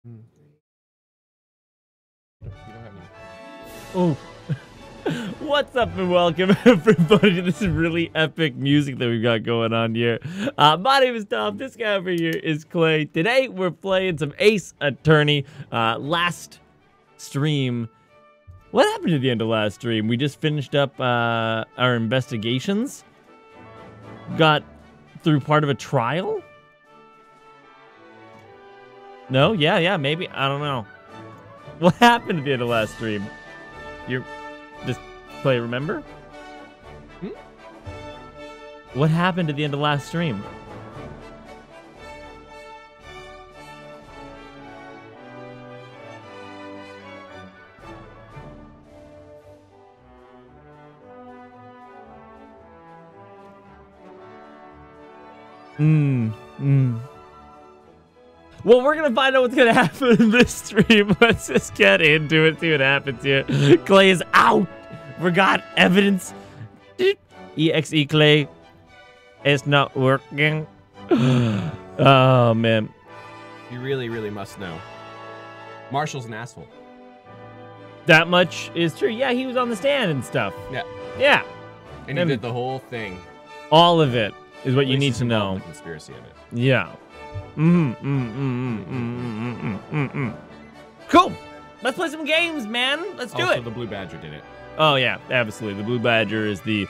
You don't have any. Oh. What's up and welcome everybody to this really epic music that we've got going on here. My name is Tom. This guy over here is Clay. Today we're playing some Ace Attorney. Last stream. What happened at the end of last stream? We just finished up our investigations. Got through part of a trial? No? Yeah, maybe. I don't know. What happened at the end of last stream? Just Clay, remember? What happened at the end of last stream? Well, we're gonna find out what's gonna happen in this stream. Let's just get into it, see what happens here. Clay is out. Forgot evidence. EXE Clay. It's not working. Oh man. You really must know. Marshall's an asshole. That much is true. Yeah, he was on the stand and stuff. Yeah. And he did the whole thing. All of it is what you need to know. The conspiracy of it. Yeah. Cool. Let's play some games, man. Let's do it. The Blue Badger did it. Oh yeah, absolutely. The Blue Badger is the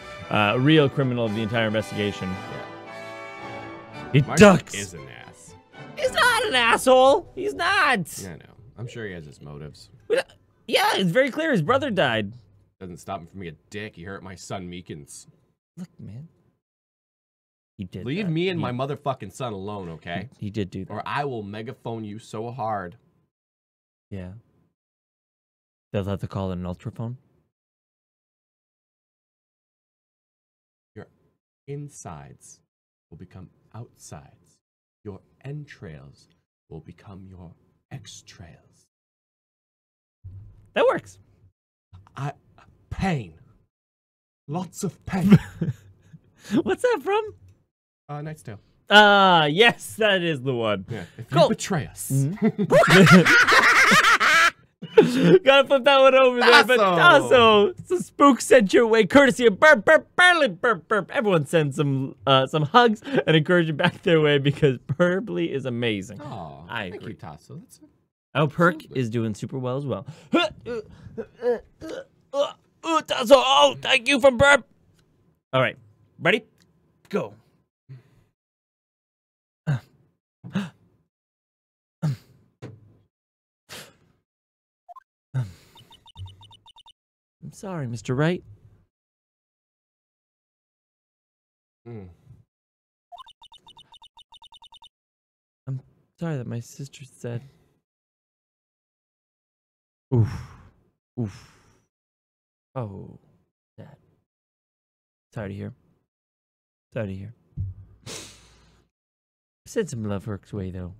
real criminal of the entire investigation. Yeah. He Marshall ducks. Is an ass. He's not an asshole. He's not. Yeah, I know. I'm sure he has his motives. Yeah, it's very clear. His brother died. Doesn't stop him from being a dick. He hurt my son Meekins. Look, man. He did. Leave me and my motherfucking son alone, okay? He did do that. Or I will megaphone you so hard. Yeah. They'll have to call it an ultraphone. Your insides will become outsides. Your entrails will become your extrails. That works. Pain. Lots of pain. What's that from? Knight's Tale. Yes, that is the one. Yeah. If you betray us. Gotta flip that one over there. But also, some spooks sent your way, courtesy of Burp. Everyone sends some hugs and encouragement back their way because Burbly is amazing. Oh, I thank agree. you, Tasso. That's Oh, Perk is doing super well as well. Tasso, oh, thank you for Burp. All right, ready? Go. I'm sorry, Mr. Wright. I'm sorry that my sister said. Oof. Oh, Dad. Sorry to hear. Send some love Herc's way, though.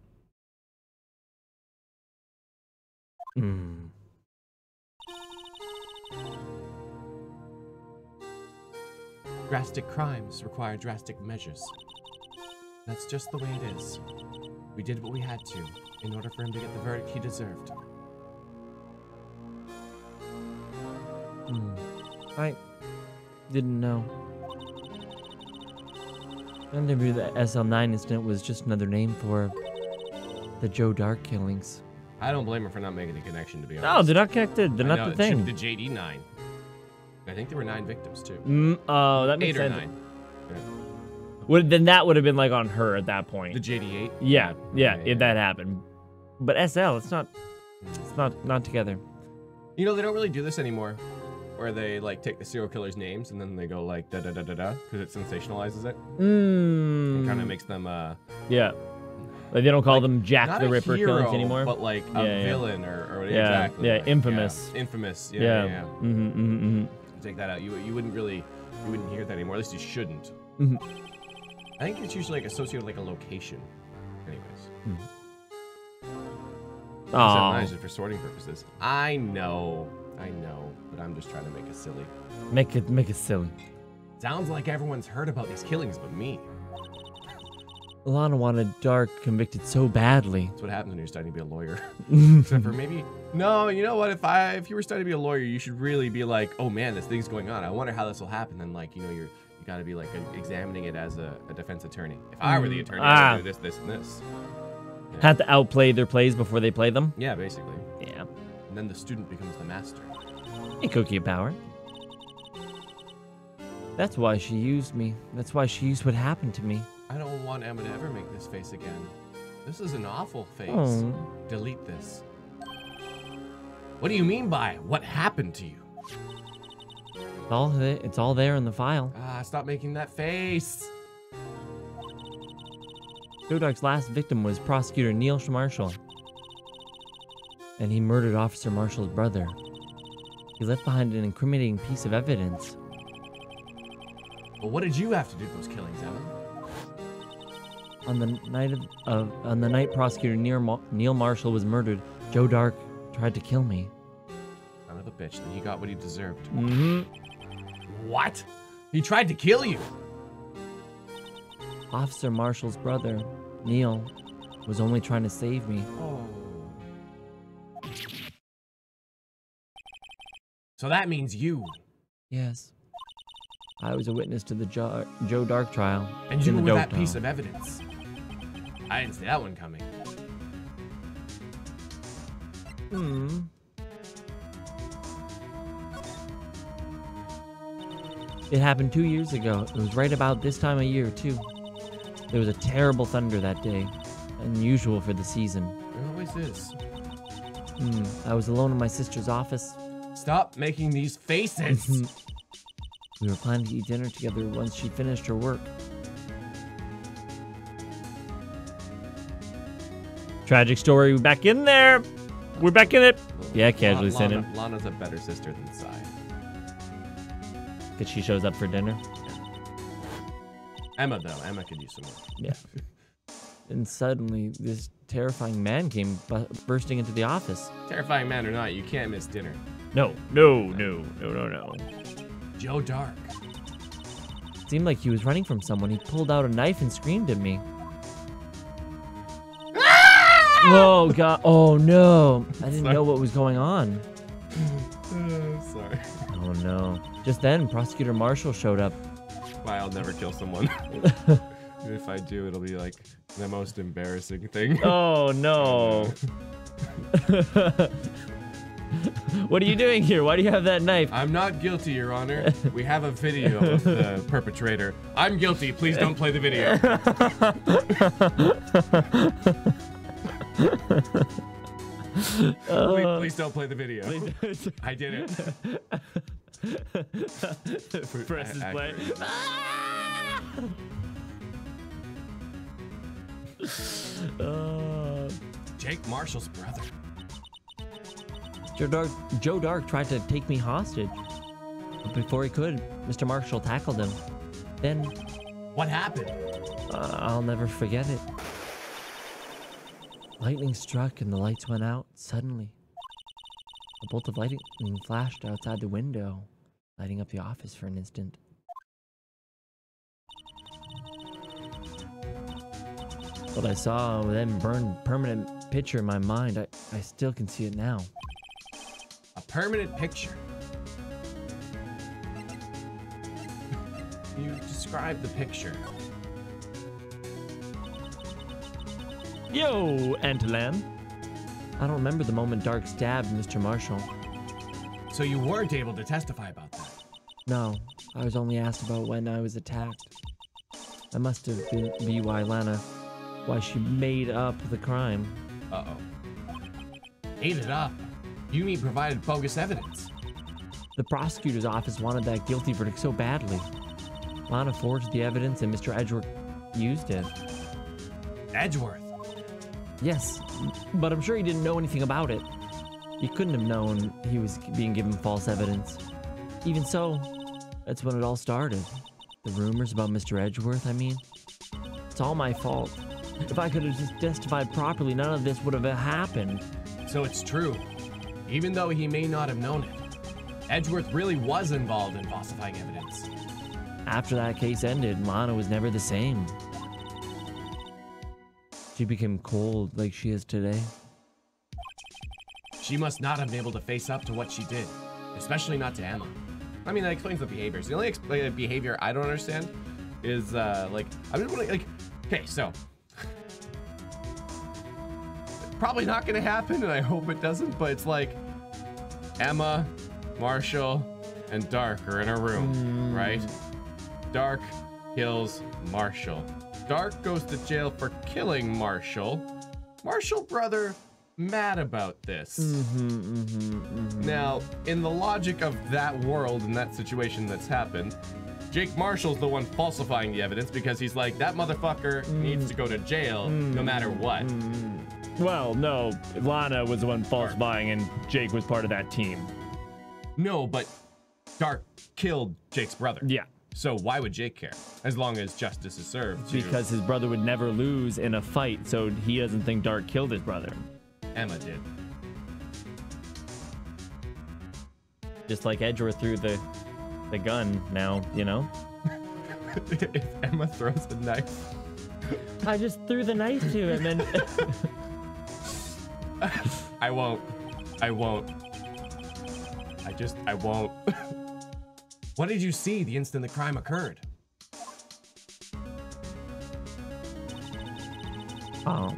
Drastic crimes require drastic measures. That's just the way it is. We did what we had to in order for him to get the verdict he deserved. I didn't know. I never knew that SL9 incident was just another name for the Joe Dark killings. I don't blame her for not making the connection, to be honest. No, they're not connected. They're not the thing. The JD9. I think there were 9 victims, too. Oh, that makes 8 or sense. 9. Yeah. Then that would have been like on her at that point. The JD8? Yeah, if that happened. But SL, it's not together. You know, they don't really do this anymore. Where they, like, take the serial killer's names and then they go, like, da-da-da-da-da, because it sensationalizes it. It kind of makes them, yeah. Like, they don't call them Jack the Ripper hero, killings anymore? but, like, a villain or exactly. Yeah, infamous. Yeah, infamous, yeah. Take that out. You wouldn't hear that anymore. At least you shouldn't. I think it's usually, like, associated with, like, a location. Anyways. Nice for sorting purposes. I know, but I'm just trying to make it silly. Make it silly. Sounds like everyone's heard about these killings but me. Lana wanted Dark convicted so badly. That's what happens when you're studying to be a lawyer. Except for maybe, no, you know what? If you were studying to be a lawyer, you should really be like, oh man, this thing's going on. I wonder how this will happen. And like, you got to be like examining it as a defense attorney. If I were the attorney, I would do this, this, and this. Yeah. Had to outplay their plays before they play them? Yeah, basically. Yeah. And then the student becomes the master. A cookie of power. That's why she used me. That's why she used what happened to me. I don't want Emma to ever make this face again. This is an awful face. Oh. Delete this. What do you mean by what happened to you? It's all there in the file. Ah, stop making that face. Joe Dark's last victim was prosecutor Neil Marshall. And he murdered Officer Marshall's brother. He left behind an incriminating piece of evidence. Well, what did you have to do with those killings, Emma? On the night prosecutor Neil Marshall was murdered, Joe Dark tried to kill me. Son of a bitch, then he got what he deserved. Mm-hmm. What? He tried to kill you? Officer Marshall's brother, Neil, was only trying to save me. Oh. So that means you. Yes. I was a witness to the Joe Dark trial. And you were that piece of evidence. I didn't see that one coming. It happened 2 years ago. It was right about this time of year, too. There was a terrible thunder that day. Unusual for the season. There always is. I was alone in my sister's office. Stop making these faces! We were planning to eat dinner together once she finished her work. Tragic story. We're back in there. We're back in it. Yeah, casually saying it. Lana's a better sister than Sai. Because she shows up for dinner. Emma, though. Emma could use some more. Yeah. And suddenly, this terrifying man came bursting into the office. Terrifying man or not, you can't miss dinner. No. Joe Dark. It seemed like he was running from someone. He pulled out a knife and screamed at me. Oh, God. Oh, no. I didn't know what was going on. Sorry. Oh, no. Just then, Prosecutor Marshall showed up. Why, I'll never kill someone. If I do, it'll be like the most embarrassing thing. Oh, no. What are you doing here? Why do you have that knife? I'm not guilty, Your Honor. We have a video of the perpetrator. I'm guilty. Please don't play the video. Please don't play the video. I did it. Presses play. Jake Marshall's brother. Joe Dark tried to take me hostage. But before he could, Mr. Marshall tackled him. Then... What happened? I'll never forget it. Lightning struck and the lights went out suddenly. A bolt of lightning flashed outside the window, lighting up the office for an instant. What I saw then burned permanent picture in my mind. I still can see it now. A permanent picture? You describe the picture. Yo, Antolan. I don't remember the moment Dark stabbed Mr. Marshall. So you weren't able to testify about that? No, I was only asked about when I was attacked. That must have been why she made up the crime. Uh-oh. Made it up? You mean provided bogus evidence? The prosecutor's office wanted that guilty verdict so badly. Lana forged the evidence and Mr. Edgeworth used it. Edgeworth? Yes, but I'm sure he didn't know anything about it. He couldn't have known he was being given false evidence. Even so, that's when it all started. The rumors about Mr. Edgeworth, I mean. It's all my fault. If I could have just testified properly, none of this would have happened. So it's true. Even though he may not have known it, Edgeworth really was involved in falsifying evidence. After that case ended, Lana was never the same. She became cold like she is today. She must not have been able to face up to what she did, especially not to Emma. I mean, that explains the behaviors. The only behavior I don't understand is, like, I'm just wondering, like, okay, so. Probably not gonna happen, and I hope it doesn't, but it's like, Emma, Marshall, and Dark are in a room, right? Dark kills Marshall. Dark goes to jail for killing Marshall. Marshall brother mad about this. Now, in the logic of that world and that situation that's happened, Jake Marshall's the one falsifying the evidence because he's like, that motherfucker needs to go to jail no matter what. Well, no, Lana was the one falsifying and Jake was part of that team. No, but Dark killed Jake's brother. Yeah. So why would Jake care? As long as justice is served. Because his brother would never lose in a fight, so he doesn't think Dark killed his brother. Emma did. Just like Edgeworth threw the gun now, you know? If Emma throws the knife. I just threw the knife to him and... I won't. I won't. What did you see the instant the crime occurred? Oh.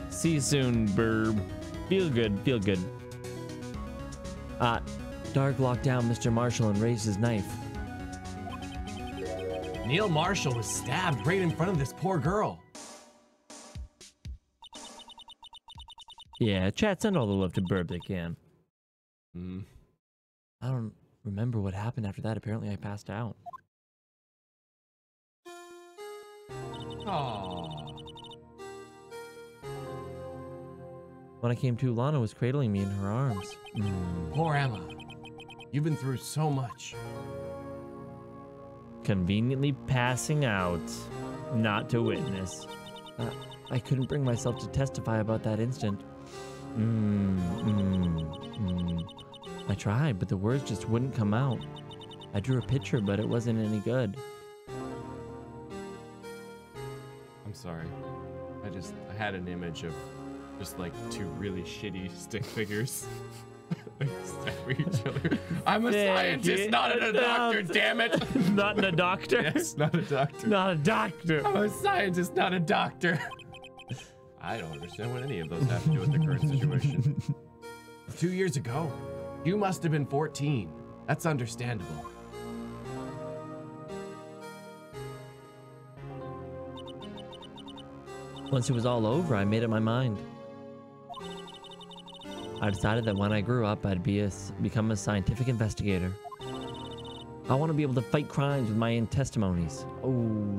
See you soon, burb. Feel good, feel good. Dark locked down Mr. Marshall and raised his knife. Neil Marshall was stabbed right in front of this poor girl. Yeah, chat, send all the love to Burb they can. I don't remember what happened after that. Apparently I passed out. Aww. When I came to, Lana was cradling me in her arms. Poor Emma. You've been through so much. Conveniently passing out, not to witness. I couldn't bring myself to testify about that instant. I tried, but the words just wouldn't come out. I drew a picture, but it wasn't any good. I'm sorry. I had an image of just like two really shitty stick figures. Like for each other. I'm a scientist, not a doctor, damn it. Not a doctor? Yes, not a doctor. Not a doctor. I'm a scientist, not a doctor. I don't understand what any of those have to do with the current situation. 2 years ago, you must have been 14. That's understandable. Once it was all over, I made up my mind. I decided that when I grew up, I'd become a scientific investigator. I want to be able to fight crimes with my own testimonies. Oh.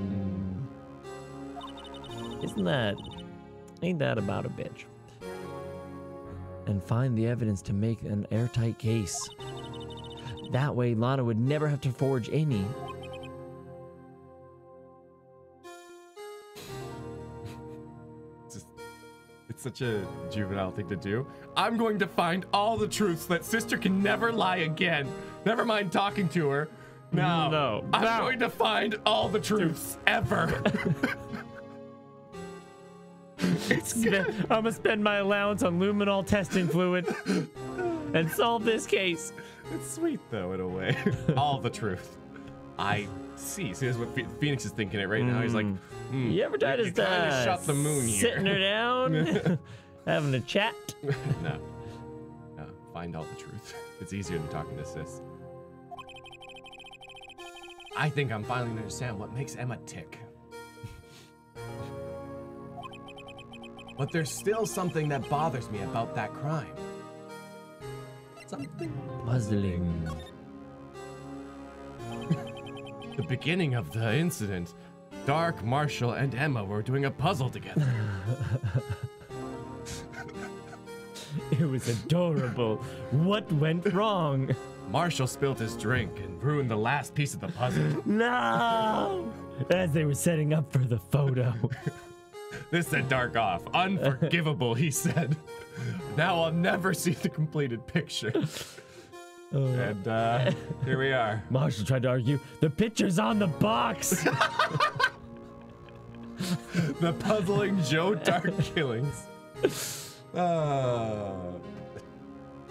Ain't that about a bitch? And find the evidence to make an airtight case. That way, Lana would never have to forge any. It's such a juvenile thing to do. I'm going to find all the truths that sister can never lie again. Never mind talking to her. No. I'm going to find all the truths ever. I'm gonna spend my allowance on luminol testing fluid and solve this case. It's sweet though, in a way. All the truth. I see. See, that's what Phoenix is thinking it right now. He's like, you ever tried to shot the moon here. Sitting her down, having a chat? No. Find all the truth. It's easier than talking to sis. I think I'm finally gonna understand what makes Emma tick. But there's still something that bothers me about that crime. Something puzzling. The beginning of the incident, Dark, Marshall, and Emma were doing a puzzle together. It was adorable. What went wrong? Marshall spilled his drink and ruined the last piece of the puzzle. No! As they were setting up for the photo. This set Dark off. Unforgivable, he said. Now I'll never see the completed picture. And here we are. Marshall tried to argue, the picture's on the box. The puzzling Joe Dark killings.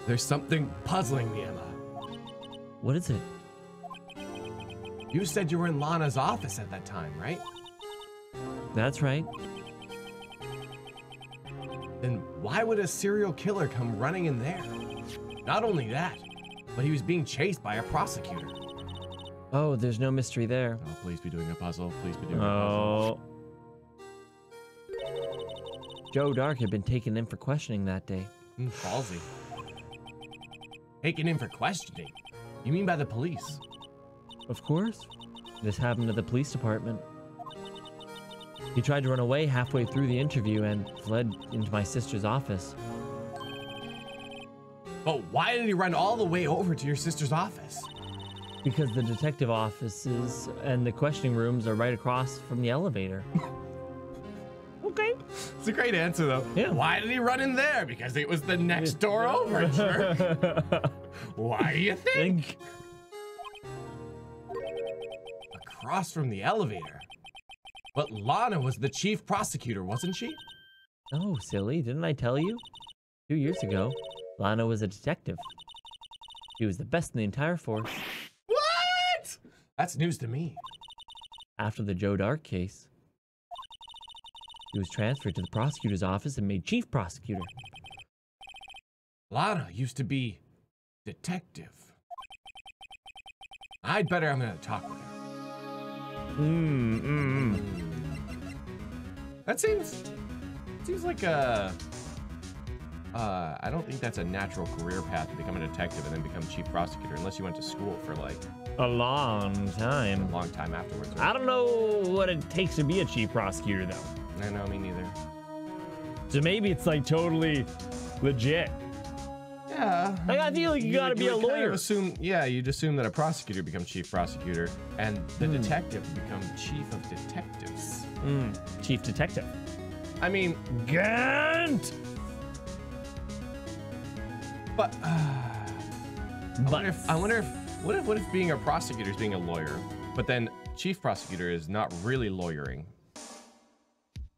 There's something puzzling me, Emma. What is it? You said you were in Lana's office at that time, right? That's right. Then why would a serial killer come running in there? Not only that, but he was being chased by a prosecutor. Oh, there's no mystery there. Oh, please be doing a puzzle. Please be doing a puzzle. Joe Dark had been taken in for questioning that day. Ballsy. Taken in for questioning? You mean by the police? Of course. This happened at the police department. He tried to run away halfway through the interview and fled into my sister's office. But why did he run all the way over to your sister's office? Because the detective offices and the questioning rooms are right across from the elevator. Okay. It's a great answer, though. Yeah. Why did he run in there? Because it was the next door over, jerk. Why do you think? Across from the elevator. But Lana was the chief prosecutor, wasn't she? Oh, silly. Didn't I tell you? 2 years ago, Lana was a detective. She was the best in the entire force. What? That's news to me. After the Joe Dark case, he was transferred to the prosecutor's office and made chief prosecutor. Lana used to be detective. I'd better I'm gonna talk with her. That seems like a I don't think that's a natural career path to become a detective and then become chief prosecutor unless you went to school for like a long time. A long time afterwards. Right? I don't know what it takes to be a chief prosecutor though. I know, me neither. So maybe it's like totally legit. Yeah. Like, I feel like you gotta be a lawyer. You'd assume that a prosecutor becomes chief prosecutor and the detective become chief of detectives. Chief detective. I mean, Gant! But I wonder if what if being a prosecutor is being a lawyer, but then chief prosecutor is not really lawyering.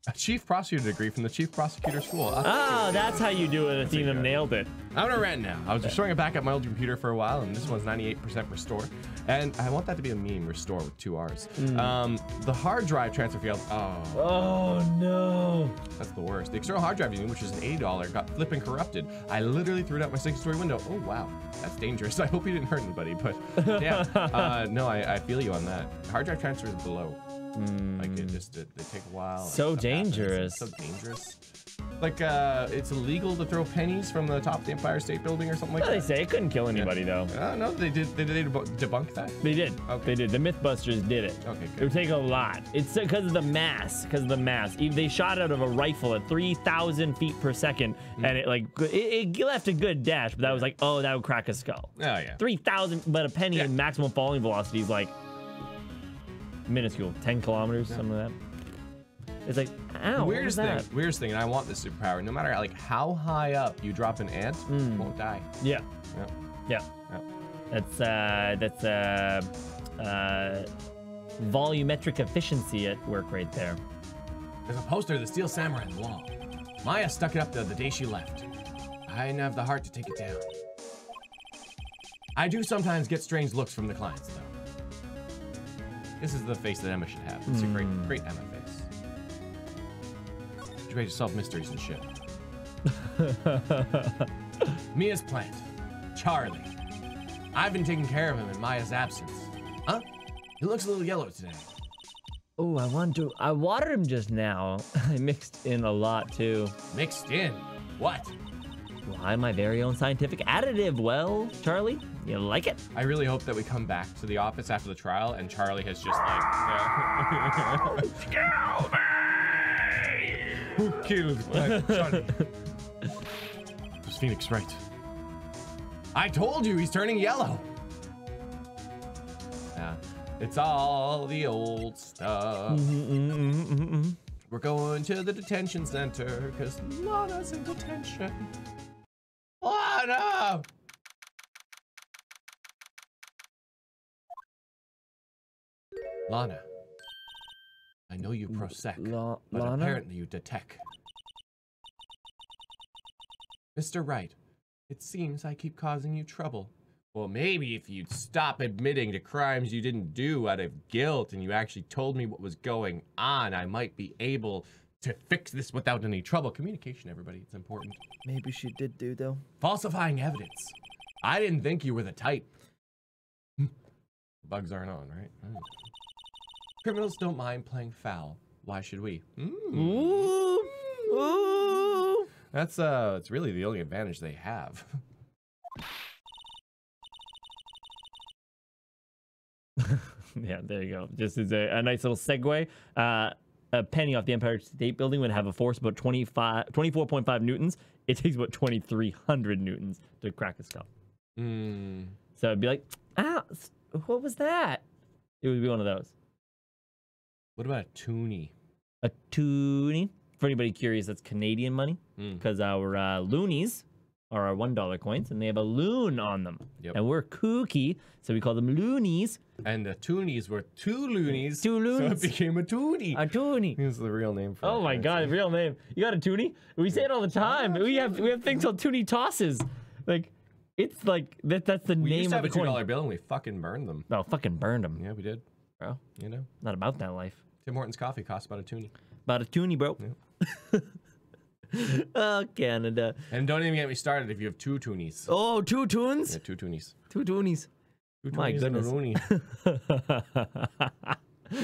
A chief prosecutor degree from the chief prosecutor school. Oh, that's how you do it. Athena nailed it. I'm gonna rant now. I was restoring it back at my old computer for a while, and this one's 98% restore. And I want that to be a meme, restore with 2 R's. The hard drive transfer failed. Oh no. That's the worst. The external hard drive unit, which is an $80, got flipping corrupted. I literally threw it out my 6th-story window. Oh wow, that's dangerous. I hope you didn't hurt anybody, but yeah. No, I feel you on that. Hard drive transfer is below. Like they take a while. So dangerous. So dangerous. Like it's illegal to throw pennies from the top of the Empire State Building or something like that. They say it couldn't kill anybody though. No, they did. Did they debunk that? They did. Okay. They did. The Mythbusters did it. Okay, good. It would take a lot. It's because of the mass. They shot out of a rifle at 3,000 feet per second, and it left a good dash. But that was like, oh, that would crack a skull. Oh yeah. 3,000, but a penny and maximum falling velocity is like minuscule, 10 kilometers, something like that. It's like, ow, weirdest thing, and I want this superpower. No matter how high up you drop an ant, it won't die. Yeah. Yeah. That's volumetric efficiency at work right there. There's a poster of the Steel Samurai on the wall. Maya stuck it up the day she left. I didn't have the heart to take it down. I do sometimes get strange looks from the clients, though. This is the face that Emma should have. It's a great Emma face. She's ready to solve mysteries and shit. Mia's plant. Charlie. I've been taking care of him in Maya's absence. Huh? He looks a little yellow today. Oh, I watered him just now. I mixed in a lot too. Mixed in? What? Why, my very own scientific additive. Well, Charlie, you like it? I really hope that we come back to the office after the trial and Charlie has just Kill me! Who killed Charlie? Was Phoenix right? I told you he's turning yellow. Yeah, it's all the old stuff. We're going to the detention center because Lana's in detention. Lana! Lana, I know you prosec, but Lana? apparently you detect. Mr. Wright, it seems I keep causing you trouble. Well, maybe if you'd stop admitting to crimes you didn't do out of guilt and you actually told me what was going on, I might be able to fix this without any trouble. Communication, everybody, it's important. Maybe she did do, though. Falsifying evidence. I didn't think you were the type. Bugs aren't on, right? Criminals don't mind playing foul. Why should we? Ooh. Ooh. That's it's really the only advantage they have. Yeah, there you go. Just as a nice little segue. A penny off the Empire State Building would have a force about 24.5 newtons. It takes about 2,300 newtons to crack a skull. So it'd be like, what was that? It would be one of those. What about a toonie? A toonie? For anybody curious, that's Canadian money. Because our loonies are our $1 coins, and they have a loon on them. Yep. And we're kooky, so we call them loonies. And the toonies were two loonies. Two loonies. So it became a toonie. A toonie. Here's the real name for it. Oh my god, real name. You got a toonie? We say it all the time. We have things called toonie tosses. Like, it's like, that's the We name used to of have the a coin. $2 bill and we fucking burned them. No, fucking burned them. Yeah, we did. Bro, You know? not about that life. Tim Hortons coffee costs about a toonie. About a toonie, bro. Yeah. Oh, Canada. And don't even get me started if you have two toonies. Oh, two toons? Yeah, two toonies. Two toonies. Two My toonies and a goodness. rooney.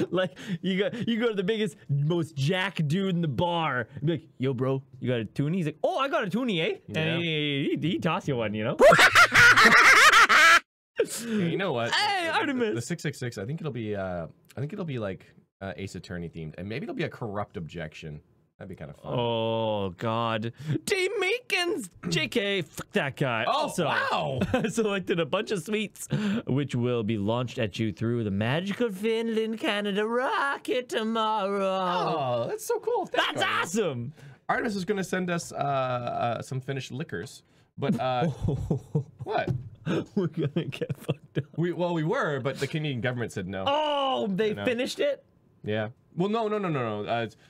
Like, you go to the biggest, most jack dude in the bar. Be like, yo, bro, you got a toonie? He's like, oh, I got a toonie, eh? Yeah. And he toss you one, you know? Hey, you know what? Hey, Artemis. The 666. I think it'll be like Ace Attorney themed, and maybe it'll be a corrupt objection. That'd be kind of fun. Oh, God. Team Meekins! JK, fuck that guy. Oh, Also, wow. I selected a bunch of sweets, which will be launched at you through the magic of Finland, Canada rocket tomorrow. Oh, that's so cool. Thank That's you. awesome! Artemis is going to send us some Finnish liquors, but what? We're gonna get fucked up. We were, but the Canadian government said no. Oh, they finished it? Yeah. Well, no.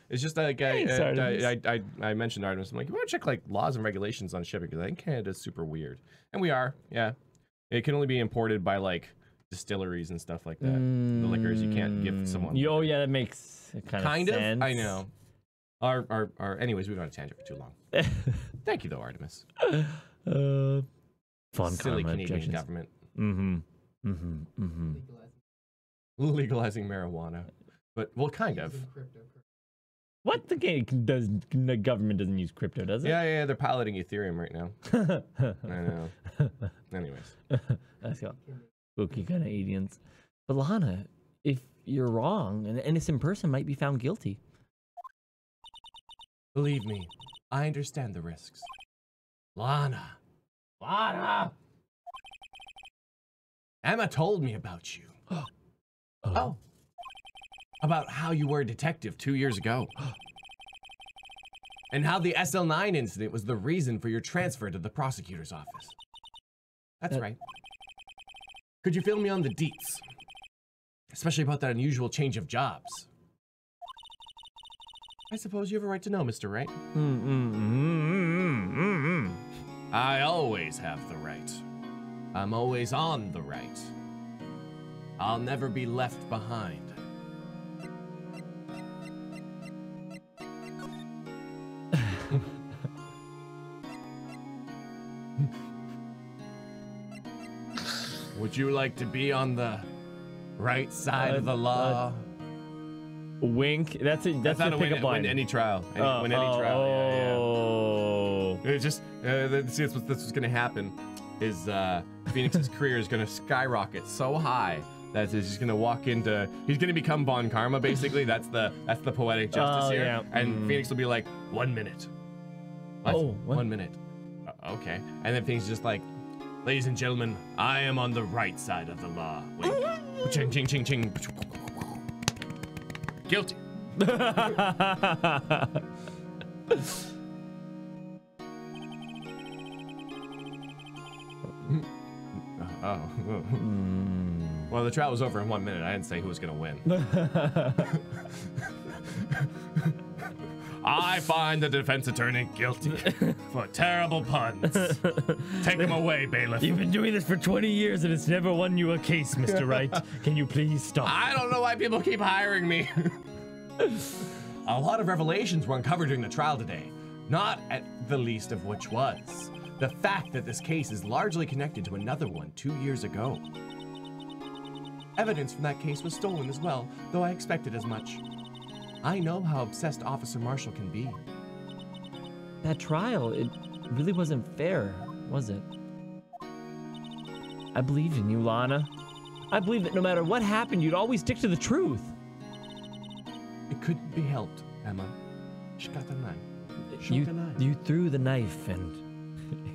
It's just like Thanks, I mentioned Artemis. I'm like, you want to check like laws and regulations on shipping because I think Canada's super weird, and we are. Yeah. It can only be imported by like distilleries and stuff like that. The liquors you can't give someone. Oh yeah, that makes kind of sense. I know. Our anyways, we don't have a tangent for too long. Thank you though, Artemis. Fun Silly comment, Canadian objections. government. Legalizing marijuana, but well, kind of. What? The government doesn't use crypto, does it? Yeah, they're piloting Ethereum right now. I know. Anyways. Let's go. Spooky Canadians. But Lana, if you're wrong, an innocent person might be found guilty. Believe me, I understand the risks. Lana! Emma told me about you. Oh. About how you were a detective 2 years ago. And how the SL9 incident was the reason for your transfer to the prosecutor's office. That's right. Could you fill me on the deets? Especially about that unusual change of jobs. I suppose you have a right to know, Mr. Wright. I always have the right. I'm always on the right. I'll never be left behind. Would you like to be on the right side of the law? Wink. That's a pickup line. Win any trial. Win any trial. Oh. Yeah. It's just see, that's what's going to happen. Is Phoenix's career is going to skyrocket so high that he's going to walk into. He's going to become Bon Karma. Basically, that's the poetic justice here. Yeah. And Phoenix will be like 1 minute. What? Oh, what? 1 minute. Okay. And then Phoenix is just like, ladies and gentlemen, I am on the right side of the law. Wink. Ching, ching, ching, ching. Guilty. Oh. Well, the trial was over in 1 minute. I didn't say who was going to win. I find the defense attorney guilty for terrible puns. Take him away, bailiff. You've been doing this for 20 years and it's never won you a case, Mr. Wright. Can you please stop? I don't know why people keep hiring me. A lot of revelations were uncovered during the trial today, not at the least of which was the fact that this case is largely connected to another one 2 years ago. Evidence from that case was stolen as well, though I expected as much. I know how obsessed Officer Marshall can be. That trial, it really wasn't fair, was it? I believed in you, Lana. I believed that no matter what happened, you'd always stick to the truth. It couldn't be helped, Emma. She got the knife. You threw the knife and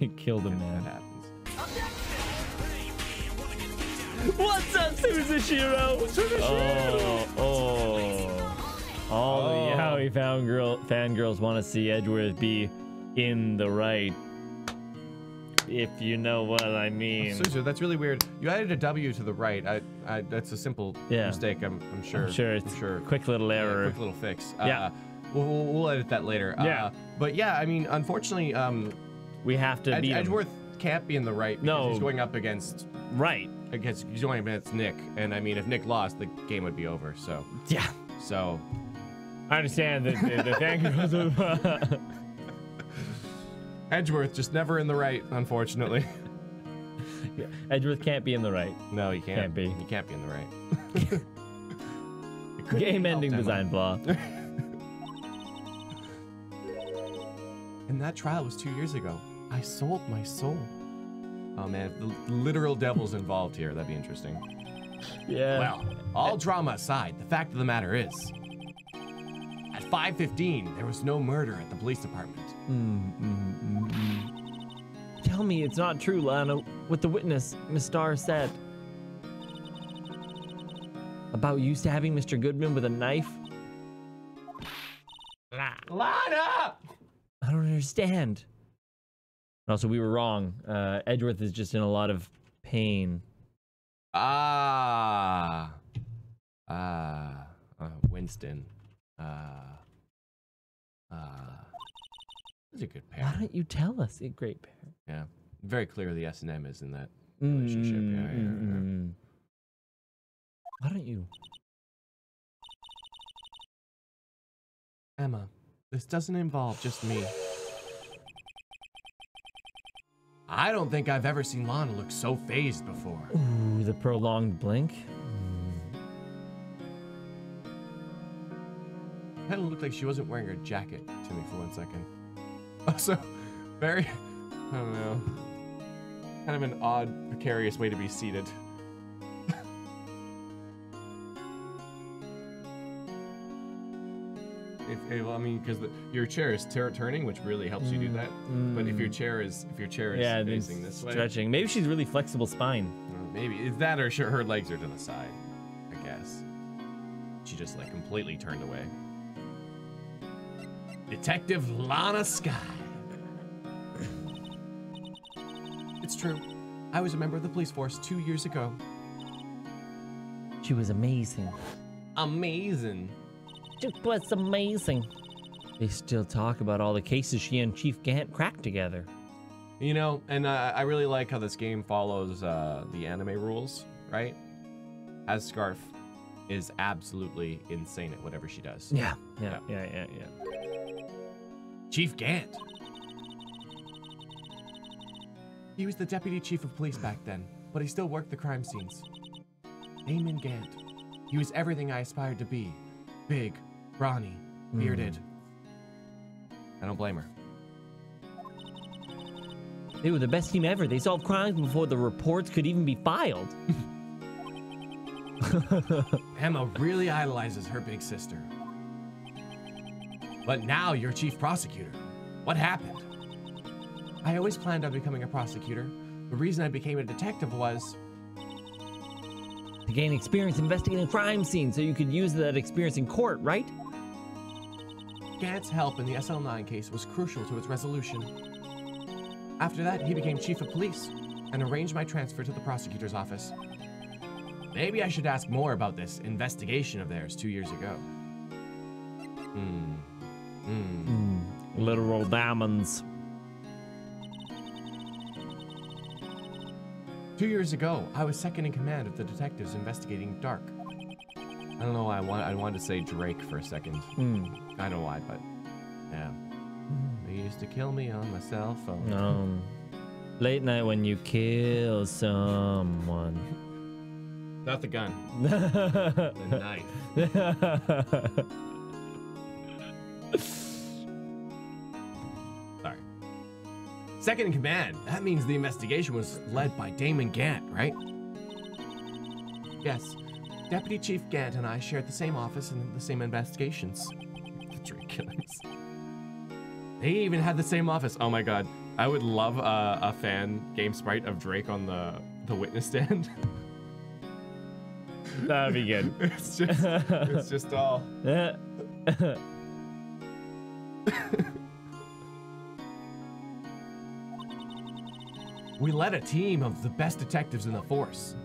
it killed a man. That happens. What's up, Suzushiro? All the yaoi fangirls want to see Edgeworth be in the right. If you know what I mean. Suzu, that's really weird. You added a W to the right. That's a simple mistake. I'm sure. I'm sure it's a quick little error. Quick little fix. Yeah. We'll edit that later. Yeah. But yeah, I mean, unfortunately, we have to beat Edgeworth can't be in the right because he's going up against Right. He's going up against Nick, and I mean, if Nick lost, the game would be over. So yeah. So I understand that the fangirls. Edgeworth just never in the right, unfortunately. Yeah, Edgeworth can't be in the right. No, he can't. Can't be. He can't be in the right. Game-ending design flaw. And that trial was 2 years ago. I sold my soul. Oh man, if the literal devil's involved here, that'd be interesting. Yeah. Well, all drama aside, the fact of the matter is, at 5:15, there was no murder at the police department. Tell me it's not true, Lana, what the witness, Miss Starr, said. About you stabbing Mr. Goodman with a knife? Lana! I don't understand. Also, we were wrong. Edgeworth is just in a lot of pain. Winston. He's a good pair. Why don't you tell us? A great pair. Yeah. Very clear the S&M is in that relationship. Yeah. Why don't you? Emma, this doesn't involve just me. I don't think I've ever seen Lana look so phased before. Ooh, the prolonged blink. Kind of looked like she wasn't wearing her jacket to me for 1 second. Also, very, I don't know, kind of an odd, precarious way to be seated. Well, I mean, because your chair is turning, which really helps you do that. But if your chair is facing this way, stretching. Maybe she's really flexible spine. Maybe it's that, or her legs are to the side. I guess she just like completely turned away. Detective Lana Sky. It's true. I was a member of the police force 2 years ago. She was amazing. Amazing. It was amazing. They still talk about all the cases she and Chief Gant cracked together. You know, and I really like how this game follows the anime rules, right? As Scarf is absolutely insane at whatever she does. Yeah. Chief Gant. He was the deputy chief of police back then, but he still worked the crime scenes. Damon Gant. He was everything I aspired to be. Big, brawny, bearded. I don't blame her. They were the best team ever. They solved crimes before the reports could even be filed. Emma really idolizes her big sister. But now you're chief prosecutor. What happened? I always planned on becoming a prosecutor. The reason I became a detective was to gain experience investigating crime scenes so you could use that experience in court, right? Gant's help in the SL9 case was crucial to its resolution. After that, he became chief of police and arranged my transfer to the prosecutor's office. Maybe I should ask more about this investigation of theirs 2 years ago. Literal diamonds. 2 years ago, I was second in command of the detectives investigating Dark. I don't know why I wanted to say Drake for a second. I don't know why, but yeah. They used to kill me on my cell phone. Late night when you kill someone. Not the gun. The knife. Sorry. Second in command. That means the investigation was led by Damon Gant, right? Yes. Deputy Chief Gant and I shared the same office and the same investigations. The Drake killings. They even had the same office. Oh my god. I would love a fan game sprite of Drake on the witness stand. That'd be good. It's just all. We led a team of the best detectives in the force.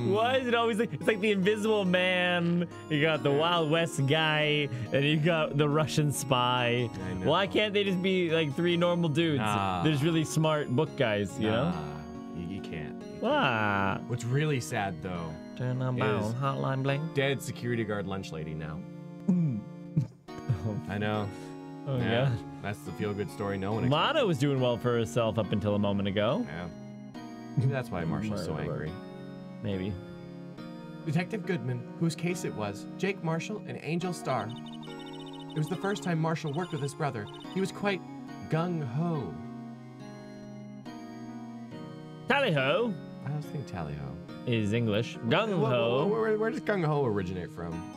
Why is it always like it's like the Invisible Man? You got the Wild West guy, and you got the Russian spy. Why can't they just be like three normal dudes? They're just really smart book guys, you know? You can't. What's really sad though? Turn on bound, hotline bling. Dead security guard lunch lady now. I know. Oh yeah. That's the feel-good story no one expected. Lana was doing well for herself up until a moment ago. Yeah. Maybe that's why Marshall's so angry. Maybe. Detective Goodman, whose case it was, Jake Marshall and Angel Starr. It was the first time Marshall worked with his brother. He was quite gung-ho. Tally-ho. I was thinking tally-ho. Is English. Gung-ho. Where does gung-ho originate from?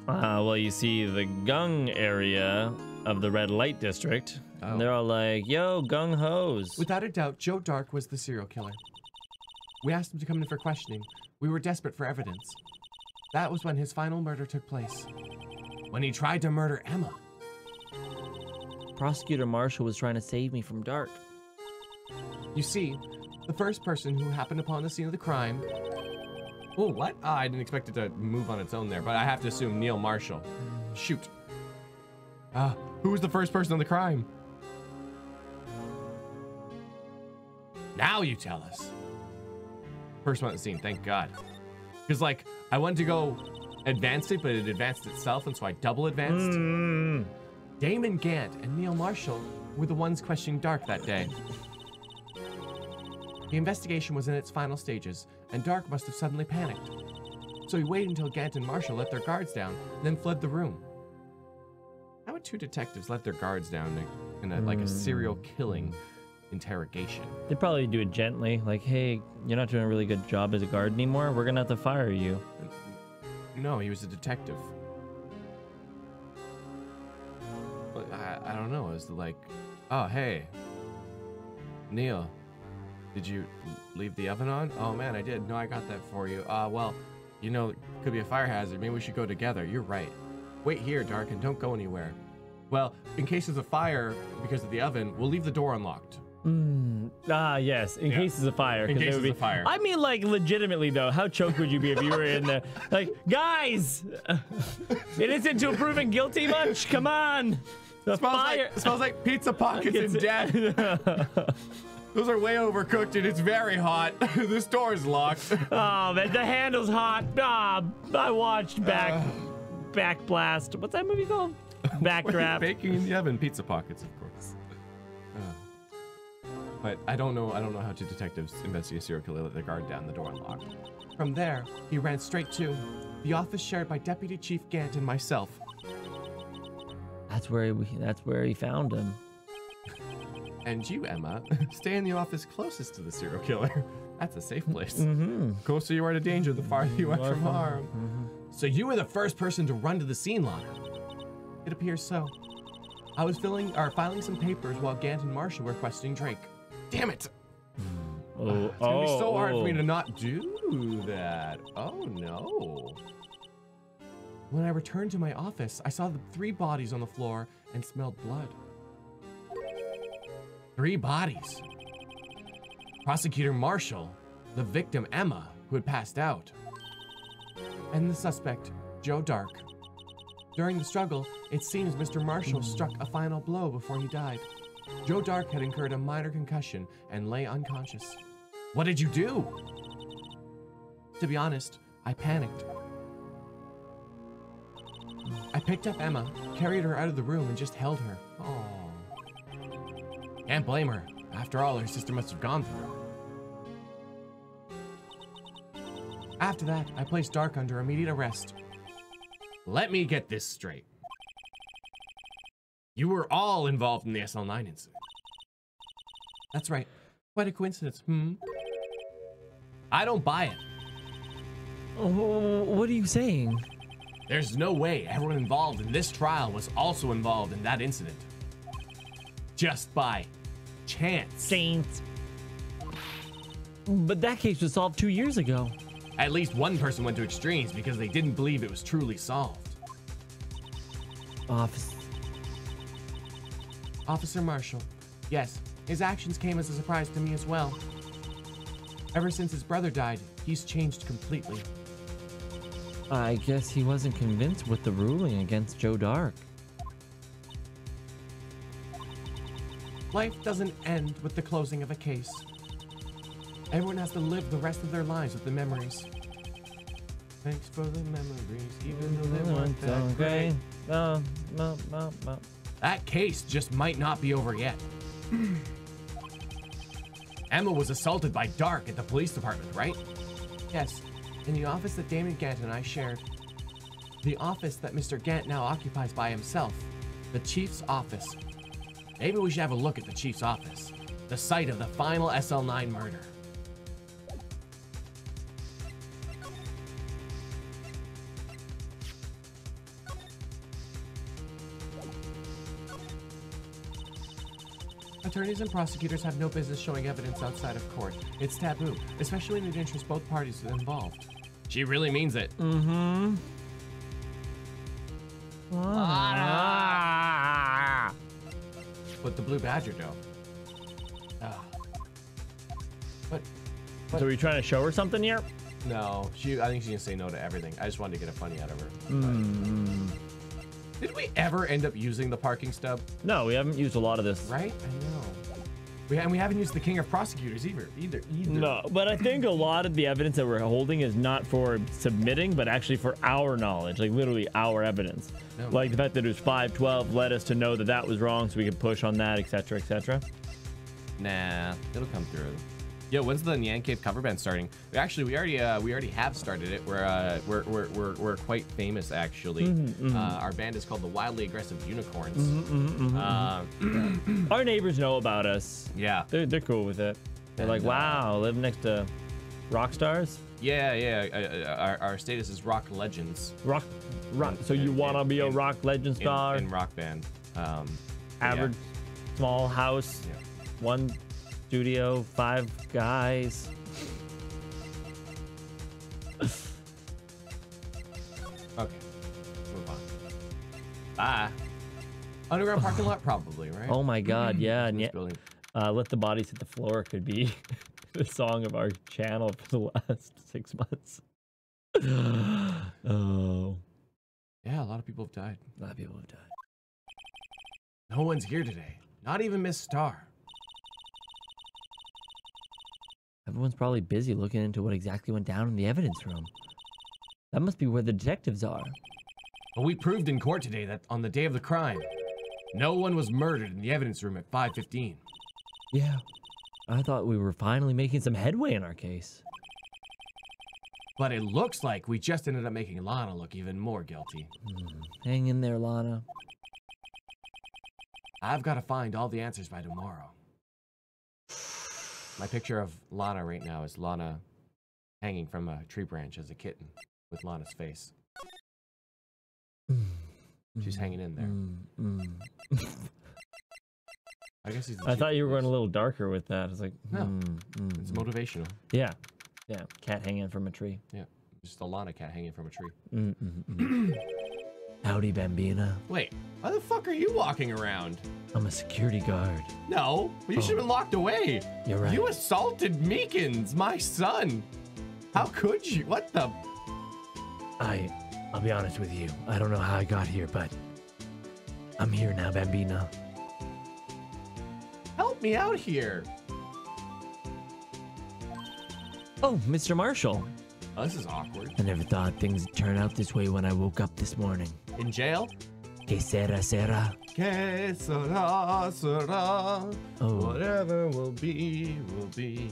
Well, you see the Gung area of the red light district. Oh. And they're all like, yo, gung-hos. Without a doubt, Joe Dark was the serial killer. We asked him to come in for questioning. We were desperate for evidence. That was when his final murder took place. When he tried to murder Emma. Prosecutor Marshall was trying to save me from Dark. You see, the first person who happened upon the scene of the crime... Oh, what? I didn't expect it to move on its own there, but I have to assume Neil Marshall. Shoot. Who was the first person on the crime? Now you tell us. First one at the scene, thank God. Because, like, I wanted to go advance it, but it advanced itself, and so I double advanced. Damon Gant and Neil Marshall were the ones questioning Dark that day. The investigation was in its final stages, and Dark must have suddenly panicked. So he waited until Gant and Marshall let their guards down, and then fled the room. How would two detectives let their guards down in like a serial killing interrogation? They'd probably do it gently, like, hey, you're not doing a really good job as a guard anymore. We're gonna have to fire you. No, he was a detective. I don't know. It was like, oh, hey, Neil, did you leave the oven on? Oh man, I did. No, I got that for you. Well, you know, it could be a fire hazard. Maybe we should go together. You're right. Wait here, Dark, and don't go anywhere. Well, in case there's a fire because of the oven, we'll leave the door unlocked. Yes, in case there's a fire. In case there's a fire. I mean, like, legitimately, though, how choked would you be if you were in there? Like, guys! Innocent to proven guilty much? Come on! The fire! Smells like pizza pockets and death. Those are way overcooked and it's very hot. This door is locked. Oh, man, the handle's hot. I watched Backblast. What's that movie called? Backdraft. Baking in the oven, pizza pockets, of course. But I don't know how two detectives investigate a serial killer, let their guard down, the door unlocked. From there, he ran straight to the office shared by Deputy Chief Gant and myself. That's where he found him. And you, Emma, stay in the office closest to the serial killer. That's a safe place. Closer you are to danger, the farther you are from harm. So you were the first person to run to the scene, Lana. It appears so. I was filing some papers while Gant and Marshall were questioning Drake. Damn it! It's gonna be so hard for me to not do that. Oh no. When I returned to my office, I saw the 3 bodies on the floor and smelled blood. 3 bodies. Prosecutor Marshall, the victim Emma, who had passed out, and the suspect, Joe Dark. During the struggle, it seems Mr. Marshall struck a final blow before he died. Joe Dark had incurred a minor concussion and lay unconscious. What did you do? To be honest, I panicked. I picked up Emma, carried her out of the room, and just held her. Oh. Can't blame her. After all, her sister must have gone through. After that, I placed Dark under immediate arrest. Let me get this straight. You were all involved in the SL9 incident. That's right. Quite a coincidence, I don't buy it. What are you saying? There's no way everyone involved in this trial was also involved in that incident. Just by chance. Saints. But that case was solved 2 years ago. At least one person went to extremes because they didn't believe it was truly solved. Officer Marshall. Yes, his actions came as a surprise to me as well. Ever since his brother died, he's changed completely. I guess he wasn't convinced with the ruling against Joe Dark. Life doesn't end with the closing of a case. Everyone has to live the rest of their lives with the memories. Thanks for the memories, even though they weren't that great. That case just might not be over yet. Emma was assaulted by Dark at the police department, right? Yes, in the office that Damon Gant and I shared. The office that Mr. Gant now occupies by himself. The chief's office. Maybe we should have a look at the chief's office. The site of the final SL9 murder. Attorneys and prosecutors have no business showing evidence outside of court. It's taboo, especially when it interests both parties involved. She really means it. Mm-hmm. But the blue badger dough. But So are you trying to show her something here? no, I think she's gonna say no to everything. I just wanted to get a funny out of her. Did we ever end up using the parking stub? No, we haven't used a lot of this. Right? I know. We haven't used the king of prosecutors either. No, but I think a lot of the evidence that we're holding is not for submitting, but actually for our knowledge, like literally our evidence. No. Like the fact that it was 512 led us to know that that was wrong, so we could push on that, etc., etc. Nah, it'll come through. Yo, when's the NyanCave cover band starting? We already have started it. We're quite famous actually. Our band is called the Wildly Aggressive Unicorns. Our neighbors know about us. Yeah, They're cool with it. They're like, wow, live next to rock stars. Yeah. Our status is rock legends. Rock. So you wanna be a rock legend star? In rock band. Average, small house, Yeah. one studio, 5 guys. Okay, move on. Bye. Underground parking lot, probably, right? Oh my God, yeah. And This building. Let the bodies hit the floor could be the song of our channel for the last 6 months. Oh. Yeah, a lot of people have died. A lot of people have died. No one's here today. Not even Miss Star. Everyone's probably busy looking into what exactly went down in the evidence room. That must be where the detectives are. But we proved in court today that on the day of the crime, no one was murdered in the evidence room at 5:15. Yeah. I thought we were finally making some headway in our case. But it looks like we just ended up making Lana look even more guilty. Hang in there, Lana. I've got to find all the answers by tomorrow. My picture of Lana right now is Lana hanging from a tree branch as a kitten with Lana's face. She's hanging in there. I guess he's. I thought you were going a little darker with that. I was like, No, it's motivational. Yeah. Yeah. Cat hanging from a tree. Yeah, just a Lana cat hanging from a tree. Howdy, Bambina. Wait, why the fuck are you walking around? I'm a security guard. No, you should have been locked away. You're right. You assaulted Meekins, my son. How could you? What the? I'll be honest with you. I don't know how I got here, but I'm here now, Bambino. Help me out here. Oh, Mr. Marshall. Oh, this is awkward. I never thought things would turn out this way when I woke up this morning. In jail? Que sera, sera. Que sera, sera. Oh. Whatever will be, will be.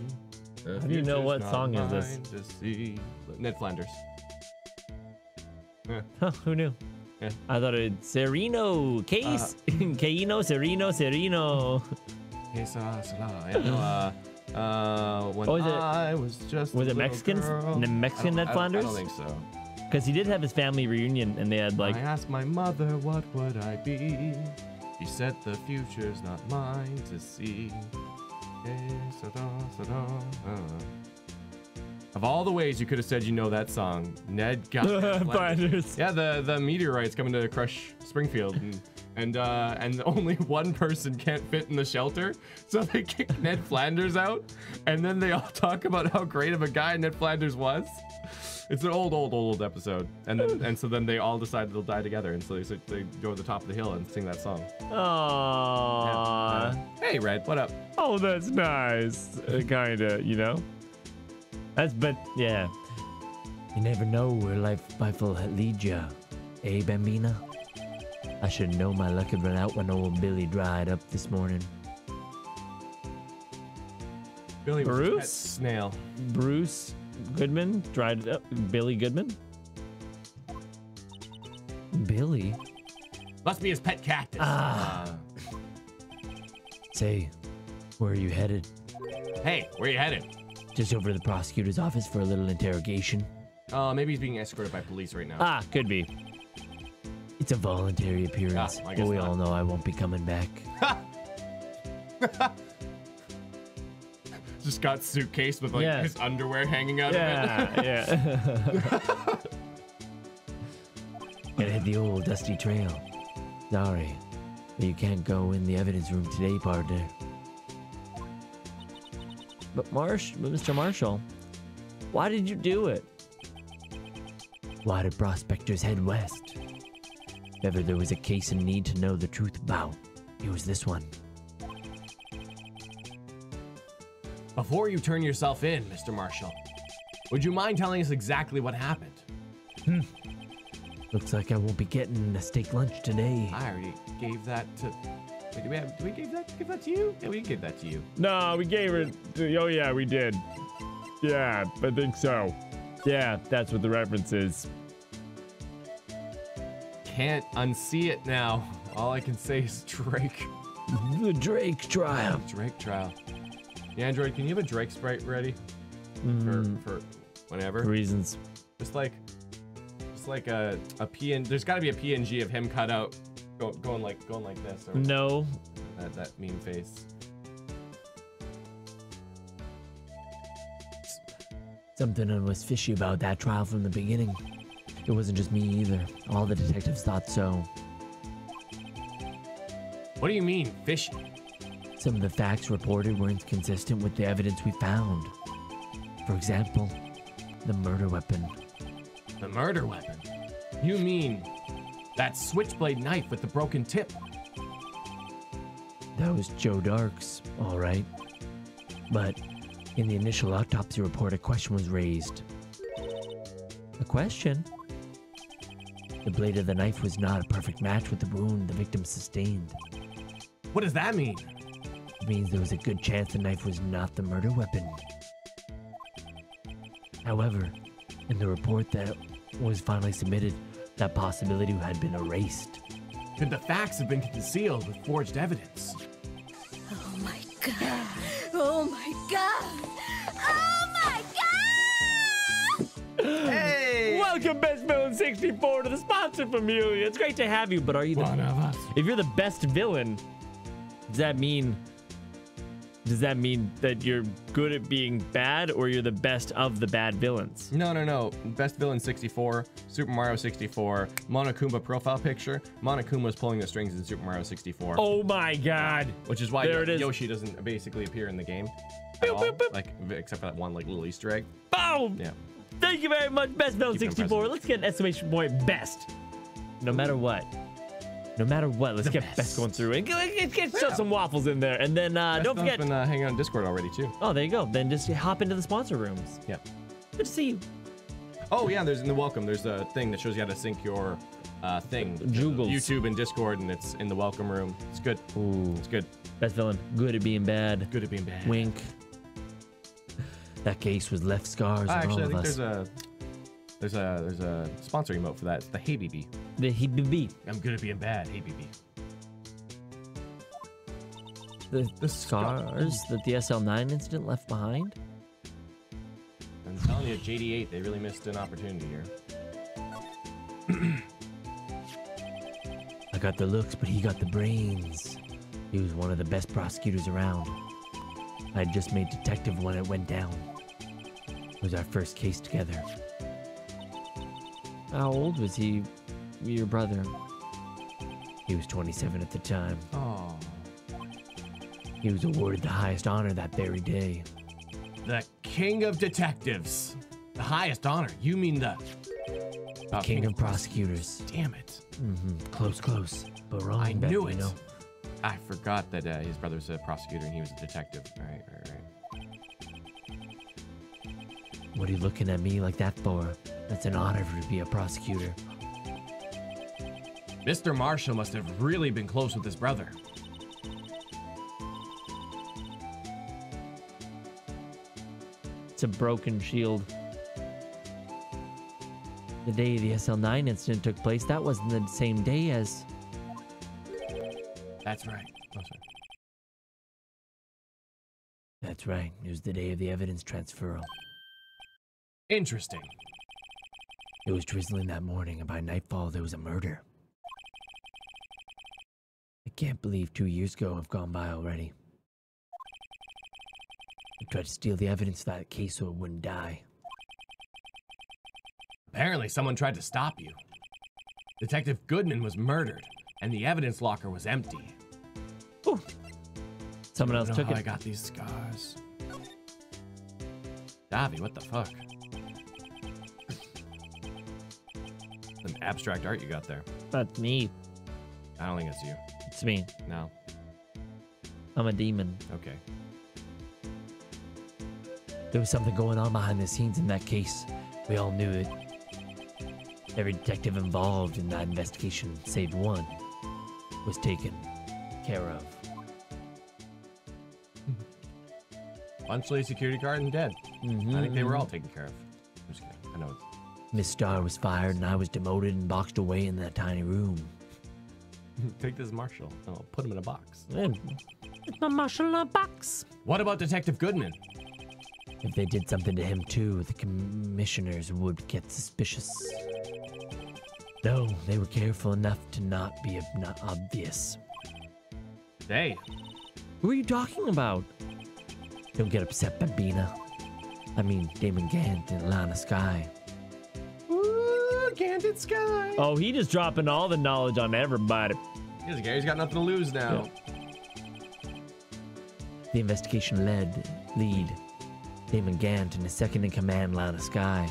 How do you know what song is this? To see. Ned Flanders. Yeah. Huh, who knew? Yeah. I thought it's Sereno. Case. Caino, Sereno, Sereno. Que sera, sera. Yeah, no, when I was just Was it Mexican? The Mexican Ned Flanders? I don't think so. Because he did have his family reunion, and they had like. I asked my mother, what would I be? She said the future's not mine to see. Of all the ways you could have said you know that song, Ned got Flanders. Yeah, the meteorite's coming to crush Springfield, and only one person can't fit in the shelter, so they kick Ned Flanders out, and then they all talk about how great of a guy Ned Flanders was. It's an old episode, and so then they all decide they'll die together, and so they go to the top of the hill and sing that song. Aww. Yeah. Hey, Red, what up? Oh, that's nice. Kinda, you know. But yeah. You never know where life will lead you, eh, Bambina? I should know my luck had run out when old Billy dried up this morning. Billy was a pet Bruce? snail. Bruce Goodman dried up. Billy Goodman? Billy? Must be his pet cactus. Say, where are you headed? Hey, where you headed? Just over to the prosecutor's office for a little interrogation. Maybe he's being escorted by police right now. Could be. It's a voluntary appearance. I guess But we not. all know I won't be coming back. Just got suitcase with like Yeah. his underwear hanging out of Yeah. Gotta hit the old dusty trail. Sorry, but you can't go in the evidence room today, partner. But Mr. Marshall, why did you do it? Why did prospectors head west? If ever there was a case in need to know the truth about, it was this one. Before you turn yourself in, Mr. Marshall, would you mind telling us exactly what happened? Looks like I won't be getting a steak lunch today. I already gave that to. Wait, did we give that to you? Yeah, we gave that to you. No, we gave it to, oh yeah, we did. Yeah, I think so. Yeah, that's what the reference is. Can't unsee it now. All I can say is Drake. The Drake trial. Drake trial. Yeah, Android, can you have a Drake sprite ready? For whenever? Reasons. Just like a PN. There's got to be a PNG of him cut out, going like this. Or No. That meme face. Something was fishy about that trial from the beginning. It wasn't just me either. All the detectives thought so. What do you mean, fishy? Some of the facts reported were inconsistent with the evidence we found. For example, the murder weapon. The murder weapon? You mean that switchblade knife with the broken tip? That was Joe Dark's, all right. But in the initial autopsy report, a question was raised. A question? The blade of the knife was not a perfect match with the wound the victim sustained. What does that mean? It means there was a good chance the knife was not the murder weapon. However, in the report that was finally submitted, that possibility had been erased. Could the facts have been concealed with forged evidence? Oh my god! Oh my god! Oh my god! Hey! Welcome, Best Villain 64, to the sponsor Familia. It's great to have you, but are you One of us. If you're the best villain, does that mean that you're good at being bad, or you're the best of the bad villains? No. Best Villain 64, Super Mario 64, Monokuma profile picture. Monokuma's pulling the strings in Super Mario 64. Oh my god. Which is why There it is. Yoshi doesn't basically appear in the game. Boop, At all. boop, boop. Like, except for that one like little Easter egg. Boom! Yeah. Thank you very much, Best Villain Keep it 64. impressive. Let's get an exclamation point best. No matter what. No matter what, let's get best going through it. Get shove some waffles in there. And then don't forget. Been hanging on Discord already, too. Oh, there you go. Then just hop into the sponsor rooms. Yep. Good to see you. Oh, yeah, there's in the welcome. There's a thing that shows you how to sync your thing. Jugles. YouTube and Discord, and it's in the welcome room. It's good. Ooh. It's good. Best Villain, good at being bad. Good at being bad. Wink. That case was left scars on Actually, all I of think us. there's a sponsor emote for that. It's the Hey BB. The HBB. I'm good at being bad. Hey BB. The scars that the SL9 incident left behind? I'm telling you, JD8, they really missed an opportunity here. I got the looks, but he got the brains. He was one of the best prosecutors around. I had just made detective when it went down. It was our first case together. How old was he, your brother? He was 27 at the time. Oh. He was awarded the highest honor that very day. The King of Detectives. The highest honor. You mean the King of Prosecutors. Damn it. Close, but wrong. I bet, knew you it. know. I forgot that his brother was a prosecutor and he was a detective. All right. What are you looking at me like that for? That's an honor to be a prosecutor. Mr. Marshall must have really been close with his brother. It's a broken shield. The day the SL9 incident took place, that wasn't the same day as... That's right. Oh, sorry. That's right. It was the day of the evidence transferal. Interesting. It was drizzling that morning, and by nightfall, there was a murder. I can't believe 2 years ago have gone by already. I tried to steal the evidence for that case so it wouldn't die. Apparently, someone tried to stop you. Detective Goodman was murdered, and the evidence locker was empty. Ooh. Someone else took I it. got these scars. Davi, what the fuck? Some abstract art you got there. That's me. I don't think it's you. It's me. No. I'm a demon. Okay. There was something going on behind the scenes in that case. We all knew it. Every detective involved in that investigation, save one, was taken care of. Punchley security guard and dead. I think they were all taken care of. I'm just kidding. I know it's... Miss Starr was fired and I was demoted and boxed away in that tiny room. Take this Marshall. I'll put him in a box. It's my marshal in a box. What about Detective Goodman? If they did something to him too, the commissioners would get suspicious. No, they were careful enough to not be obvious. Hey, Who are you talking about? Don't get upset, Bambina. I mean, Damon Gant and Lana Sky. ooh, Candid Sky. Oh, he just dropping all the knowledge on everybody. He's got nothing to lose now. The investigation lead Damon Gant and his second in command, Lana Sky.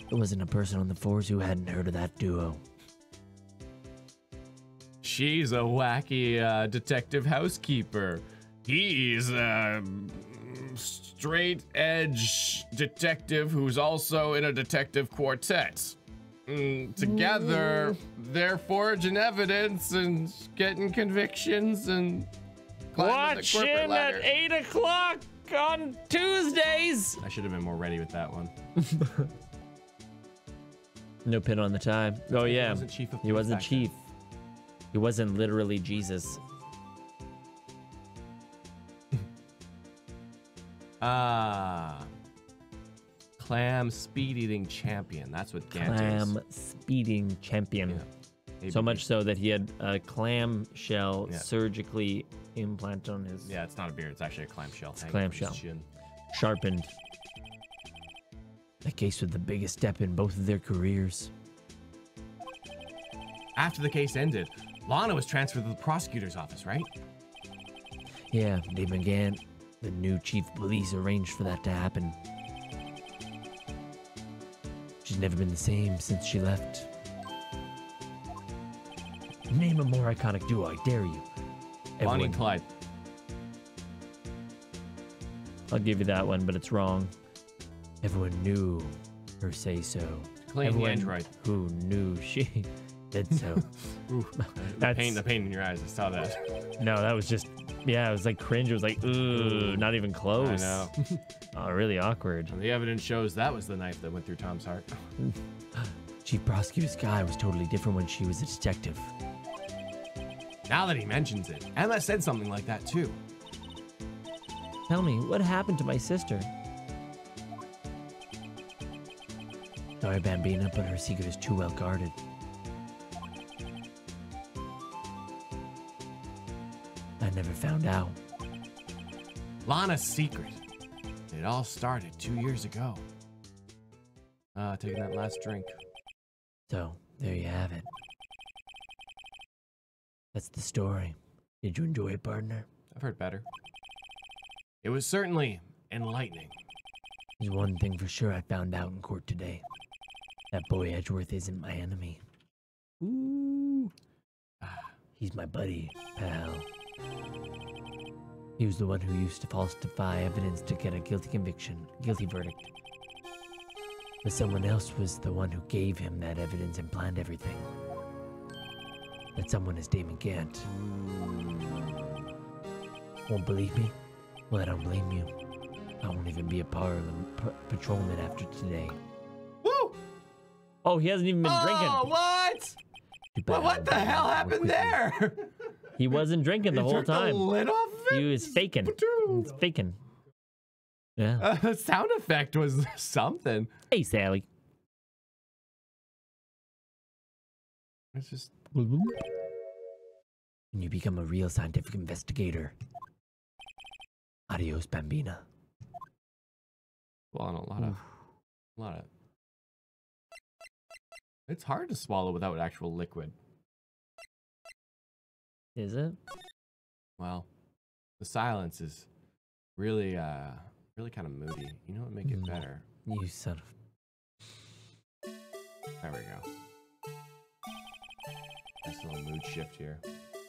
There wasn't a person on the force who hadn't heard of that duo. She's a wacky detective housekeeper. He's a straight edge detective who's also in a detective quartet. Together, they're forging evidence and getting convictions and climbing the corporate Watching ladder. at 8 o'clock on Tuesdays. I should have been more ready with that one. No pin on the time. Oh yeah, wasn't chief of he wasn't police back then. chief. He wasn't literally Jesus. Clam speed eating champion. That's what Gant Clam is. speeding champion. Yeah. So much so that he had a clam shell Yeah. surgically implanted on his Yeah, it's not a beard. It's actually a clamshell. It's clamshell. Sharpened. That case was the biggest step in both of their careers. After the case ended, Lana was transferred to the prosecutor's office, right? Yeah, Damon Gant, the new chief of police, arranged for that to happen. She's never been the same since she left. Name a more iconic duo, I dare you. Bonnie and Clyde. I'll give you that one, but it's wrong. Everyone knew her say so. Clean the Android. Who knew she did so. Ooh, the pain in your eyes. I saw that. No, that was just, yeah, it was like cringe. It was like, ooh, not even close. I know. Oh, really awkward. And the evidence shows that was the knife that went through Tom's heart. Chief Prosecutor Sky was totally different when she was a detective. Now that he mentions it, Emma said something like that too. Tell me, what happened to my sister? Sorry, Bambina, but her secret is too well guarded. I never found out. Lana's secret. It all started 2 years ago. Taking that last drink. So, there you have it. That's the story. Did you enjoy it, partner? I've heard better. It was certainly enlightening. There's one thing for sure I found out in court today. That boy Edgeworth isn't my enemy. Ooh. He's my buddy, pal. He was the one who used to falsify evidence to get a guilty verdict. But someone else was the one who gave him that evidence and planned everything. That someone is Damon Gant. Won't believe me? Well, I don't blame you. I won't even be a part of the patrolman after today. Woo! Oh, he hasn't even been drinking. Oh, what? What the hell happened there? He wasn't drinking the whole time. The lid off it? He was faking. He's faking. Yeah. The sound effect was something. Hey, Sally. It's just... When you become a real scientific investigator. Adios, Bambina. Well, a lot of... It's hard to swallow without actual liquid. Is it? Well, the silence is really, really kind of moody. You know what would make it better? You son of... There we go. Nice little mood shift here.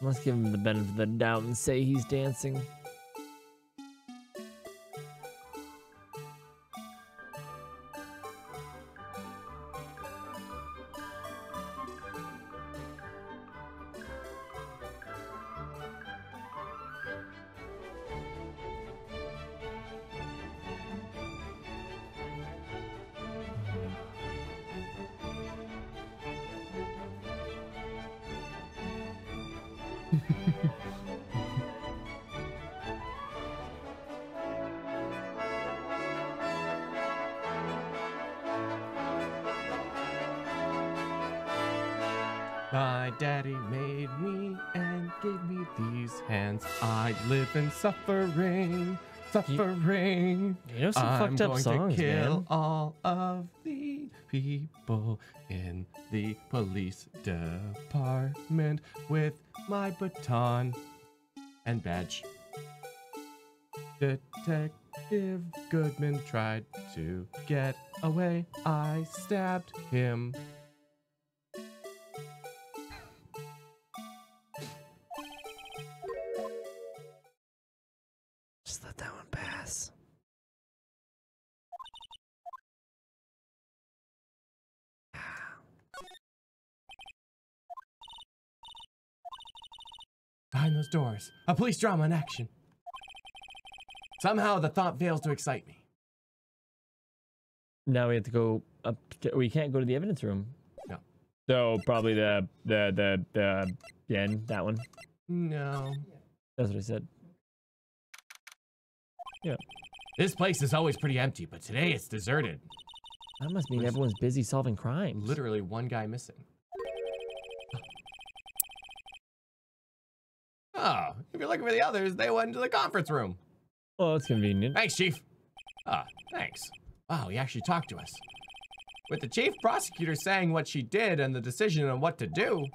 Let's give him the benefit of the doubt and say he's dancing. My daddy made me and gave me these hands. I live in suffering, suffering. You know some fucked up songs, I'm going to kill man. all of the people in the police department with my baton and badge. Detective Goodman tried to get away. I stabbed him. Just let that one pass. Behind those doors, a police drama in action. Somehow the thought fails to excite me. Now we have to go up. We can't go to the evidence room. No. So probably the end, that one. No. That's what I said. Yeah. This place is always pretty empty, but today it's deserted. That must mean everyone's busy solving crimes. Literally one guy missing. Oh, if you're looking for the others, they went into the conference room. Oh, that's convenient. Thanks, Chief. Thanks. Wow, he actually talked to us. With the chief prosecutor saying what she did and the decision on what to do,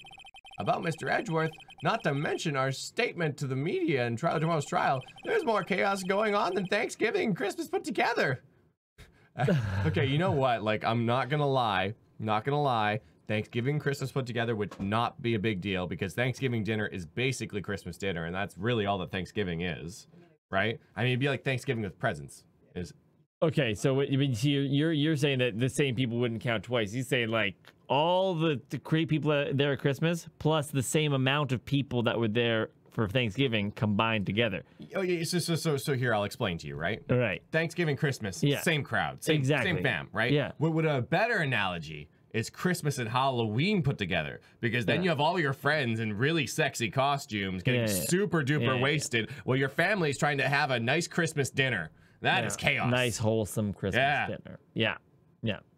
About Mr. Edgeworth, not to mention our statement to the media in tomorrow's trial, there's more chaos going on than Thanksgiving and Christmas put together. Okay, you know what? Like, I'm not gonna lie. Thanksgiving and Christmas put together would not be a big deal because Thanksgiving dinner is basically Christmas dinner, and that's really all that Thanksgiving is, right? I mean, it'd be like Thanksgiving with presents. Okay, so you're saying that the same people wouldn't count twice. He's saying like all the great people there at Christmas plus the same amount of people that were there for Thanksgiving combined together. Oh yeah, so here I'll explain to you, right? All right. Thanksgiving, Christmas, Yeah. same crowd, same fam, right? Yeah. What would a better analogy is Christmas and Halloween put together, because then you have all your friends in really sexy costumes getting super duper wasted while your family's trying to have a nice Christmas dinner. That is chaos. Nice wholesome Christmas dinner. Yeah.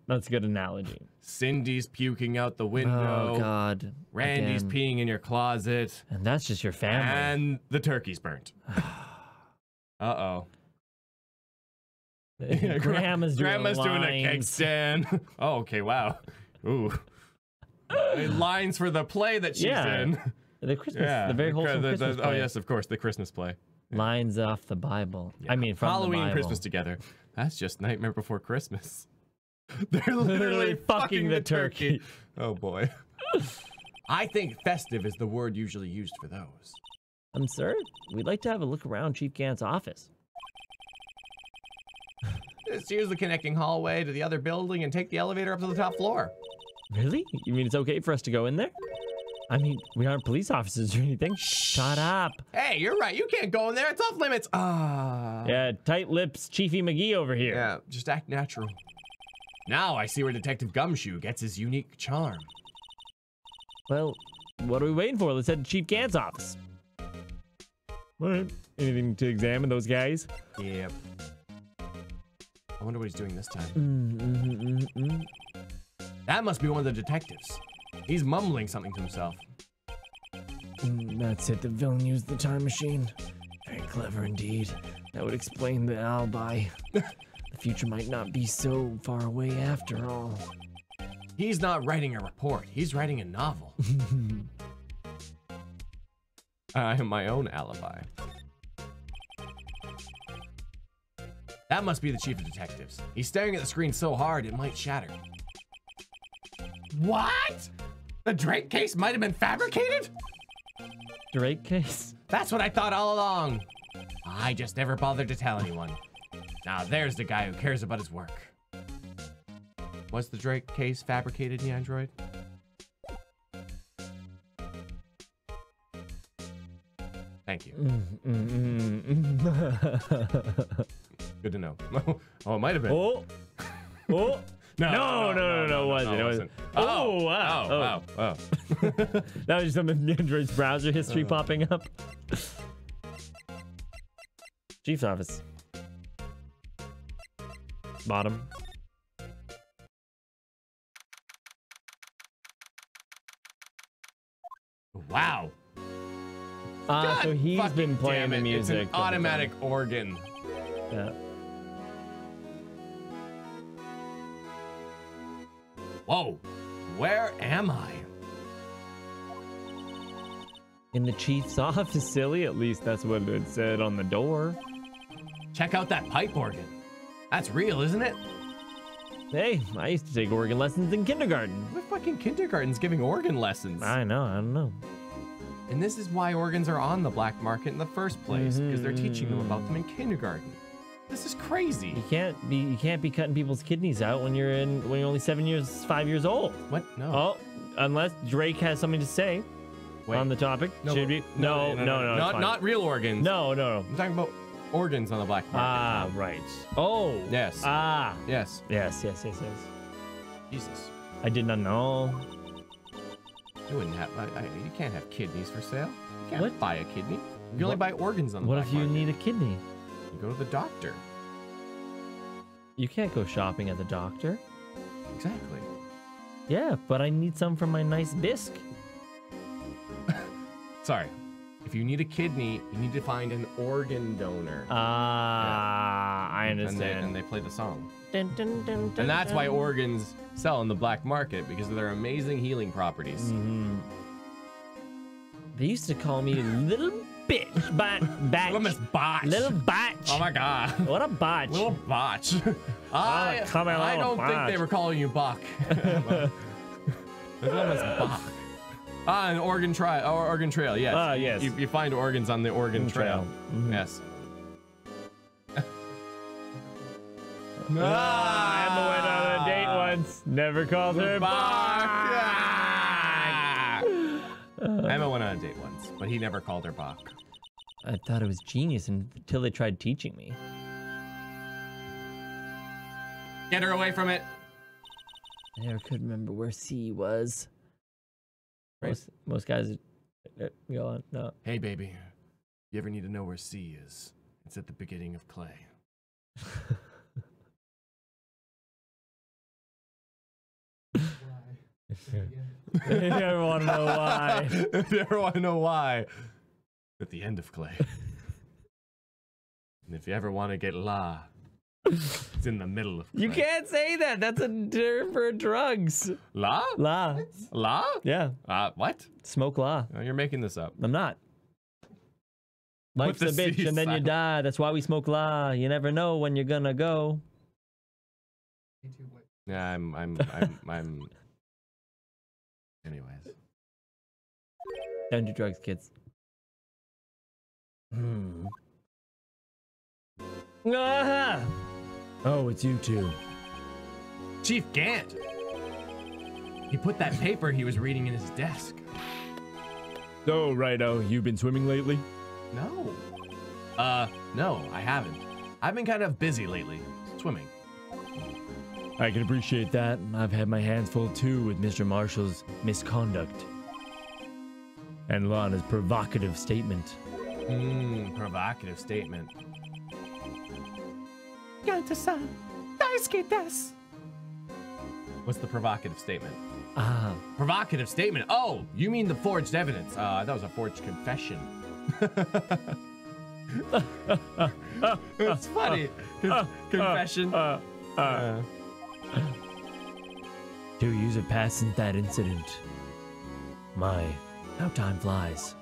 That's a good analogy. Cindy's puking out the window. Oh God. Randy's Again. peeing in your closet. And that's just your family. And the turkey's burnt. Uh-oh. Grandma's doing a cake stand. Oh, okay, wow. Ooh. Lines for the play that she's in. The Christmas, the very wholesome Christmas play. Oh, yes, of course, the Christmas play. Lines off the Bible. I mean, from Halloween the Bible. and Christmas together. That's just Nightmare Before Christmas. They're literally fucking the turkey. Oh, boy. I think festive is the word usually used for those. Sir, we'd like to have a look around Chief Gant's office. Just use the connecting hallway to the other building and take the elevator up to the top floor. Really? You mean it's okay for us to go in there? I mean, we aren't police officers or anything. Shut up. Hey, you're right. You can't go in there. It's off limits. Yeah, tight lips, Chiefy McGee over here. Yeah, just act natural. Now I see where Detective Gumshoe gets his unique charm. Well, what are we waiting for? Let's head to Chief Gant's office. All right. Anything to examine those guys? Yep. I wonder what he's doing this time. That must be one of the detectives. He's mumbling something to himself. That's it. The villain used the time machine. Very clever indeed. That would explain the alibi. The future might not be so far away after all. He's not writing a report. He's writing a novel. I am my own alibi. That must be the chief of detectives. He's staring at the screen so hard it might shatter. What? The Drake case might have been fabricated? Drake case? That's what I thought all along. I just never bothered to tell anyone. Now there's the guy who cares about his work. Was the Drake case fabricated, Android? Thank you. Good to know. Oh, it might have been. Oh. No, it wasn't. Oh, wow. Oh. That was just some of Android's browser history popping up. Chief's office. Bottom. Wow. So he's been playing the music. It's an automatic organ. Yeah. Whoa. Where am I? In the chief's office, silly. At least that's what it said on the door. Check out that pipe organ. That's real, isn't it? Hey, I used to take organ lessons in kindergarten. What fucking kindergarten's giving organ lessons? I don't know. And this is why organs are on the black market in the first place, because they're teaching them about them in kindergarten. This is crazy. You can't be cutting people's kidneys out when you're only 5 years old. What? No. Oh, unless Drake has something to say on the topic. No, Should be. No. Not real organs. No. I'm talking about organs on the black market. Ah, right. Oh. Yes. Ah. Yes. Yes. Jesus. I did not know. You wouldn't have. You can't have kidneys for sale. You can't What? buy a kidney. You can only buy organs on the What black if you market. need a kidney? You go to the doctor. You can't go shopping at the doctor. Exactly. Yeah, but I need some for my nice bisque. Sorry. If you need a kidney, you need to find an organ donor. I understand. And they play the song. Dun, dun, dun, dun, And that's why dun. organs sell in the black market, because of their amazing healing properties. They used to call me little bitch, batch. Little Miss Botch. Little batch. Oh my god. What a botch. Little Botch. I don't think they were calling you Bach. Little Miss Bach. An Oregon Trail, yes. Yes. You find organs on the Oregon Trail. Mm-hmm. Yes. Emma went on a date once. Never called her Bach. Emma went on a date once, but he never called her Bach. I thought it was genius until they tried teaching me. Get her away from it. I never could remember where C was. Right. Most guys go on. No. Hey, baby. You ever need to know where C is? It's at the beginning of Clay. If you ever want to know why. If you ever want to know why, at the end of Clay. And if you ever want to get La, it's in the middle of Clay. You can't say that. That's a term for drugs. La? La. La? Yeah. What? Smoke la. Oh, you're making this up. I'm not. Life's a the bitch C and then you silent. die. That's why we smoke la. You never know when you're gonna go. Yeah, I'm anyways. Don't do drugs, kids. Ah! Oh, it's you two. Chief Gant! He put that paper he was reading in his desk. So, Righto, you've been swimming lately? No. No, I haven't. I've been kind of busy lately, swimming. I can appreciate that. I've had my hands full too with Mr. Marshall's misconduct. And Lana's provocative statement. Provocative statement. What's the provocative statement? Ah. Provocative statement. Oh, you mean the forged evidence. That was a forged confession. It's funny. Confession. 2 years have passed since that incident. My, how time flies.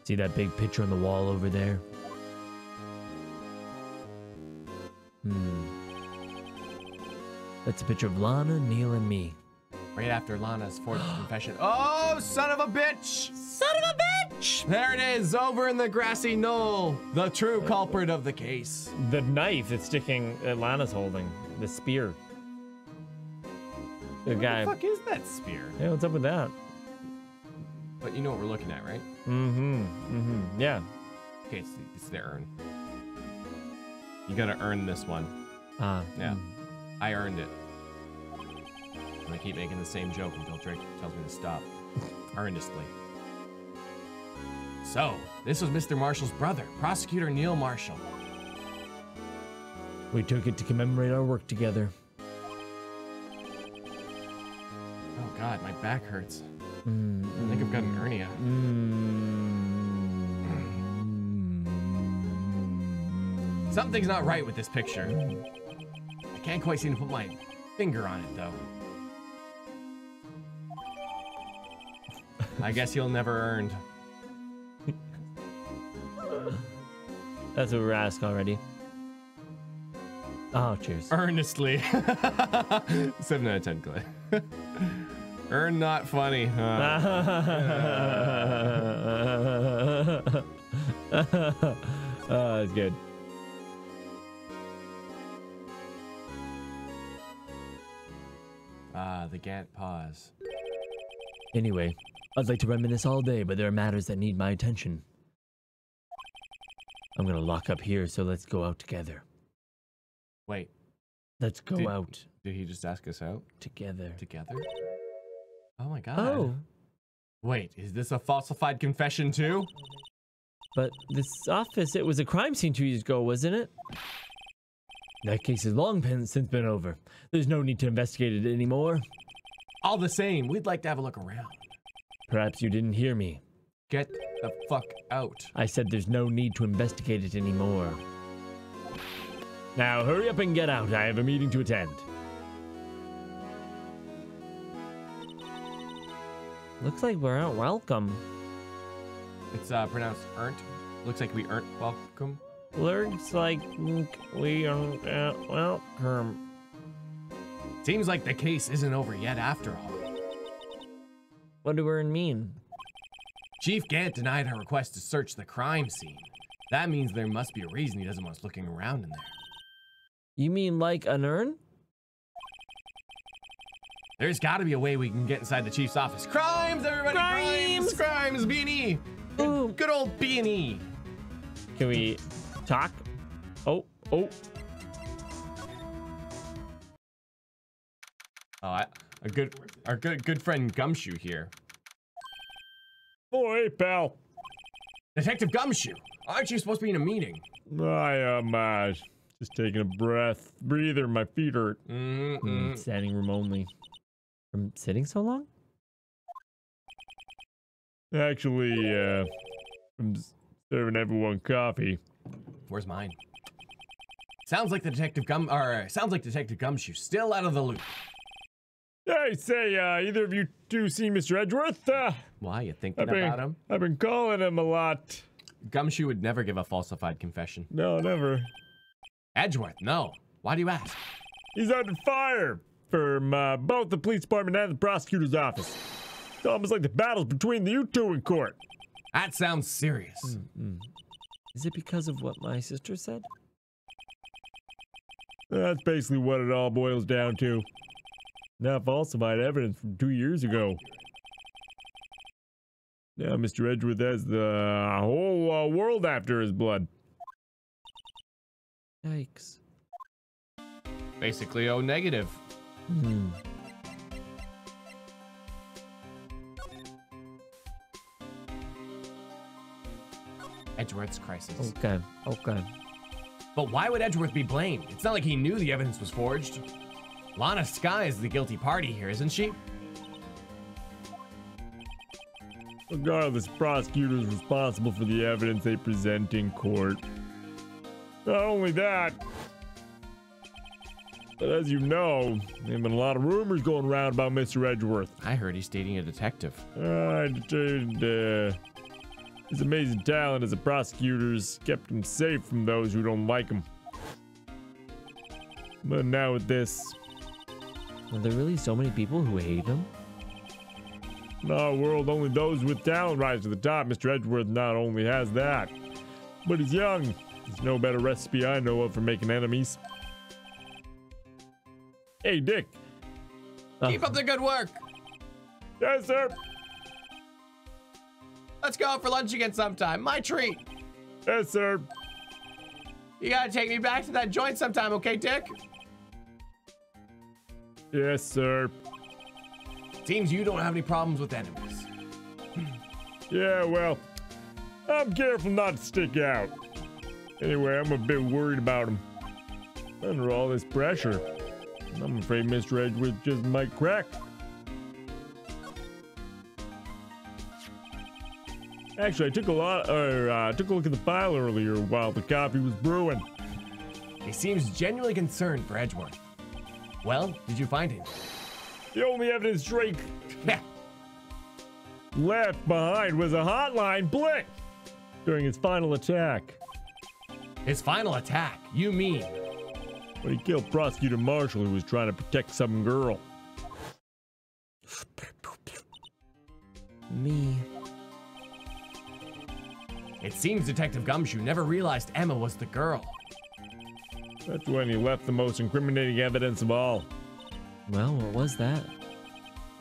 See that big picture on the wall over there? That's a picture of Lana, Neil, and me. Right after Lana's forged confession. Oh, son of a bitch! Son of a bitch! There it is, over in the grassy knoll. The true culprit of the case. The knife that's sticking Lana's holding. The spear. The guy. What the fuck is that spear? Yeah, what's up with that? But you know what we're looking at, right? Yeah. Okay, it's the urn. You gotta earn this one. Yeah. I earned it. I'm gonna keep making the same joke until Drake tells me to stop. Earnestly. So, this was Mr. Marshall's brother, Prosecutor Neil Marshall. We took it to commemorate our work together. Oh god, my back hurts. I think I've got an hernia. Something's not right with this picture. I can't quite seem to put my finger on it, though. I guess you'll never earned. That's what we're asking already. Oh, cheers. Earnestly. 7 out of 10, Clay. Earn not funny. That's good. The Gant pause. Anyway, I'd like to reminisce all day, but there are matters that need my attention. I'm gonna lock up here, so let's go out together. Wait, Let's go out did he just ask us out? together. Together? Oh my god. Oh, Wait, is this a falsified confession too? but this office, it was a crime scene 2 years ago, wasn't it? That case is long since been over. There's no need to investigate it anymore. All the same, we'd like to have a look around. Perhaps you didn't hear me. Get the fuck out. I said there's no need to investigate it anymore. Now hurry up and get out. I have a meeting to attend. Looks like we're not welcome. It's pronounced earned. Looks like we earned welcome. Looks like we aren't welcome. Seems like the case isn't over yet after all. What do we mean? Chief Gant denied our request to search the crime scene. That means there must be a reason he doesn't want us looking around in there. You mean like an urn? There's got to be a way we can get inside the chief's office. Crimes, everybody! Crimes! Crimes! B&E! Ooh. Good old B&E! Can we talk? Oh. Oh, our good friend Gumshoe here. Oh, hey, pal. Detective Gumshoe, aren't you supposed to be in a meeting? I am just taking a breather. My feet hurt. Standing room only. From sitting so long? Actually, I'm serving everyone coffee. Where's mine? Sounds like Detective Gumshoe's still out of the loop. Hey, say, either of you two seen Mr. Edgeworth? Why, you thinking about him? I've been calling him a lot. Gumshoe would never give a falsified confession. No, never. Edgeworth, no. Why do you ask? He's under fire from both the police department and the prosecutor's office. It's almost like the battle's between you two in court. That sounds serious. Is it because of what my sister said? That's basically what it all boils down to. Now falsified evidence from 2 years ago. Now Mr. Edgeworth has the whole world after his blood. Yikes. Basically, O negative. Edgeworth's crisis. Okay. But why would Edgeworth be blamed? It's not like he knew the evidence was forged. Lana Skye is the guilty party here, isn't she? Regardless, prosecutors responsible for the evidence they present in court. Not only that, but as you know, there have been a lot of rumors going around about Mr. Edgeworth. I heard he's dating a detective. His amazing talent as a prosecutor's kept him safe from those who don't like him. But now with this, Are there really so many people who hate him? in our world, only those with talent rise to the top. Mr. Edgeworth not only has that, but he's young. There's no better recipe I know of for making enemies. Hey, Dick. Keep up the good work. Yes, sir. Let's go out for lunch again sometime. My treat. Yes, sir. You gotta take me back to that joint sometime, okay, Dick? Yes, sir. Seems you don't have any problems with enemies. Yeah, well, I'm careful not to stick out. Anyway, I'm a bit worried about him. Under all this pressure, I'm afraid Mr. Edgeworth just might crack. Actually, I took a look at the file earlier while the coffee was brewing. He seems genuinely concerned for Edgeworth. Well, did you find him? The only evidence Drake left behind was a hotline blink during his final attack. His final attack, you mean? When he killed Prosecutor Marshall, who was trying to protect some girl. Me. It seems Detective Gumshoe never realized Emma was the girl. That's when he left the most incriminating evidence of all. Well, what was that?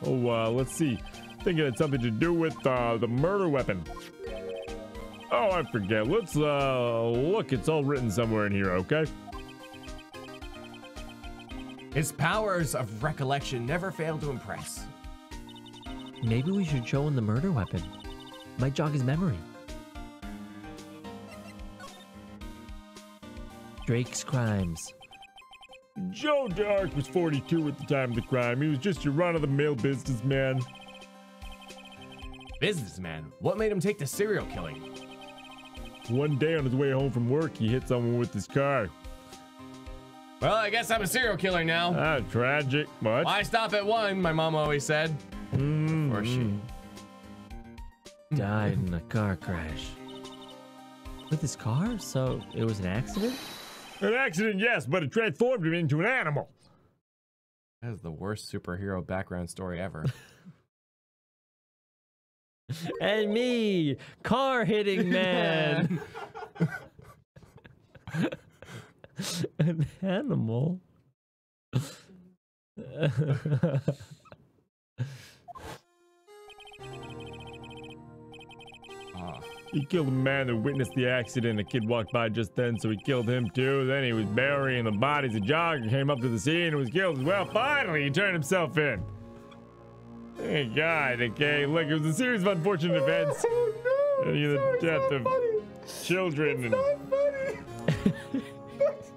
Oh, let's see. I think it had something to do with the murder weapon. Oh, I forget. Let's look. It's all written somewhere in here, okay? His powers of recollection never fail to impress. Maybe we should show him the murder weapon. Might jog his memory. Drake's crimes. Joe Dark was 42 at the time of the crime. He was just your run-of-the-mill businessman. Businessman? What made him take to serial killing? One day on his way home from work, he hit someone with his car. Well, I guess I'm a serial killer now. Ah, tragic. What? Why stop at one, my mom always said. Or she. died in a car crash. With his car? So it was an accident? An accident, yes, but it transformed him into an animal. That is the worst superhero background story ever. And me, car hitting man. An animal. He killed a man that witnessed the accident. A kid walked by just then, so he killed him too. Then he was burying the bodies. A jogger came up to the scene and was killed as well. Finally, he turned himself in. Thank God, okay? Look, it was a series of unfortunate events. Oh no! The death of children and... Not funny.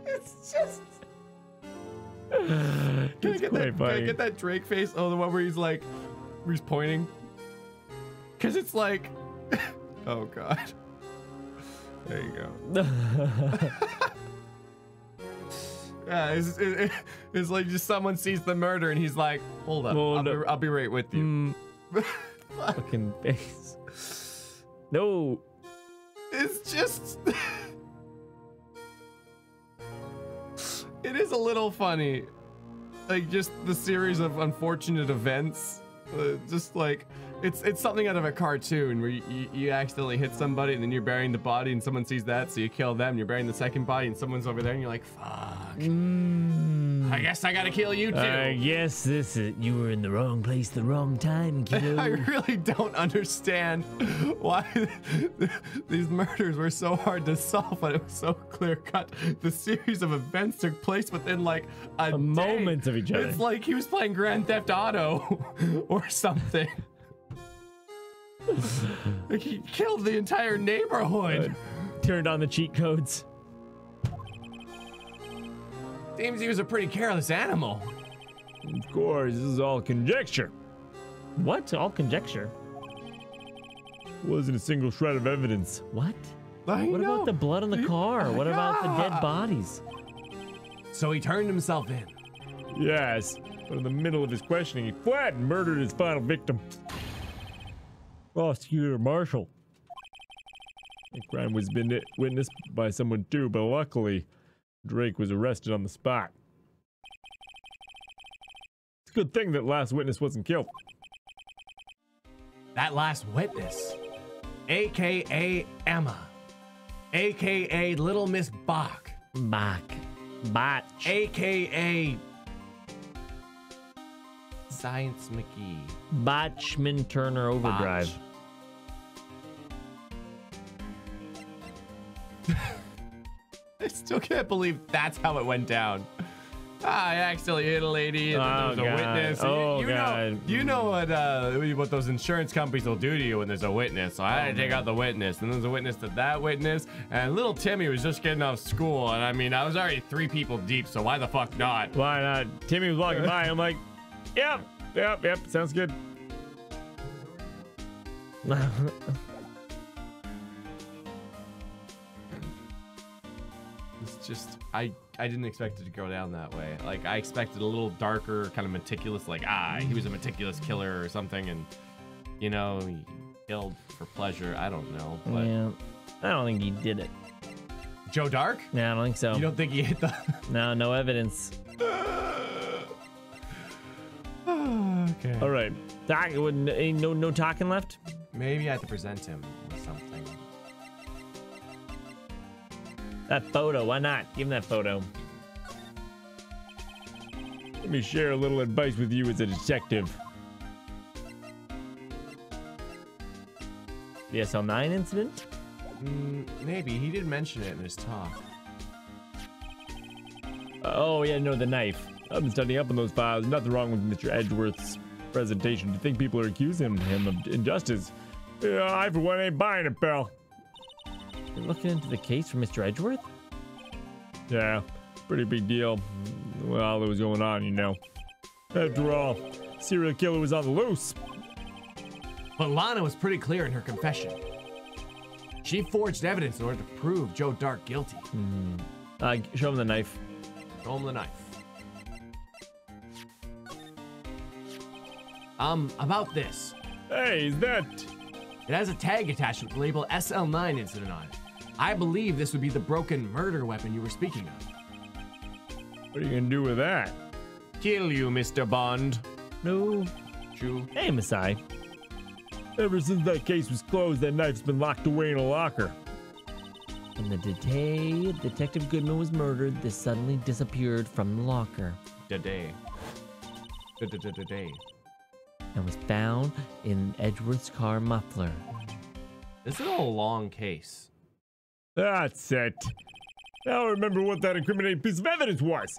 It's just... Can I get that Drake face? Oh, the one where he's like, where he's pointing. Cause it's like, oh God. There you go. Yeah, it's like just someone sees the murder and he's like, hold up, I'll be right with you. Fucking face. No. It's just, it is a little funny. Like just the series of unfortunate events. Just like, it's something out of a cartoon where you accidentally hit somebody and then you're burying the body and someone sees that, so you kill them. You're burying the second body and someone's over there and you're like, fuck. I guess I gotta kill you too. I guess you were in the wrong place, the wrong time, kiddo. I really don't understand why these murders were so hard to solve, but it was so clear cut. The series of events took place within like a moment of each other. It's like he was playing Grand Theft Auto or something. Like he killed the entire neighborhood. Turned on the cheat codes. Seems he was a pretty careless animal. Of course, this is all conjecture. What? All conjecture? Wasn't a single shred of evidence. What? What about the blood on the car? What about the dead bodies? So he turned himself in. Yes, but in the middle of his questioning, he fled and murdered his final victim. Prosecutor Marshall. The crime was been witnessed by someone too, but luckily, Drake was arrested on the spot. It's a good thing that last witness wasn't killed. That last witness, AKA Emma, AKA Little Miss Bach, Botch, AKA Science McGee, Botchman Turner Overdrive. I still can't believe that's how it went down. I accidentally hit a lady and then there was a witness. You know what those insurance companies will do to you when there's a witness. So I had to take out the witness, and there's a witness to that witness, and little Timmy was just getting off school, and I mean, I was already 3 people deep, so why the fuck not? Why not? Timmy was walking by, I'm like, yep, sounds good. It's just, I didn't expect it to go down that way. Like, I expected a little darker, kind of meticulous, like, he was a meticulous killer or something, and, you know, he killed for pleasure. I don't know, but... Yeah, I don't think he did it. Joe Dark? No, I don't think so. You don't think he hit the... No evidence. Okay. All right. No talking left? Maybe I have to present him with something. That photo, why not? Give him that photo. Let me share a little advice with you as a detective. The SL9 incident? Maybe. He did mention it in his talk. Oh, yeah, no, the knife. I've been studying up on those files. Nothing wrong with Mr. Edgeworth's presentation. Do you think people are accusing him of injustice? Yeah, I, for one, ain't buying it, pal. You're looking into the case for Mr. Edgeworth? Yeah, pretty big deal. Well, all that was going on, you know. After all, serial killer was on the loose. But Lana was pretty clear in her confession. She forged evidence in order to prove Joe Dark guilty. Show him the knife. Show him the knife. About this. Hey, is that It has a tag attached with the label SL9 incident on it. I believe this would be the broken murder weapon you were speaking of. What are you gonna do with that? Kill you, Mr. Bond. No. True. Hey, Masai. Ever since that case was closed, that knife's been locked away in a locker. When the day Detective Goodman was murdered, this suddenly disappeared from the locker. Today. And was found in Edgeworth's car muffler. This is a long case. That's it. Now I remember what that incriminating piece of evidence was.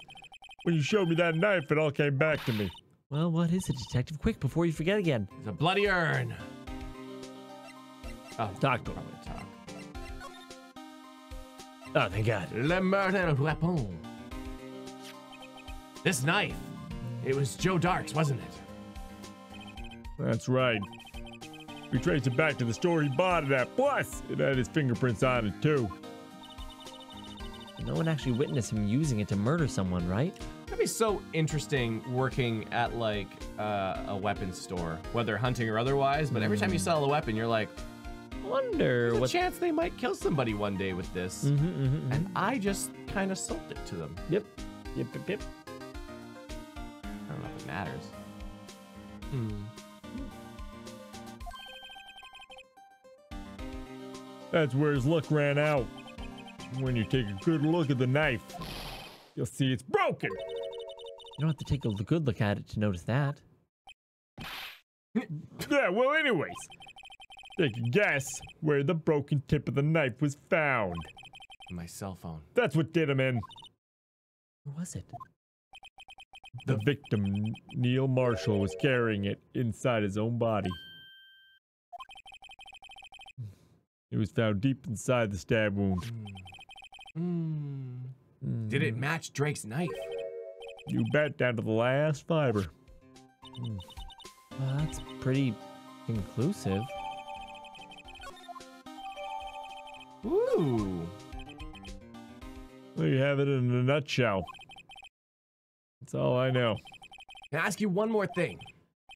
When you showed me that knife, it all came back to me. Well, what is it, Detective? Quick, before you forget again. It's a bloody urn. Oh, Talk to him. probably talk. Oh, thank God. Le murder weapon. This knife. It was Joe Dark's, wasn't it? That's right. We traced it back to the store he bought it at. Plus, it had his fingerprints on it, too. No one actually witnessed him using it to murder someone, right? That'd be so interesting working at like a weapons store, whether hunting or otherwise. But every time you sell a weapon, you're like, Wonder there's what. a chance they might kill somebody one day with this. And I just kind of sold it to them. Yep. I don't know if it matters. That's where his luck ran out. When you take a good look at the knife, you'll see it's broken. You don't have to take a good look at it to notice that. Yeah, well, anyways. Take a guess where the broken tip of the knife was found. My cell phone. That's what did him in. Where was it? The victim, Neil Marshall, was carrying it inside his own body. It was found deep inside the stab wound. Did it match Drake's knife? You bet, down to the last fiber. Well, that's pretty conclusive. Ooh. There you have it in a nutshell. That's all I know. Can I ask you one more thing?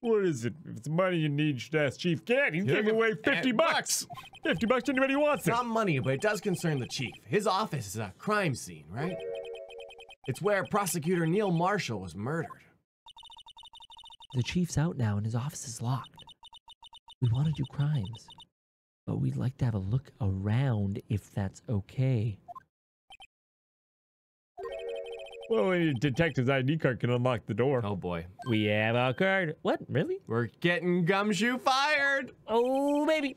What is it? If it's money you need, you should ask Chief Gant. He's giving away 50 bucks. 50 bucks to anybody who wants It's it. not money, but it does concern the chief. His office is a crime scene, right? It's where prosecutor Neil Marshall was murdered. The chief's out now and his office is locked. We want to do crimes, but we'd like to have a look around if that's okay. Well, any detective's ID card can unlock the door. Oh boy. We have our card. What? Really? We're getting Gumshoe fired! Oh, baby.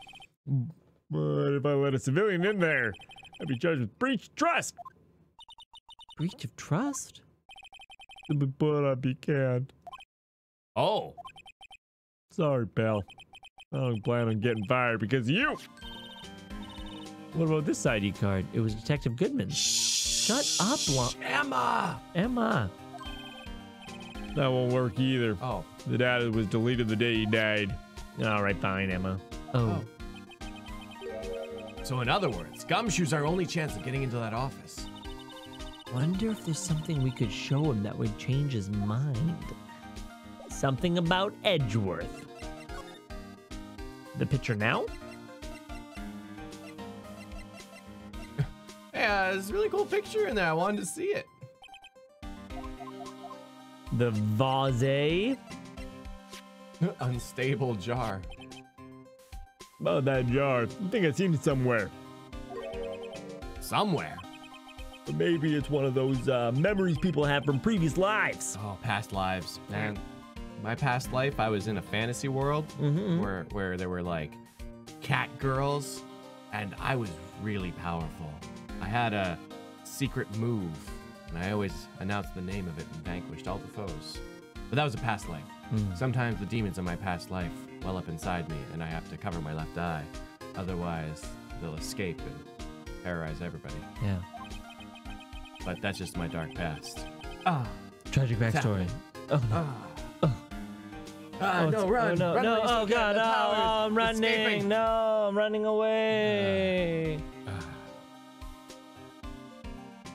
But if I let a civilian in there, I'd be charged with breach of trust. Breach of trust? But I'd be canned. Oh. Sorry, pal. I don't plan on getting fired because of you. What about this ID card? It was Detective Goodman. Shut up, Emma! That won't work either. Oh. The data was deleted the day he died. All right, fine, Emma. Oh. So in other words, Gumshoe's our only chance of getting into that office. Wonder if there's something we could show him that would change his mind. Something about Edgeworth. The picture now? Yeah, there's a really cool picture in there. I wanted to see it. The vase? Unstable jar. About that jar. I think I've seen it somewhere. Somewhere. Or maybe it's one of those memories people have from previous lives. Oh, past lives. Man, my past life, I was in a fantasy world where there were like cat girls, and I was really powerful. I had a secret move, and I always announced the name of it and vanquished all the foes. But that was a past life. Sometimes the demons of my past life well up inside me, and I have to cover my left eye. Otherwise, they'll escape and terrorize everybody. Yeah. But that's just my dark past. Tragic backstory. Oh, no. No, run! Oh, no, run, no, run, oh, God, no, I'm running. Escaping. No, I'm running away.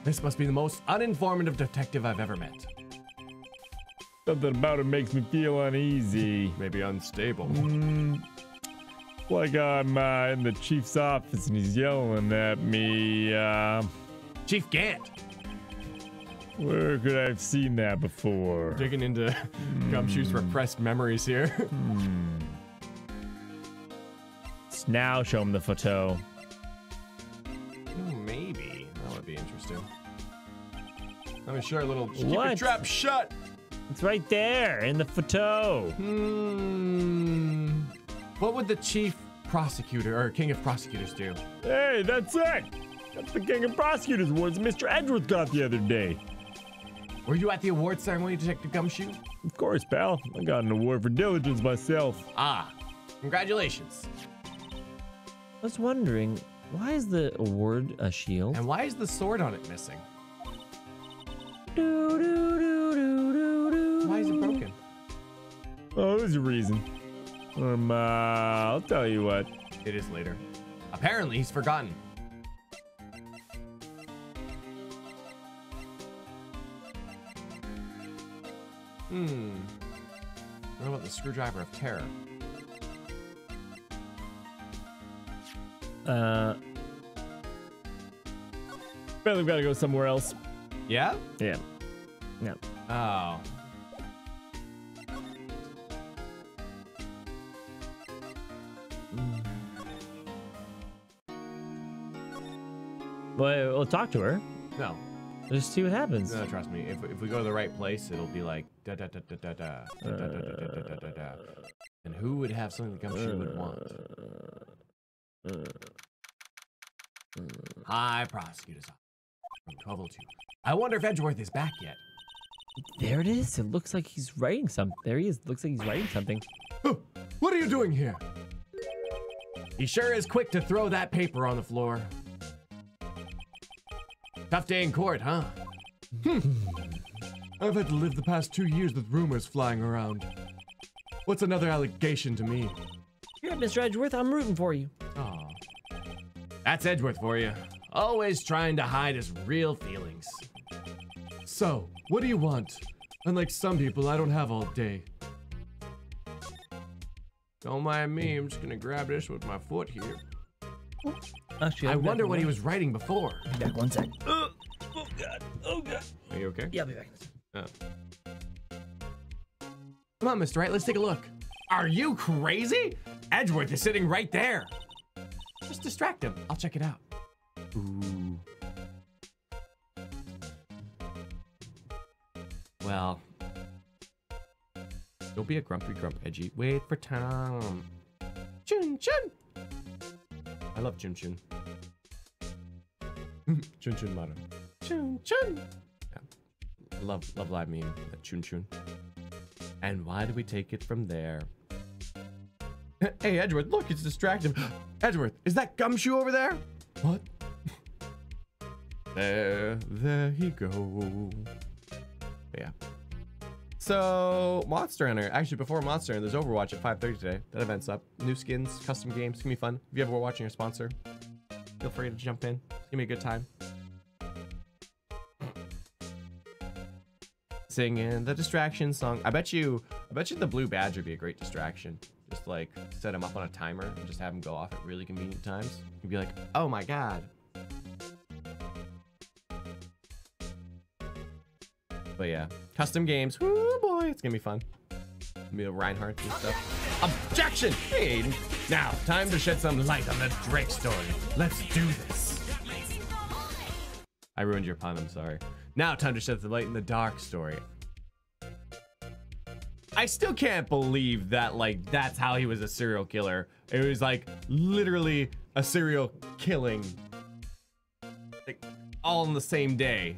This must be the most uninformative detective I've ever met. Something about it makes me feel uneasy. Maybe unstable. Like I'm in the chief's office and he's yelling at me. Chief Gant. Where could I have seen that before? Digging into Gumshoe's repressed memories here. Let's now show him the photo. Maybe. That would be interesting. Let me show a little. Keep What? your trap shut. It's right there in the photo. What would the chief prosecutor or king of prosecutors do? Hey, that's it. That's the King of Prosecutors Awards Mr. Edgeworth got the other day. Were you at the award ceremony, Detective Gumshoe? Of course, pal. I got an award for diligence myself. Ah, congratulations. I was wondering, why is the award a shield? And why is the sword on it missing? Why is it broken? Oh, there's a reason. I'll tell you what. It is later. Apparently, he's forgotten. What about the screwdriver of terror? Bet we've got to go somewhere else. Yeah? Yeah. No. Oh. Well, we'll talk to her. No. Just see what happens. No, trust me. If we go to the right place, it'll be like da da da da da da da da da da da da da da. And who would have something that Gumshoe would want? Hi, prosecutor's office from 1202. I wonder if Edgeworth is back yet. There it is. It looks like he's writing something. There he is. Looks like he's writing something. What are you doing here? He sure is quick to throw that paper on the floor. Tough day in court, huh? I've had to live the past 2 years with rumors flying around. What's another allegation to me? You're right, Mr. Edgeworth. I'm rooting for you. Aw. That's Edgeworth for you. Always trying to hide his real feelings. So, what do you want? Unlike some people, I don't have all day. Don't mind me, I'm just gonna grab this with my foot here. Actually, I wonder what he was writing before. Be back 1 sec. Oh god. Oh god. Are you okay? Yeah, I'll be back in a sec. Oh. Come on, Mr. Wright, let's take a look. Are you crazy? Edgeworth is sitting right there. Just distract him. I'll check it out. Ooh. Well. Don't be a grumpy grump, Edgy. Wait for Tom. Chun chun. I love chun chun. Chun chun motto. Chun chun. Yeah. Love live meme. That chun chun. And why do we take it from there? Hey, Edgeworth, look, it's distracting. Edgeworth, is that Gumshoe over there? What? There he go. Yeah. So, Monster Hunter. Actually, before Monster Hunter, there's Overwatch at 5:30 today. That event's up. New skins, custom games. It's gonna be fun. If you ever were watching your sponsor, feel free to jump in. It's gonna be a good time. Singing the distraction song. I bet you the blue badge would be a great distraction. Just like set him up on a timer and just have him go off at really convenient times. You'd be like, oh my god. But yeah, custom games. Woo boy, it's gonna be fun. Me, Reinhardt and stuff. Objection! Hey, now time to shed some light on the Drake story. Let's do this. I ruined your pun. I'm sorry. Now time to shed the light in the dark story. I still can't believe that, like, that's how he was a serial killer. It was like literally a serial killing, like, all in the same day.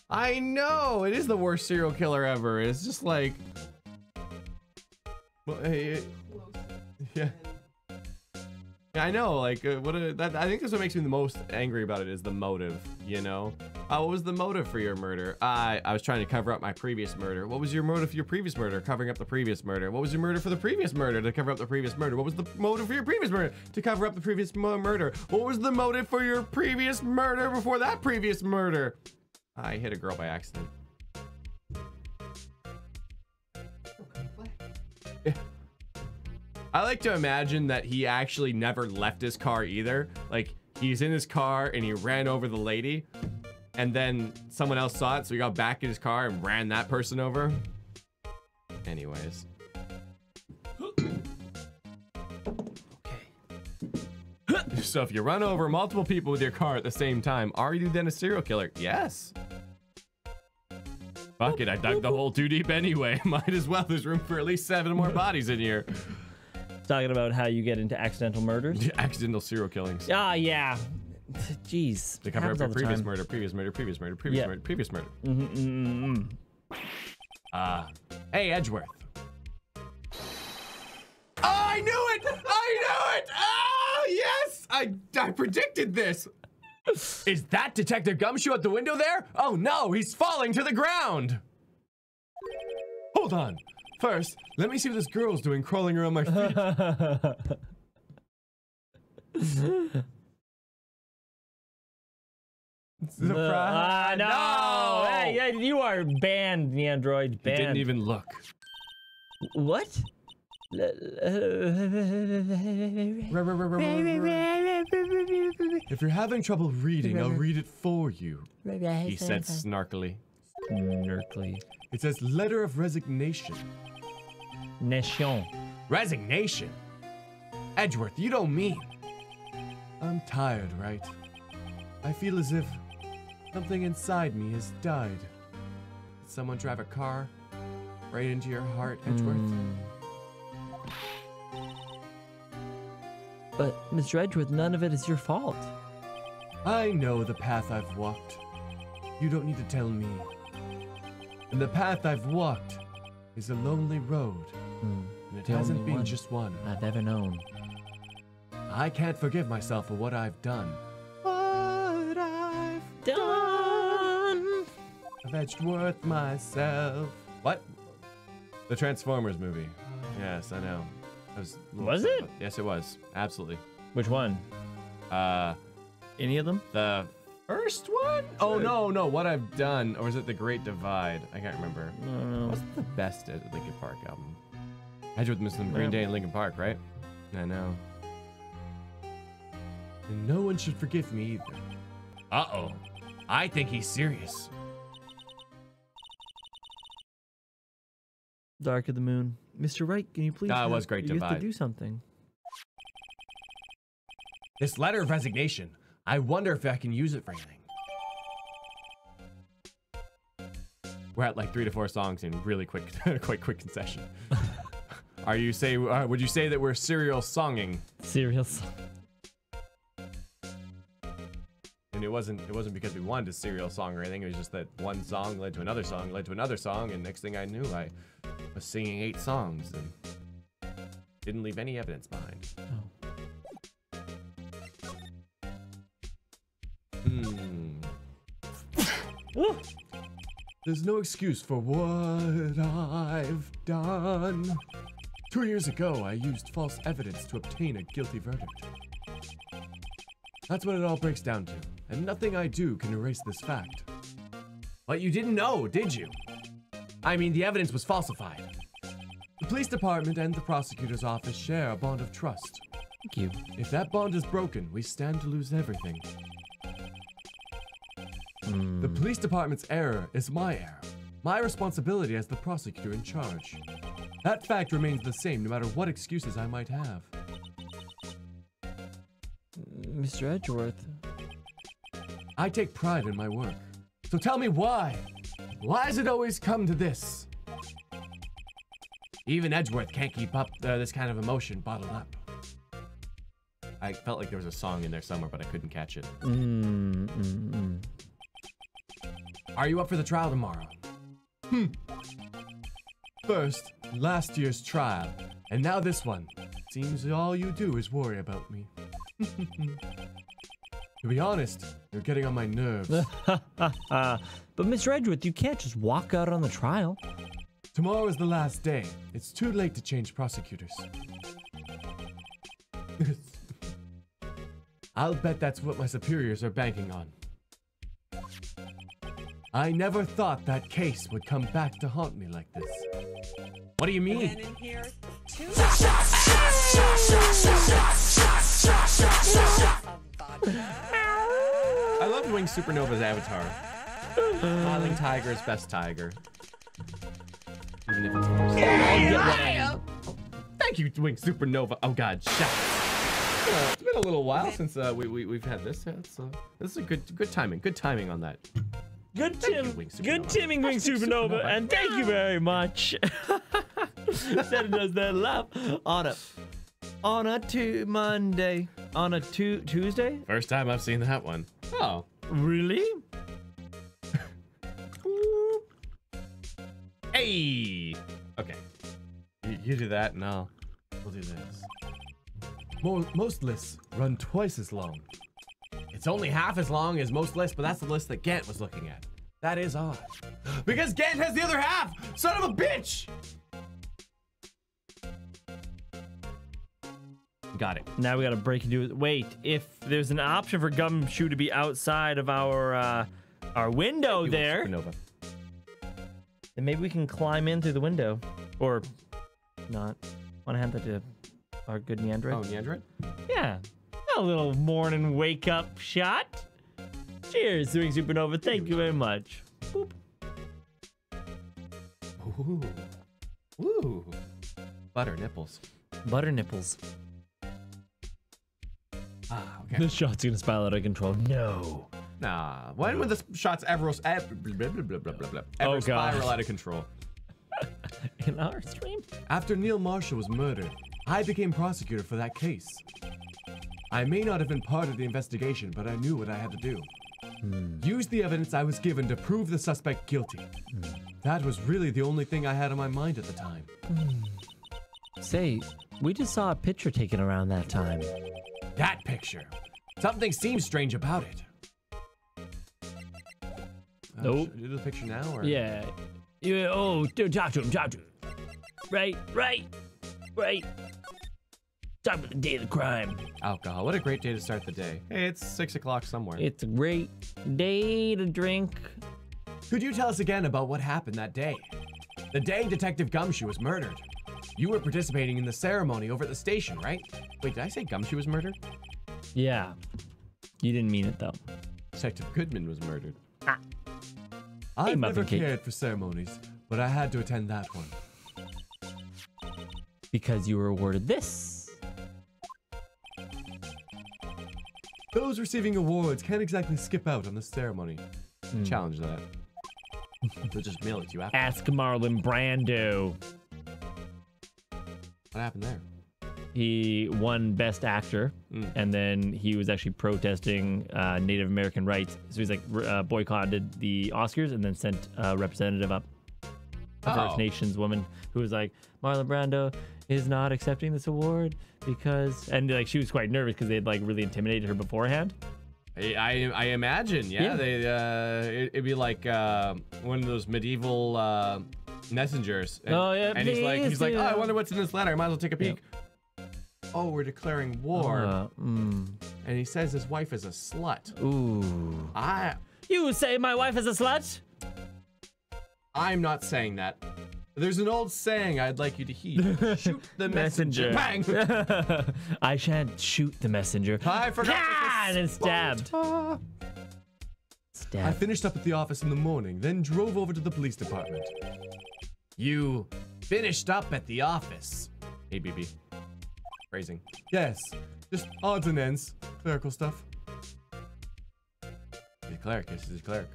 I know, it is the worst serial killer ever. It's just like, well, hey, yeah. Yeah, I know, like, I think that's what makes me the most angry about it is the motive, you know? What was the motive for your murder? I was trying to cover up my previous murder. What was your motive for your previous murder? Covering up the previous murder. What was your murder for the previous murder? To cover up the previous murder. What was the motive for your previous murder? To cover up the previous murder. What was the motive for your previous murder before that previous murder? I hit a girl by accident. Yeah. I like to imagine that he actually never left his car either. Like, he's in his car and he ran over the lady, and then someone else saw it, so he got back in his car and ran that person over. Anyways. Okay. So if you run over multiple people with your car at the same time, are you then a serial killer? Yes. Fuck it, I dug the hole too deep anyway. Might as well. There's room for at least 7 more bodies in here. Talking about how you get into accidental murders. Accidental serial killings. Ah, yeah. Jeez. They cover up happens all for the previous time. murder, previous murder, previous murder, previous Yeah. murder, previous murder. Hey, Edgeworth. Oh, I knew it! I knew it! Oh, yes! I predicted this! Is that Detective Gumshoe at the window there? Oh no, he's falling to the ground! Hold on. First, let me see what this girl's doing crawling around my feet. Surprise! No! Hey, yeah, you are banned, the android. He Banned. didn't even look. What? If you're having trouble reading, I'll read it for you, he said snarkily. Snarkly. It says letter of resignation. Nation. Resignation? Edgeworth, you don't mean. I'm tired, right? I feel as if something inside me has died. Did someone drive a car right into your heart, Edgeworth? But, Mr. Edgeworth, none of it is your fault. I know the path I've walked. You don't need to tell me. And the path I've walked is a lonely road. And it The hasn't only been one just one. I've ever known. I can't forgive myself for what I've done. What I've Done. I've Edgeworth myself. What? The Transformers movie. Yes, I know. Was it? Yes, it was. Absolutely. Which one? Any of them? The first one? Oh, no. What I've done. Or is it The Great Divide? I can't remember. No. What's the best Linkin Park album? Edgeworth missing Green Day and Linkin Park, right? I know. And no one should forgive me either. Uh-oh. I think he's serious. Dark of the Moon. Mr. Wright, can you please? Ah, it was Great You have Divide. to do something. This letter of resignation. I wonder if I can use it for anything. We're at like 3 to 4 songs in really quick, quite quick concession. Would you say that we're serial songing? Serial song. And it wasn't because we wanted a serial song or anything. It was just that one song led to another song, led to another song, and next thing I knew, I was singing 8 songs and didn't leave any evidence behind. Oh. There's no excuse for what I've done. 2 years ago, I used false evidence to obtain a guilty verdict. That's what it all breaks down to, and nothing I do can erase this fact. But you didn't know, did you? I mean, the evidence was falsified. The police department and the prosecutor's office share a bond of trust. Thank you. If that bond is broken, we stand to lose everything. The police department's error is my error. My responsibility as the prosecutor in charge. That fact remains the same no matter what excuses I might have. Mr. Edgeworth. I take pride in my work. So tell me why? Why does it always come to this? Even Edgeworth can't keep up this kind of emotion bottled up. I felt like there was a song in there somewhere, but I couldn't catch it. Are you up for the trial tomorrow? First, last year's trial, and now this one. Seems all you do is worry about me. To be honest, you're getting on my nerves. But Mr. Edgeworth, you can't just walk out on the trial. Tomorrow is the last day. It's too late to change prosecutors. I'll bet that's what my superiors are banking on. I never thought that case would come back to haunt me like this. What do you mean? And in here, 2 of vodka. I loved Wing Supernova's avatar. Smiling tiger is best tiger. Even if it's worse. Thank you, Wing Supernova. Oh God, shots. It's been a little while since we've had this. This is a good timing. Good timing on that. Good Wing timing, Wing Supernova, and thank you very much. Sending us that laugh on a Monday, on a Tuesday. First time I've seen that one. Oh, Really? hey. Okay, you do that, and we'll do this. Most lists run twice as long. It's only half as long as most lists, but that's the list that Gant was looking at. That is odd. Because Gant has the other half! Son of a bitch! Got it. Now we gotta break into it. Wait, if there's an option for Gumshoe to be outside of our window there, Supernova. then maybe we can climb in through the window. Or not. Wanna hand that to our good Neandroid? Oh, Neandroid? Yeah. A little morning wake up shot. Cheers, Wing Supernova. Thank you very much. Boop. Ooh. Ooh. Butter nipples. Butter nipples. Ah, okay. This shot's gonna spiral out of control. No. Nah. When would the shots ever Oh, God. spiral out of control? In our stream? After Neil Marshall was murdered, I became prosecutor for that case. I may not have been part of the investigation, but I knew what I had to do. Use the evidence I was given to prove the suspect guilty. That was really the only thing I had on my mind at the time. Say, we just saw a picture taken around that time. That picture. Something seems strange about it. Nope. Should we do the picture now? Or? Yeah. Oh, talk to him. Right. Talk about the day of the crime. Alcohol. What a great day to start the day. Hey, it's 6 o'clock somewhere. It's a great day to drink. Could you tell us again about what happened that day? The day Detective Gumshoe was murdered. You were participating in the ceremony over at the station, right? Wait, did I say Gumshoe was murdered? Yeah. You didn't mean it, though. Detective Goodman was murdered. Ah. I've Muffin never Cake. cared for ceremonies, but I had to attend that one. Because you were awarded this. Those receiving awards can't exactly skip out on the ceremony. Challenge that. They'll just mail it to you after. Ask Marlon Brando. What happened there? He won Best Actor, and then he was actually protesting Native American rights. So he's like boycotted the Oscars and then sent a representative up, a First Nations woman who was like, Marlon Brando is not accepting this award because, and like she was quite nervous because they'd like really intimidated her beforehand. I imagine, yeah. It'd be like one of those medieval messengers. And, Oh, yeah, and he's like, please, oh, I yeah. wonder what's in this letter. I might as well take a peek. Oh, we're declaring war. And he says his wife is a slut. Ooh. You say my wife is a slut? I'm not saying that. There's an old saying I'd like you to heed. Shoot the messenger. Bang! I shan't shoot the messenger. I forgot. And then stabbed. I Stabbed. finished up at the office in the morning, then drove over to the police department. You finished up at the office. Hey, BB. Phrasing. Yes, just odds and ends. Clerical stuff. He's a cleric. Yes, he's a cleric.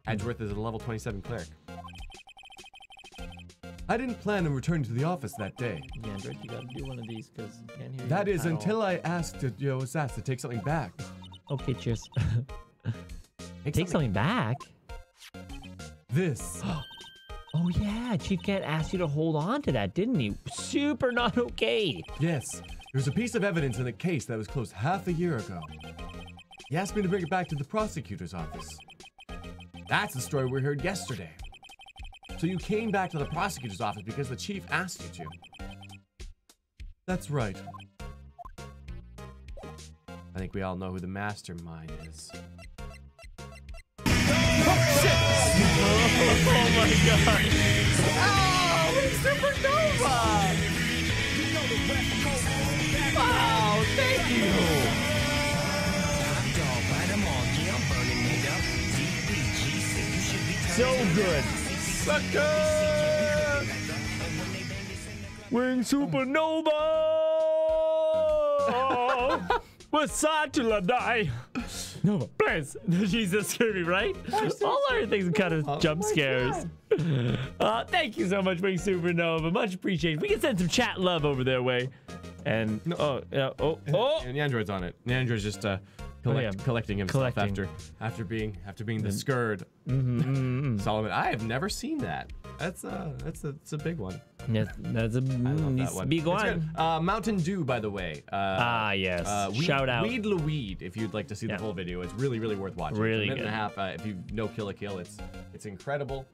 Edgeworth is a level 27 cleric. I didn't plan on returning to the office that day. Yeah, Android, you gotta do one of these because I can't hear you. That is at all. until I was asked to take something back. Okay, cheers. Take something back? This. Oh yeah, Chief Gant asked you to hold on to that, didn't he? Super not okay. Yes, there's a piece of evidence in a case that was closed half a year ago. He asked me to bring it back to the prosecutor's office. That's the story we heard yesterday. So you came back to the prosecutor's office because the chief asked you to. That's right. I think we all know who the mastermind is. Oh, shit! Oh my god. Oh, Wing Supernova! Wow, thank you! So good. Sucker! Wing Supernova! Wasatula die! Nova, please. Jesus, Kirby, right? All our things are kind of jump scares. Thank you so much, Wing Supernova. Much appreciated. We can send some chat love over their way. And And the android's on it. The android's just collecting himself after being the scourge. Solomon, I have never seen that. That's a big one. Yes, that's a big one. Mountain Dew, by the way. Yes. Shout out. Weed Louise, if you'd like to see the whole video, it's really worth watching. Really it's a minute good. and a half. If you know Kill a Kill, it's incredible.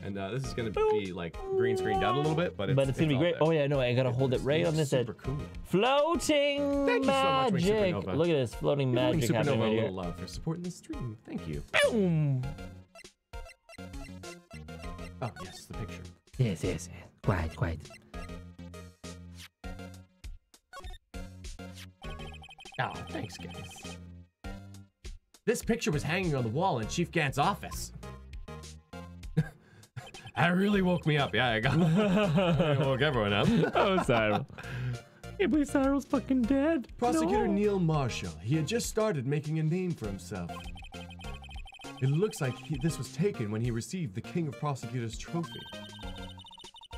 And this is gonna be like green screened out a little bit, but it's gonna be great. there. Oh yeah, no, I gotta hold it right on this edge. Super cool. Floating Thank you so much, Wing magic. Supernova. Look at this floating Giving magic Supernova happening a right little here. love for supporting the stream. Thank you. Boom. Oh yes, the picture. Yes. Quiet. Oh, thanks, guys. This picture was hanging on the wall in Chief Gant's office. That really woke me up. Yeah, I woke everyone up. Oh, Cyril. Can't believe Cyril's fucking dead. Prosecutor No. Neil Marshall. He had just started making a name for himself. It looks like this was taken when he received the King of Prosecutors trophy.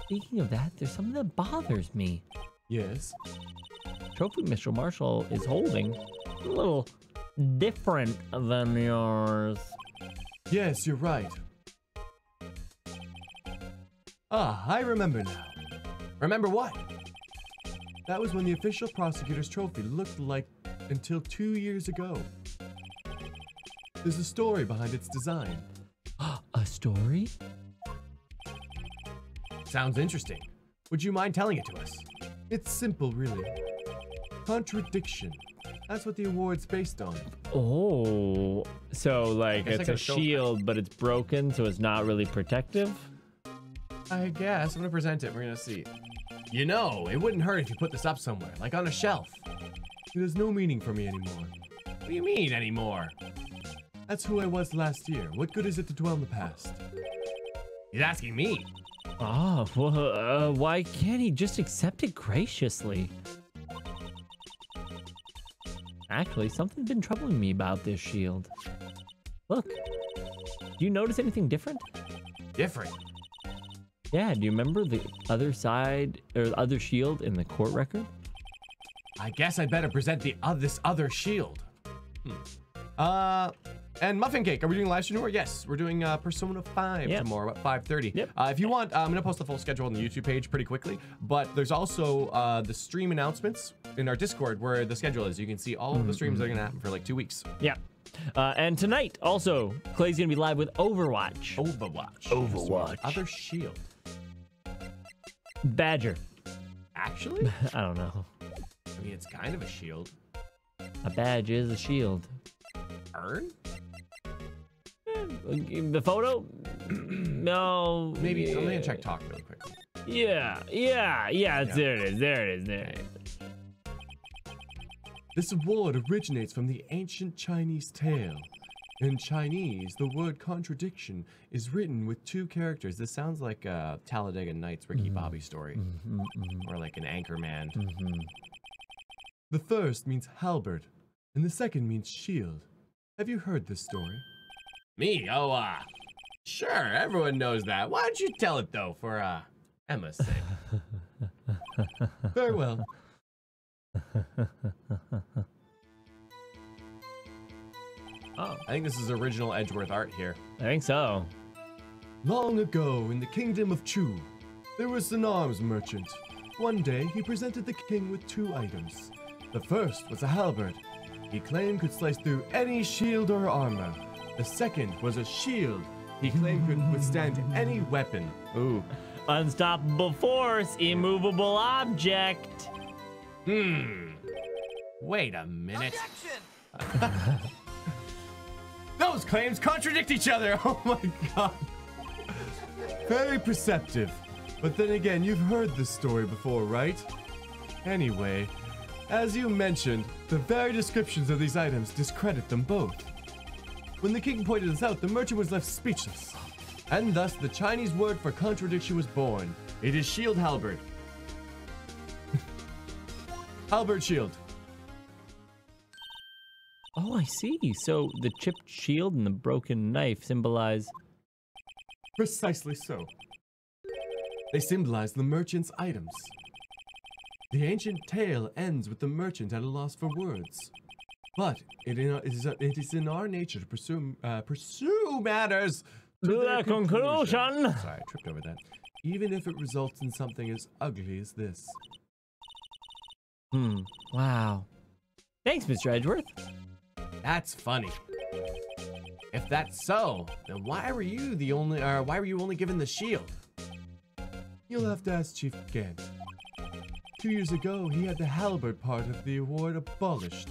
Speaking of that, there's something that bothers me. Yes. Trophy Mr. Marshall is holding a little different than yours. Yes, you're right. Ah, I remember now. Remember what? That was when the official prosecutor's trophy looked like until 2 years ago. There's a story behind its design. A story? Sounds interesting. Would you mind telling it to us? It's simple, really. Contradiction. That's what the award's based on. Oh, so like Guess I it's gotta a show- shield, but it's broken, so it's not really protective? I guess. I'm gonna present it. We're gonna see. You know, it wouldn't hurt if you put this up somewhere, like on a shelf. It has no meaning for me anymore. What do you mean, anymore? That's who I was last year. What good is it to dwell in the past? He's asking me. Oh, well, why can't he just accept it graciously? Actually, something's been troubling me about this shield. Look, do you notice anything different? Different. Yeah, do you remember the other side, or the other shield in the court record? I guess I better present this other shield. And Muffin Cake, are we doing live stream tomorrow? Yes, we're doing Persona 5 tomorrow at 5:30. Yep. If you want, I'm gonna post the full schedule on the YouTube page pretty quickly, but there's also the stream announcements in our Discord where the schedule is. You can see all of the streams that are gonna happen for like 2 weeks. Yeah. And tonight, also, Clay's gonna be live with Overwatch. Overwatch. Other shield. Badger. Actually? I don't know. I mean, it's kind of a shield. A badge is a shield. Urn? The photo? No. Maybe. I'm gonna check talk really quick. Yeah. There it is. This award originates from the ancient Chinese tale. In Chinese, the word contradiction is written with 2 characters. This sounds like a Talladega Nights Ricky Bobby story. Or like an Anchorman. The first means halberd, and the second means shield. Have you heard this story? Me? Oh, sure, everyone knows that. Why don't you tell it, though, for, Emma's sake? Very well. Oh, I think this is original Edgeworth art here. I think so. Long ago, in the kingdom of Chu, there was an arms merchant. One day, he presented the king with 2 items. The first was a halberd. He claimed could slice through any shield or armor. The second was a shield. He claimed could withstand any weapon. Ooh. Unstoppable force, immovable object. Wait a minute. Those claims contradict each other. Oh my god. Very perceptive. But then again, you've heard this story before, right? Anyway, as you mentioned, the very descriptions of these items discredit them both. When the king pointed this out, the merchant was left speechless. And thus, the Chinese word for contradiction was born. It is shield halberd. Halberd shield. Oh, I see. So the chipped shield and the broken knife symbolize... Precisely so. They symbolize the merchant's items. The ancient tale ends with the merchant at a loss for words. But it is in our nature to pursue matters to their conclusion. Sorry, I tripped over that. Even if it results in something as ugly as this. Wow. Thanks, Mr. Edgeworth. That's funny. If that's so, then why were you only given the shield? You'll have to ask Chief Gant. 2 years ago, he had the halberd part of the award abolished.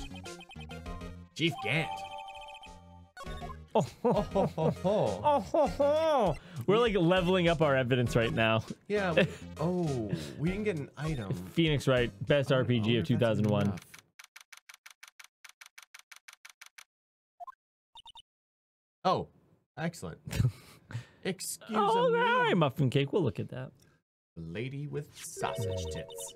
Chief Gant. We're like leveling up our evidence right now. Yeah. Oh, we didn't get an item. Phoenix Wright, best RPG of 2001. Oh, excellent. Excuse me. All right, muffin cake. We'll look at that. Lady with sausage tits.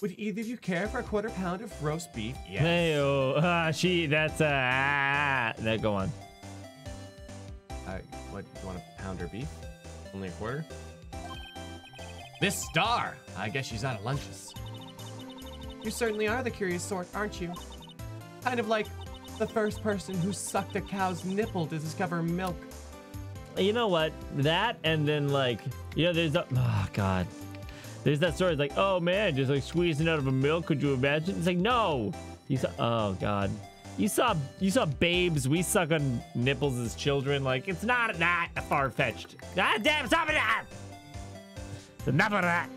Would either of you care for a quarter pound of roast beef? Yes. Hey, that go on. What, you want a pound of beef? Only a quarter? Miss Star! I guess she's out of lunches. You certainly are the curious sort, aren't you? Kind of like the first person who sucked a cow's nipple to discover milk. You know what? That and then like, you know, there's oh god. There's that story, it's like, oh man, just like squeezing out of a milk, could you imagine? It's like, no. You saw, oh god. You saw babes, we suck on nipples as children, like it's not that far-fetched. God damn, stop it! It's enough of that.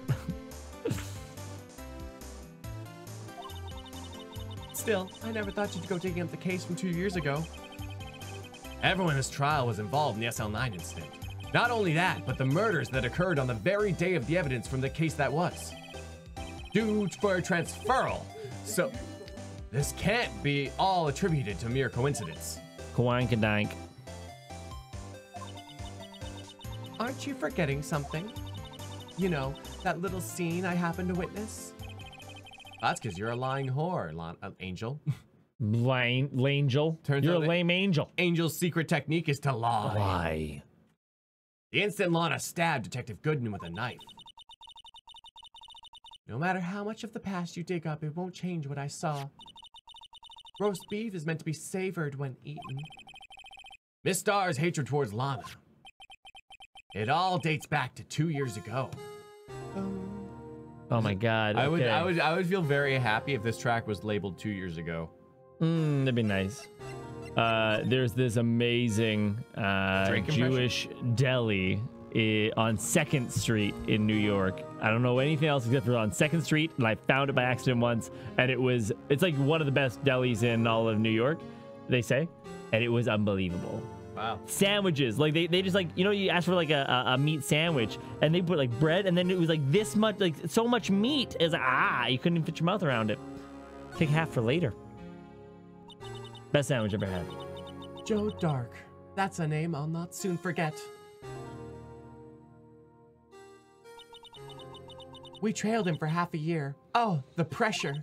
Still, I never thought you'd go taking up the case from 2 years ago. Everyone in this trial was involved in the SL9 incident. Not only that, but the murders that occurred on the very day of the evidence from the case that was. Due for transferal. So, this can't be all attributed to mere coincidence. Coinkadank. Aren't you forgetting something? You know, that little scene I happened to witness? That's because you're a lying whore, Angel. Angel. You're a lame angel. Angel's secret technique is to lie. Why? The instant Lana stabbed Detective Goodman with a knife. No matter how much of the past you dig up, it won't change what I saw. Roast beef is meant to be savored when eaten. Miss Star's hatred towards Lana. It all dates back to 2 years ago. Oh my god. Okay. I would feel very happy if this track was labeled 2 years ago. That'd be nice. There's this amazing Jewish deli on 2nd Street in New York. I don't know anything else except for on 2nd Street, and I found it by accident once, and it's like one of the best delis in all of New York, they say, and it was unbelievable. Wow. Sandwiches, like they just like, you know, you ask for like a meat sandwich, and they put like bread, and then it was like this much, like so much meat. It's like, you couldn't even fit your mouth around it. Take half for later. Best sandwich I've ever had. Joe Dark. That's a name I'll not soon forget. We trailed him for half a year. Oh, the pressure.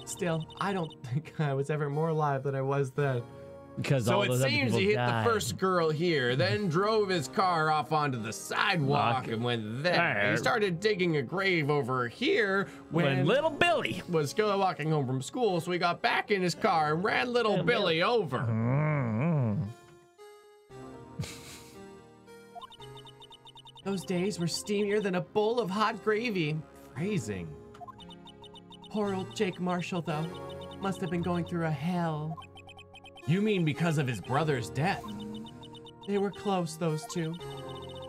Still, I don't think I was ever more alive than I was then. Because so it seems he hit the first girl here, then drove his car off onto the sidewalk and went there. He started digging a grave over here when little Billy was walking home from school, so he got back in his car and ran little Billy over. Those days were steamier than a bowl of hot gravy. Phrasing. Poor old Jake Marshall, though. Must have been going through a hell. You mean because of his brother's death? They were close, those two.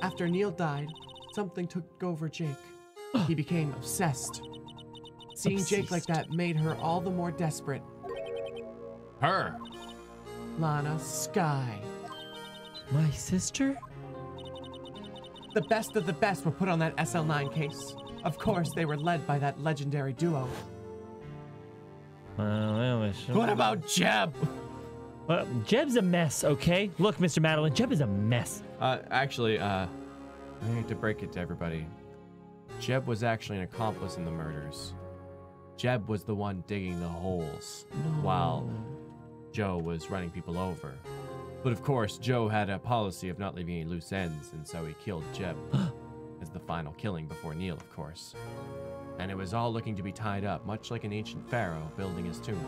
After Neil died, something took over Jake. He became obsessed. Seeing Jake like that made her all the more desperate. Her? Lana Skye. My sister? The best of the best were put on that SL9 case. Of course, they were led by that legendary duo. What about Jeb? Jeb's a mess, okay? Look, Mr. Madeline, Jeb is a mess. Actually, I hate to break it to everybody. Jeb was actually an accomplice in the murders. Jeb was the one digging the holes while Joe was running people over. But of course, Joe had a policy of not leaving any loose ends, and so he killed Jeb as the final killing before Neil, of course. And it was all looking to be tied up, much like an ancient pharaoh building his tomb.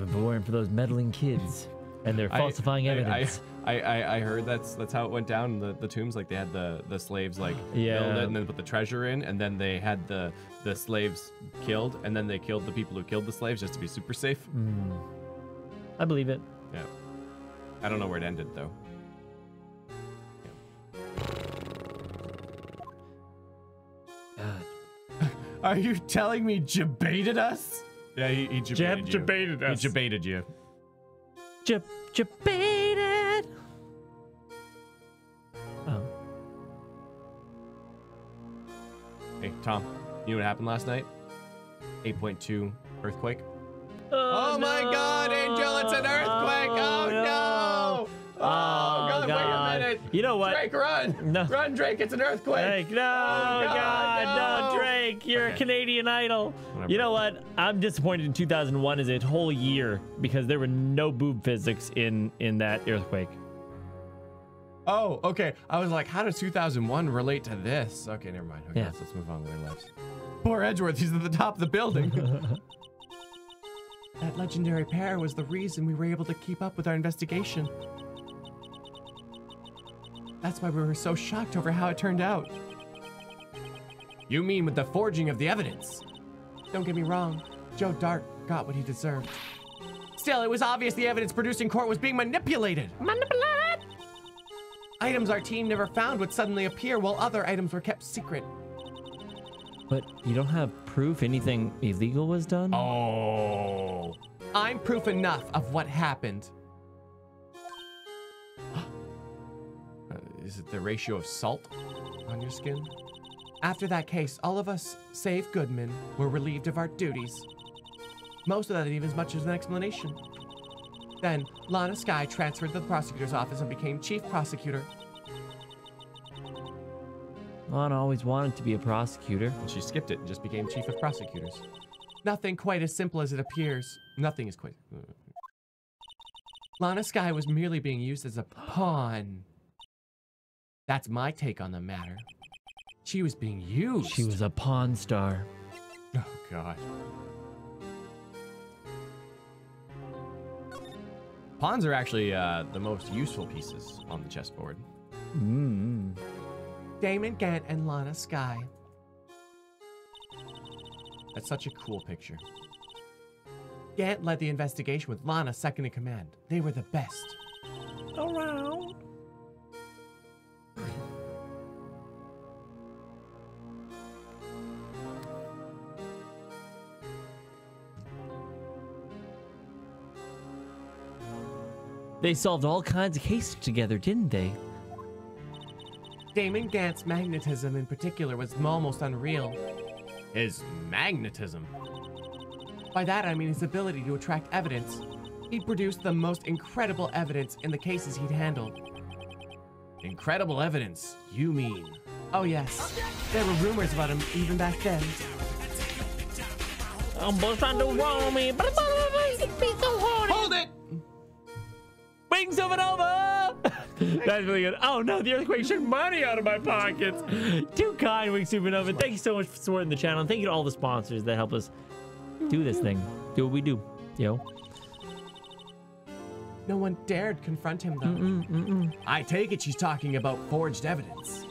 If it weren't for those meddling kids and their falsifying evidence. I heard that's how it went down. The tombs, like they had the slaves like build it and then put the treasure in, and then they had the slaves killed, and then they killed the people who killed the slaves just to be super safe. I believe it. Yeah. I don't know where it ended though. God. Are you telling me Jeb baited us? Yeah, he Jeb debated us. He debated you. Debated. Oh. Hey, Tom, you know what happened last night? 8.2 earthquake. Oh my God, Angel, it's an earthquake! Oh no! Oh God, wait a minute! You know what? Drake, run! No. Run, Drake! It's an earthquake! Drake, no, Oh, God, no, Drake, you're a Canadian Idol. Whatever. You know what? I'm disappointed in 2001 as a whole year because there were no boob physics in that earthquake. Oh, okay. I was like, how does 2001 relate to this? Okay, never mind. Okay, Yeah. let's move on with our lives. Poor Edgeworth, he's at the top of the building. That legendary pair was the reason we were able to keep up with our investigation. That's why we were so shocked over how it turned out. You mean with the forging of the evidence? Don't get me wrong, Joe Dart got what he deserved. Still, it was obvious the evidence produced in court was being manipulated. Manipulated? Items our team never found would suddenly appear while other items were kept secret. But you don't have proof anything illegal was done? Oh. I'm proof enough of what happened. Is it the ratio of salt on your skin? After that case, all of us, save Goodman, were relieved of our duties. Most of that even as much as an explanation. Then, Lana Skye transferred to the prosecutor's office and became chief prosecutor. Lana always wanted to be a prosecutor. And she skipped it and just became chief of prosecutors. Nothing quite as simple as it appears. Nothing is quite... Lana Skye was merely being used as a pawn. That's my take on the matter. She was being used. She was a pawn star. Oh, God. Pawns are actually the most useful pieces on the chessboard. Damon Gant and Lana Skye. That's such a cool picture. Gant led the investigation with Lana second in command. They were the best. Around. They solved all kinds of cases together, didn't they? Damon Gant's magnetism in particular was almost unreal. His magnetism? By that I mean his ability to attract evidence. He produced the most incredible evidence in the cases he'd handled. Incredible evidence, you mean? Oh yes, there were rumors about him even back then. Hold it! Wing Supernova! That's really good. Oh no, the earthquake shook money out of my pockets. Too kind, Wing Supernova. Thank you so much for supporting the channel. And thank you to all the sponsors that help us do this thing. Do what we do, yo. No one dared confront him though. I take it she's talking about forged evidence.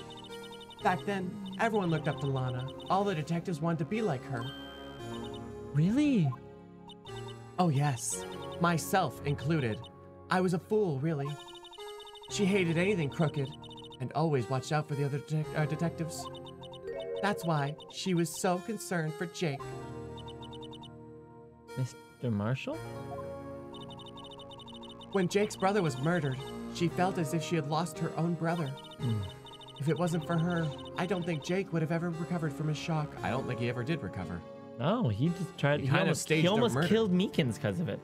Back then, everyone looked up to Lana. All the detectives wanted to be like her. Really? Oh yes, myself included. I was a fool, really. She hated anything crooked and always watched out for the other detectives. That's why she was so concerned for Jake. Mr. Marshall? When Jake's brother was murdered, she felt as if she had lost her own brother. If it wasn't for her, I don't think Jake would have ever recovered from his shock. I don't think he ever did recover. No, he just tried. He kind of staged He a almost murder. killed Meekins because of it.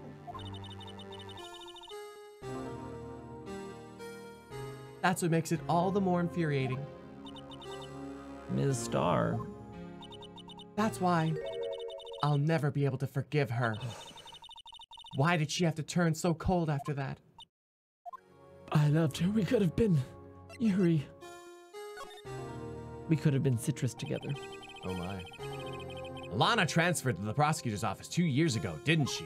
That's what makes it all the more infuriating. Ms. Star. That's why I'll never be able to forgive her. Why did she have to turn so cold after that? I loved her. We could have been Yuri. We could have been citrus together. Oh my. Lana transferred to the prosecutor's office 2 years ago, didn't she?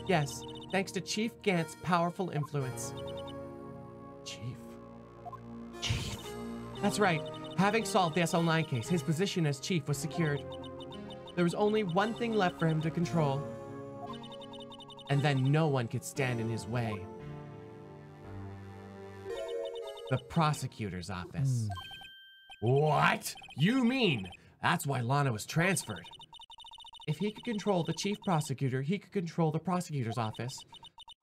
Yes, thanks to Chief Gant's powerful influence. Chief? That's right. Having solved the SL9 case, his position as chief was secured. There was only one thing left for him to control. And then no one could stand in his way. The prosecutor's office. What? You mean that's why Lana was transferred? If he could control the chief prosecutor, he could control the prosecutor's office.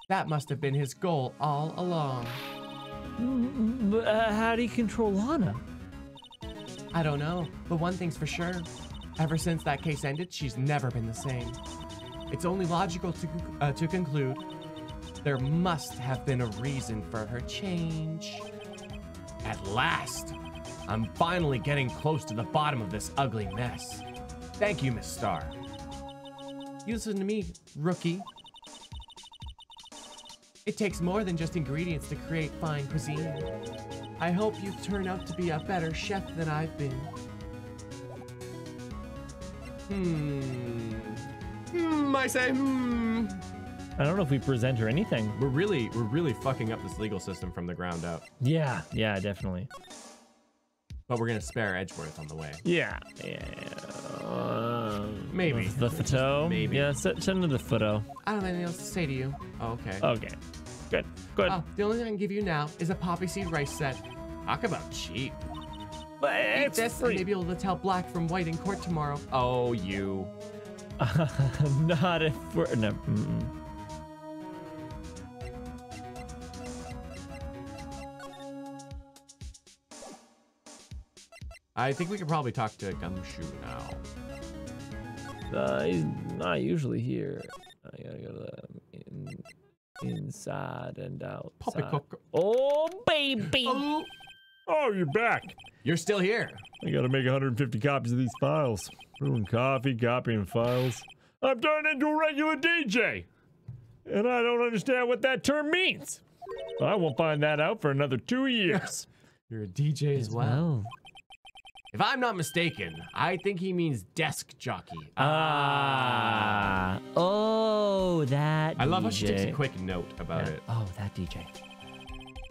That must have been his goal all along. How do you control Lana? I don't know, but one thing's for sure. Ever since that case ended, she's never been the same. It's only logical to conclude there must have been a reason for her change. At last, I'm finally getting close to the bottom of this ugly mess. Thank you, Miss Star. You listen to me, rookie. It takes more than just ingredients to create fine cuisine. I hope you turn out to be a better chef than I've been. I say, I don't know if we present her anything. We're really fucking up this legal system from the ground up. Yeah, definitely. But we're gonna spare Edgeworth on the way. Yeah. Maybe. The photo? Maybe. Yeah, send her the photo. I don't have anything else to say to you. Oh, okay. Okay. Good. The only thing I can give you now is a poppy seed rice set. Talk about cheap. But Eat it's this free. and maybe able to tell black from white in court tomorrow. Oh, you. Not if we're... No. I think we could probably talk to Gumshoe now. He's not usually here. I gotta go to the inside and outside. Poppycock. Oh, baby! Oh, you're back. You're still here. I gotta make 150 copies of these files. Brewing coffee, copying files. I'm turning into a regular DJ. And I don't understand what that term means. I won't find that out for another 2 years. You're a DJ as well. If I'm not mistaken, I think he means desk jockey. Oh, that I love DJ. how she takes a quick note about it. Oh, that DJ.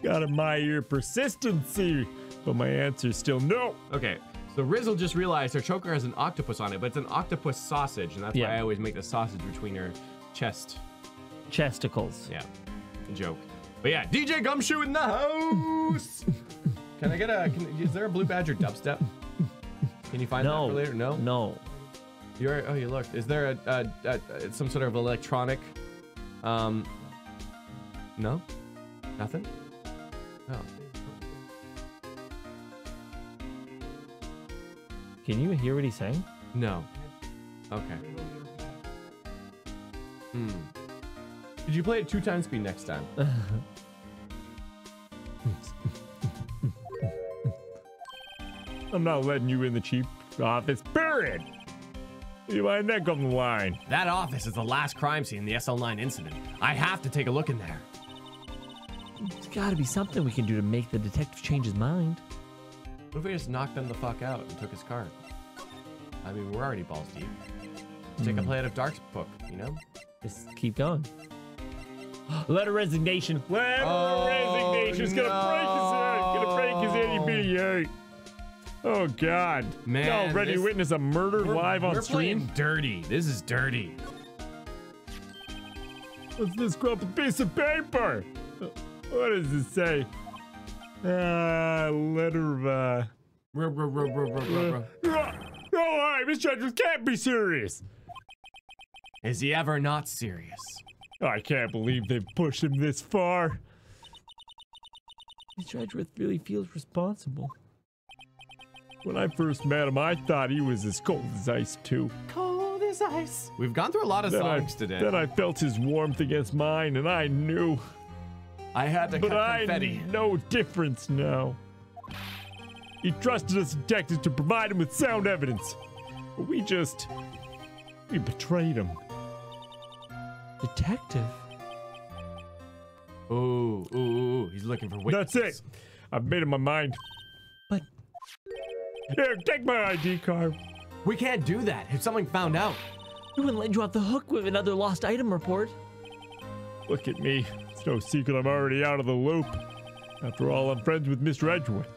Got a my ear persistency, but my answer's still no. Okay, so Rizzle just realized her choker has an octopus on it, but it's an octopus sausage, and that's why I always make the sausage between her chest. Chesticles. Yeah, joke. But yeah, DJ Gumshoe in the house! Can I get is there a Blue Badger dubstep? Can you find that for later? No? No. You looked. Is there some sort of electronic, no? Nothing? Oh. Can you hear what he's saying? No. Okay. Did you play it 2 times speed next time? I'm not letting you in the chief office, period. You mind that on the line? That office is the last crime scene in the SL9 incident. I have to take a look in there. There's gotta be something we can do to make the detective change his mind. What if we just knocked him the fuck out and took his card? I mean, we're already balls deep. Take a play out of Dark's book, you know? Just keep going. Letter of resignation. Letter of resignation. It's gonna break his itty bitty heart. Oh God! Man, y'all ready to witness a murder live on we're stream? Playing dirty. This is dirty. What's this crumpled piece of paper? What does it say? Letter of Oh, alright, Mr. Edgeworth can't be serious. Is he ever not serious? I can't believe they've pushed him this far. Mr. Edgeworth really feels responsible. When I first met him, I thought he was as cold as ice, too. Cold as ice. We've gone through a lot of songs today. Then I felt his warmth against mine, and I knew. I had to cut confetti. But I know difference now. He trusted us detectives to provide him with sound evidence. But we betrayed him. Detective? Ooh, he's looking for witnesses. That's it. I've made up my mind. But... Here, take my ID card. We can't do that. If someone found out. We wouldn't let you off the hook with another lost item report. Look at me. It's no secret I'm already out of the loop. After all, I'm friends with Mr. Edgeworth.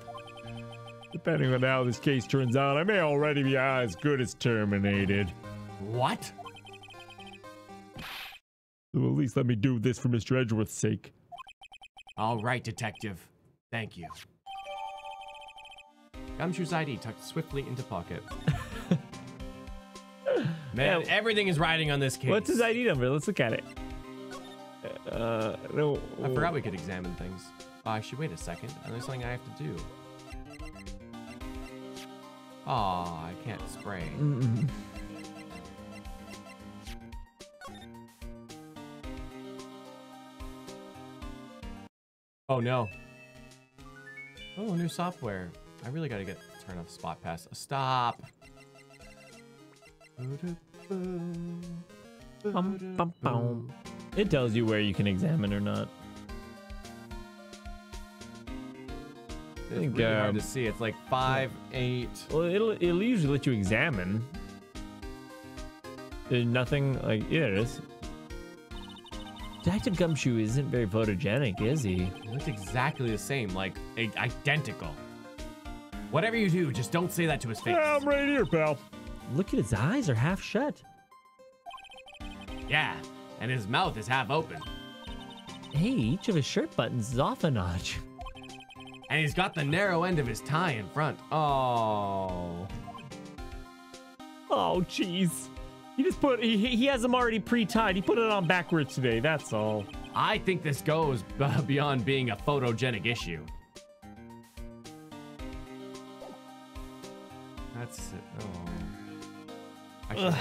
Depending on how this case turns out, I may already be as good as terminated. What? So at least let me do this for Mr. Edgeworth's sake. All right, detective. Thank you. Gumshoe's ID tucked swiftly into pocket. Man, everything is riding on this case. What's his ID number? Let's look at it. No. I forgot we could examine things. Oh, I should wait a second. There's something I have to do. Oh, I can't spray. Oh no. Oh, new software. I really gotta turn off Spot Pass. Stop. It tells you where you can examine or not. It's really hard to see. It's like 5, 8. Well, it'll usually let you examine. There's nothing like yeah, it is. Detective Gumshoe isn't very photogenic, is he? He looks exactly the same, like identical. Whatever you do, just don't say that to his face. Yeah, I'm right here, pal. Look at his eyes are half shut. Yeah, and his mouth is half open. Hey, each of his shirt buttons is off a notch. And he's got the narrow end of his tie in front. Oh. Oh, jeez. He has them already pre-tied. He put it on backwards today, that's all. I think this goes beyond being a photogenic issue. That's it. Oh. I should...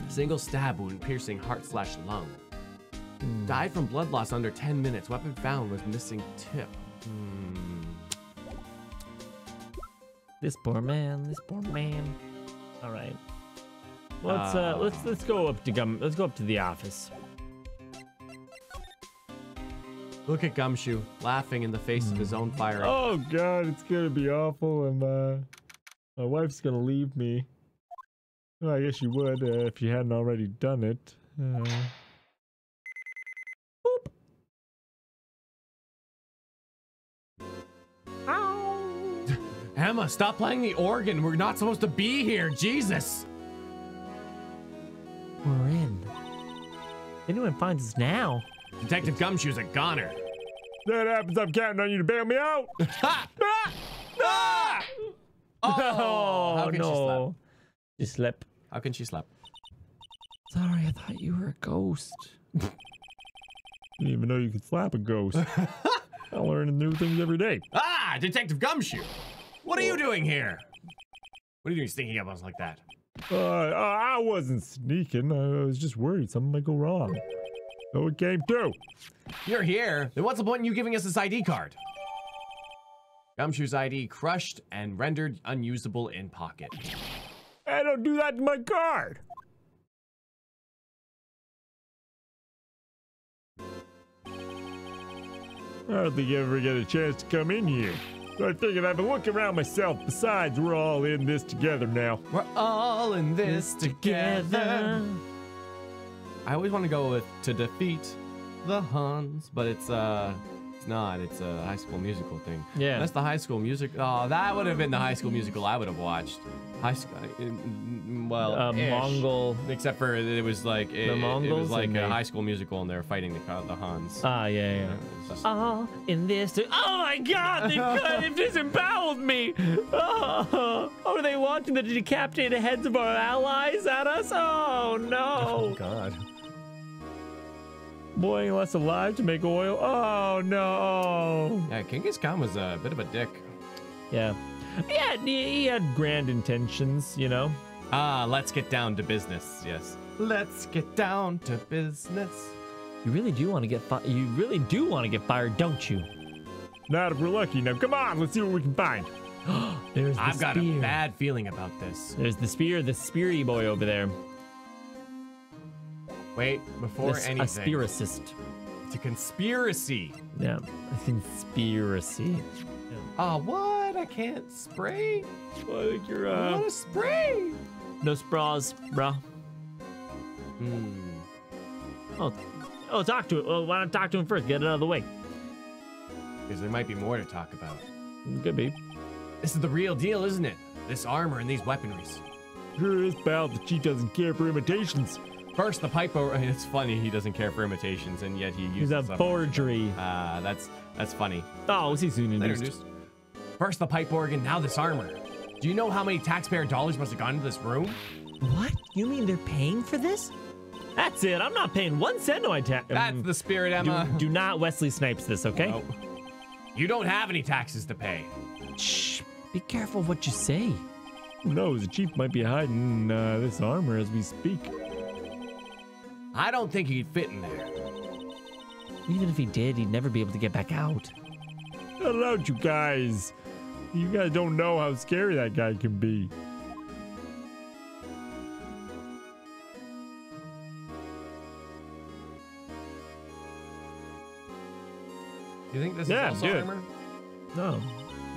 Single stab wound piercing heart/lung. Died from blood loss under 10 minutes. Weapon found was missing tip. This poor man. All right. Let's go up to the office. Look at Gumshoe laughing in the face of his own fire. Oh God, it's gonna be awful, and my wife's gonna leave me. Well, I guess you would if you hadn't already done it. Boop. Emma, stop playing the organ. We're not supposed to be here. Jesus. We're in. If anyone finds us now. Detective Gumshoe's a goner. That happens, I'm counting on you to bail me out. Ha! Ah! Oh, how can she slap? You slept. How can she slap? Sorry, I thought you were a ghost. Didn't even know you could slap a ghost. I'm learning new things every day. Ah, Detective Gumshoe! What are you doing here? What are you doing sneaking up on us like that? I wasn't sneaking. I was just worried something might go wrong. So it came to. You're here. Then what's the point in you giving us this ID card? Gumshoe's ID crushed and rendered unusable in pocket. I don't do that to my card. I don't think you ever get a chance to come in here. So I figured I'd have a look around myself. Besides, we're all in this together now. We're all in this together. I always want to go with to defeat the Huns, but it's it's not. It's a High School Musical thing. Yeah. That's the High School Music. Oh, that would have been the High School Musical I would have watched. High School. Well, Mongol. Except for it was like it was Mongols like and a they- High School Musical, and they're fighting the Huns. Ah, yeah, yeah. It's just- Oh, in this. Oh my God! They've disemboweled me. Oh, are they launching the decapitated heads of our allies at us? Oh no! God. Boiling less alive to make oil. Oh no! Yeah, Genghis Khan was a bit of a dick. Yeah, he had grand intentions, you know. Ah, let's get down to business. Yes. Let's get down to business. You really do want to get You really do want to get fired, don't you? Not if we're lucky. Now, come on, let's see what we can find. There's the I've got a spear. bad feeling about this. There's the speary boy over there. Wait, before A anything, spiricist. it's a conspiracy. Yeah, a conspiracy. Oh, what? I can't spray? I think you're I want to spray. no spraws, bro. Oh, talk to him. Oh, why not talk to him first? Get it out of the way. Because there might be more to talk about. Could be. This is the real deal, isn't it? This armor and these weaponries. Sure is, pal. The chief doesn't care for imitations. First, the pipe over. It's funny he doesn't care for imitations, and yet he uses He's a them. forgery. That's funny. Oh, was he soon Later introduced? introduced. First the pipe organ, now this armor. Do you know how many taxpayer dollars must have gone into this room? What? You mean they're paying for this? That's it. I'm not paying 1 cent to my tax. That's the spirit, Emma. Do not Wesley Snipes this, okay? Nope. You don't have any taxes to pay. Shh. Be careful what you say. Who knows? The chief might be hiding this armor as we speak. I don't think he'd fit in there. Even if he did, he'd never be able to get back out. Cut it out, you guys. You guys don't know how scary that guy can be. You think this Yeah, is also do it. armor? No.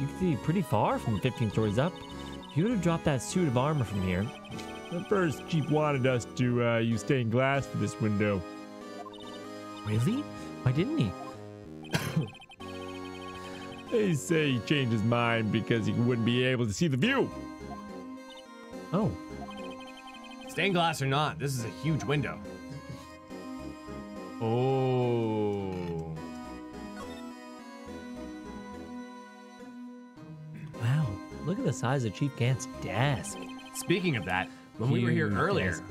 You can see pretty far from 15 stories up. If you would have dropped that suit of armor from here. At first, chief wanted us to use stained glass for this window. Really? Why didn't he? They say he changed his mind because he wouldn't be able to see the view. Oh. Stained glass or not, this is a huge window. Oh. Wow. Look at the size of Chief Gant's desk. Speaking of that, when we were here Huge earlier, desk.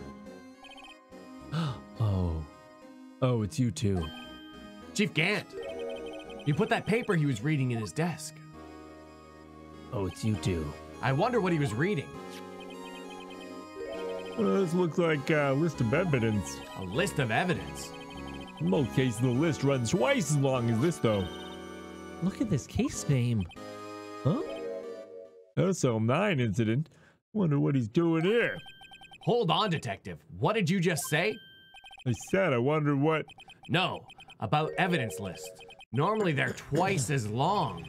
Oh. Oh, it's you two. Chief Gant, you put that paper he was reading in his desk. Oh, it's you two. I wonder what he was reading. This looks like a list of evidence. A list of evidence. In most cases, the list runs twice as long as this, though. Look at this case name. Huh? SL9 incident. Wonder what he's doing here. Hold on, detective. What did you just say? I said I wonder what. No, about evidence lists. Normally they're twice as long.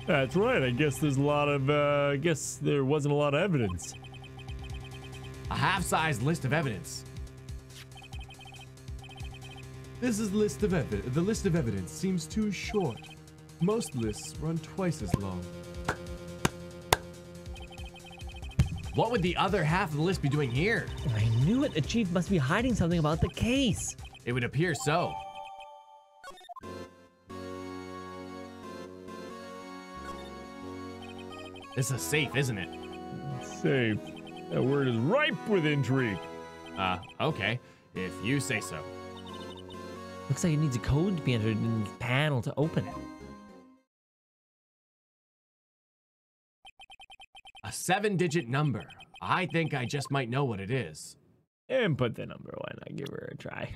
That's right. I guess there's a lot of. I guess there wasn't a lot of evidence. A half-sized list of evidence. This is list of evidence. The list of evidence seems too short. Most lists run twice as long. What would the other half of the list be doing here? I knew it. The chief must be hiding something about the case. It would appear so. This is safe, isn't it? Safe. That word is ripe with intrigue. Okay. If you say so. Looks like it needs a code to be entered in the panel to open it. A 7-digit number. I think I just might know what it is. And put the number. Why not give her a try?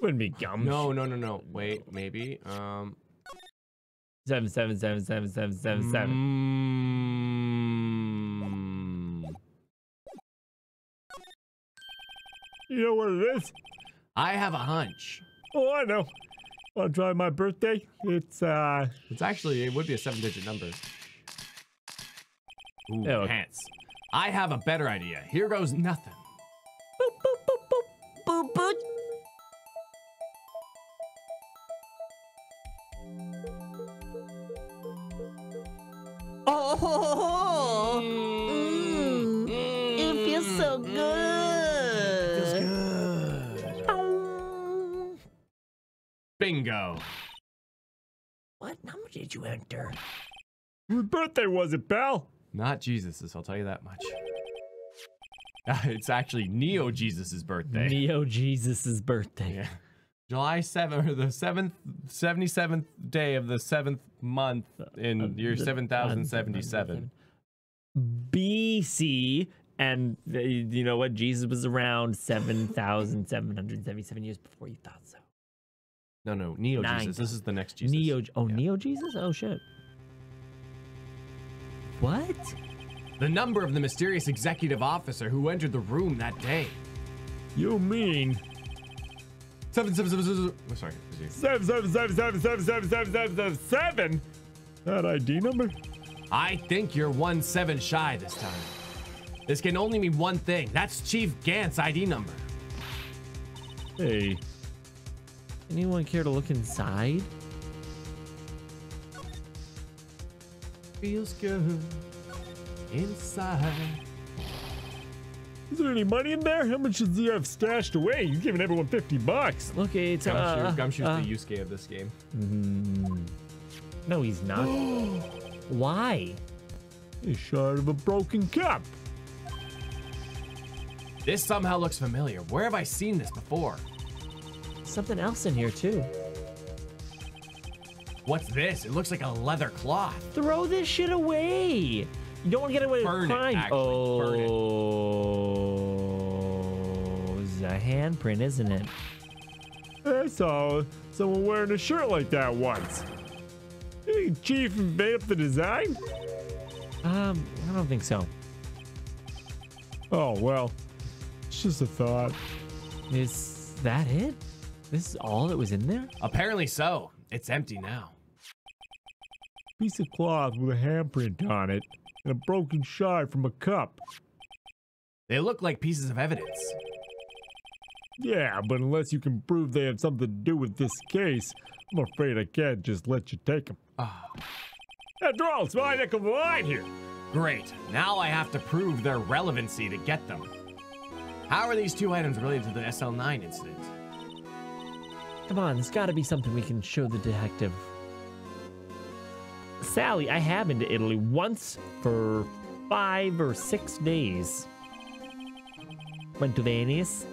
Wouldn't be Gumshoe. No. Wait, maybe. 7777777. You know what it is? I have a hunch. Oh, I know. Want to try my birthday? It's It's actually, it would be a 7-digit number. Ooh, Yeah, okay. pants. I have a better idea. Here goes nothing. Boop, boop, boop, boop, boop, boop. Oh, it feels so good. Feels good. Bingo. What number did you enter? Whose birthday was it, pal? Not Jesus's, I'll tell you that much. It's actually Neo Jesus's birthday. Neo Jesus's birthday. Yeah. July 7th, or the 77th day of the 7th month in year 7077. BC, and you know what? Jesus was around 7,777 years before you thought so. No, Neo Nine. Jesus. This is the next Jesus. Yeah. Yeah. Neo Jesus? Oh, shit. What? The number of the mysterious executive officer who entered the room that day. You mean 777. Oh, sorry. 777777777? That ID number? I think you're 1-7 shy this time. This can only mean one thing. That's Chief Gant's ID number. Hey, Anyone care to look inside? Feels good inside. is there any money in there? How much does he have stashed away? He's giving everyone $50. Look, it's Gumshoe's the Yusuke of this game. No, he's not. Why? He's short of a broken cup. This somehow looks familiar. Where have I seen this before? Something else in here too. What's this? It looks like a leather cloth. Throw this shit away. You don't want to get away Burn with it, crime. actually. Burn it. Oh, it's a handprint, isn't it? I saw someone wearing a shirt like that once. You think Chief made up the design? I don't think so. Oh, well, it's just a thought. Is that it? This is all that was in there? Apparently so. It's empty now. Piece of cloth with a handprint on it and a broken shard from a cup. They look like pieces of evidence. Yeah, but unless you can prove they have something to do with this case, I'm afraid I can't just let you take them. Ah, After all, it's my neck of the line here. great. Now I have to prove their relevancy to get them. How are these two items related to the SL9 incident? Come on, there's got to be something we can show the detective. Sally, I have been to Italy once for 5 or 6 days. Went to Venice.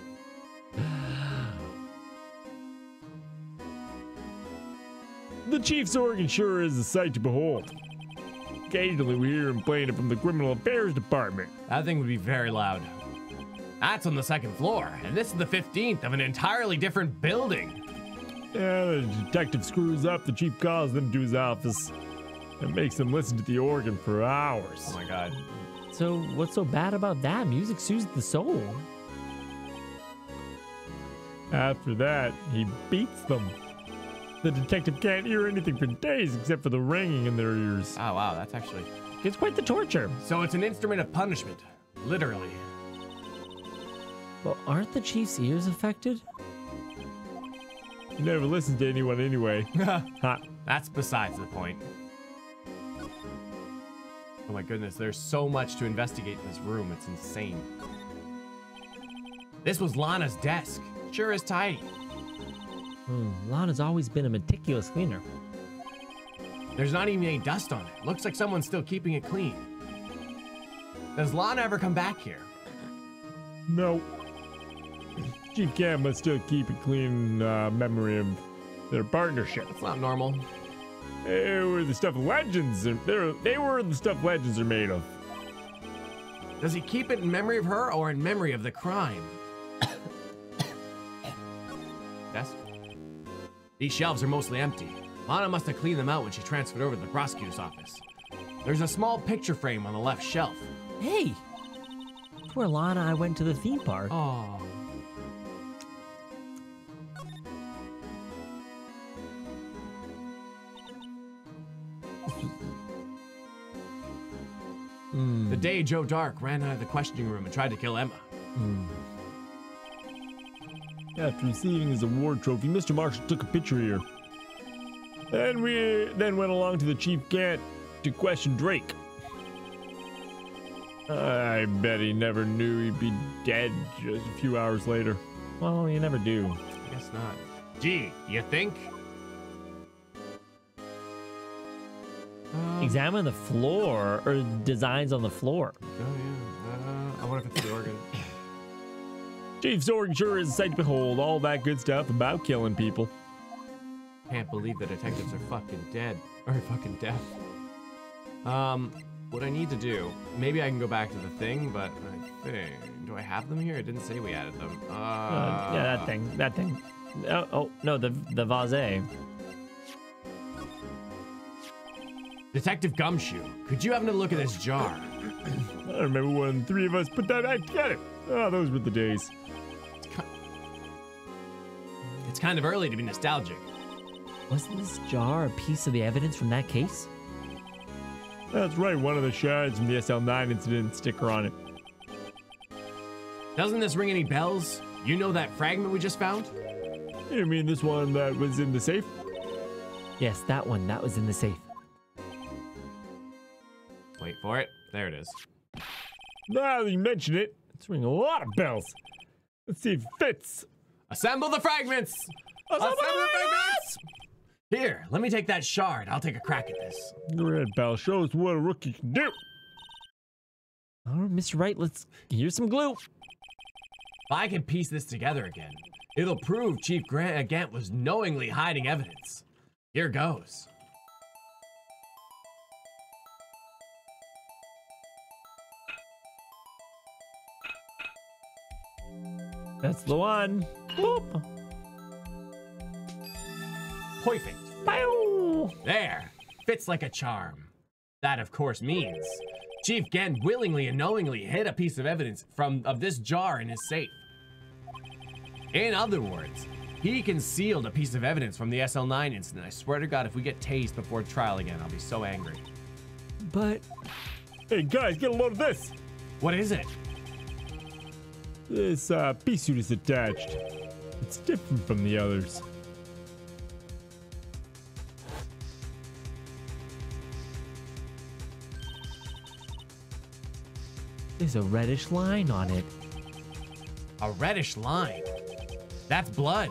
The Chief's organ sure is a sight to behold. Occasionally we hear him playing it from the Criminal Affairs Department. That thing would be very loud. That's on the 2nd floor, and this is the 15th of an entirely different building. Yeah, the detective screws up, the Chief calls them to his office and makes them listen to the organ for hours. Oh my god. So what's so bad about that? Music soothes the soul. After that, he beats them. The detective can't hear anything for days except for the ringing in their ears. Oh wow, that's actually... It's quite the torture. So it's an instrument of punishment. Literally. Well, aren't the Chief's ears affected? He never listens to anyone anyway. Ha. That's besides the point. Oh my goodness, there's so much to investigate in this room. It's insane. This was Lana's desk. Sure is tidy. Lana's always been a meticulous cleaner. There's not even any dust on it. Looks like someone's still keeping it clean. Does Lana ever come back here? No. Chief Gant must still keep a clean memory of their partnership. It's not normal. They were the stuff legends. They were the stuff legends are made of. Does he keep it in memory of her or in memory of the crime? Yes? These shelves are mostly empty. Lana must have cleaned them out when she transferred over to the prosecutor's office. There's a small picture frame on the left shelf. Hey! That's where Lana and I went to the theme park. Oh. The day Joe Dark ran out of the questioning room and tried to kill Emma. After receiving his award trophy, Mr. Marshall took a picture here. And we then went along to the Chief Gant to question Drake. I bet he never knew he'd be dead just a few hours later. Well, you never do. I guess not. Gee, you think? Examine the floor, or designs on the floor. Oh, yeah. I wonder if it's the organ. Chief's organ sure is a sight to behold. All that good stuff about killing people. Can't believe the detectives are fucking dead. Or fucking deaf. What I need to do, maybe I can go back to the thing, but I think, do I have them here? It didn't say we added them. Yeah, that thing. Oh no, the vase. Detective Gumshoe, could you have a look at this jar? I remember when 3 of us put that back together. Oh, those were the days. It's kind of early to be nostalgic. Wasn't this jar a piece of the evidence from that case? That's right, one of the shards from the SL9 incident sticker on it. Doesn't this ring any bells? You know that fragment we just found? You mean this one that was in the safe? Yes, that one. That was in the safe. Wait for it. There it is. Now that you mention it, it's ringing a lot of bells. Let's see if it fits. Assemble the fragments! Assemble the fragments! Here, let me take that shard. I'll take a crack at this. Go ahead, pal. Show us what a rookie can do. All right, Mr. Wright, here's some glue. If I can piece this together again, it'll prove Chief Gant was knowingly hiding evidence. Here goes. That's the one. Boop. Perfect. Bow. There. Fits like a charm. That, of course, means Chief Gant willingly and knowingly hid a piece of evidence of this jar in his safe. In other words, he concealed a piece of evidence from the SL9 incident. I swear to God, if we get tased before trial again, I'll be so angry. But... Hey, guys, get a load of this. What is it? This pea suit is attached. It's different from the others. There's a reddish line on it. A reddish line? That's blood.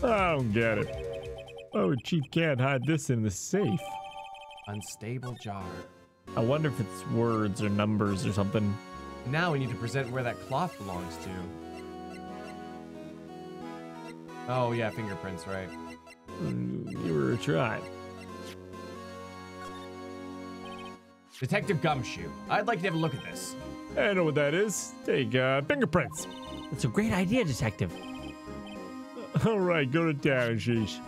I don't get it. Why would Chief Gant hide this in the safe? Unstable jar. I wonder if it's words or numbers or something. Now we need to present where that cloth belongs to. Oh yeah, fingerprints, right? You were a try. Detective Gumshoe, I'd like to have a look at this. I know what that is. Take fingerprints. It's a great idea, Detective. All right, go to town, sheesh.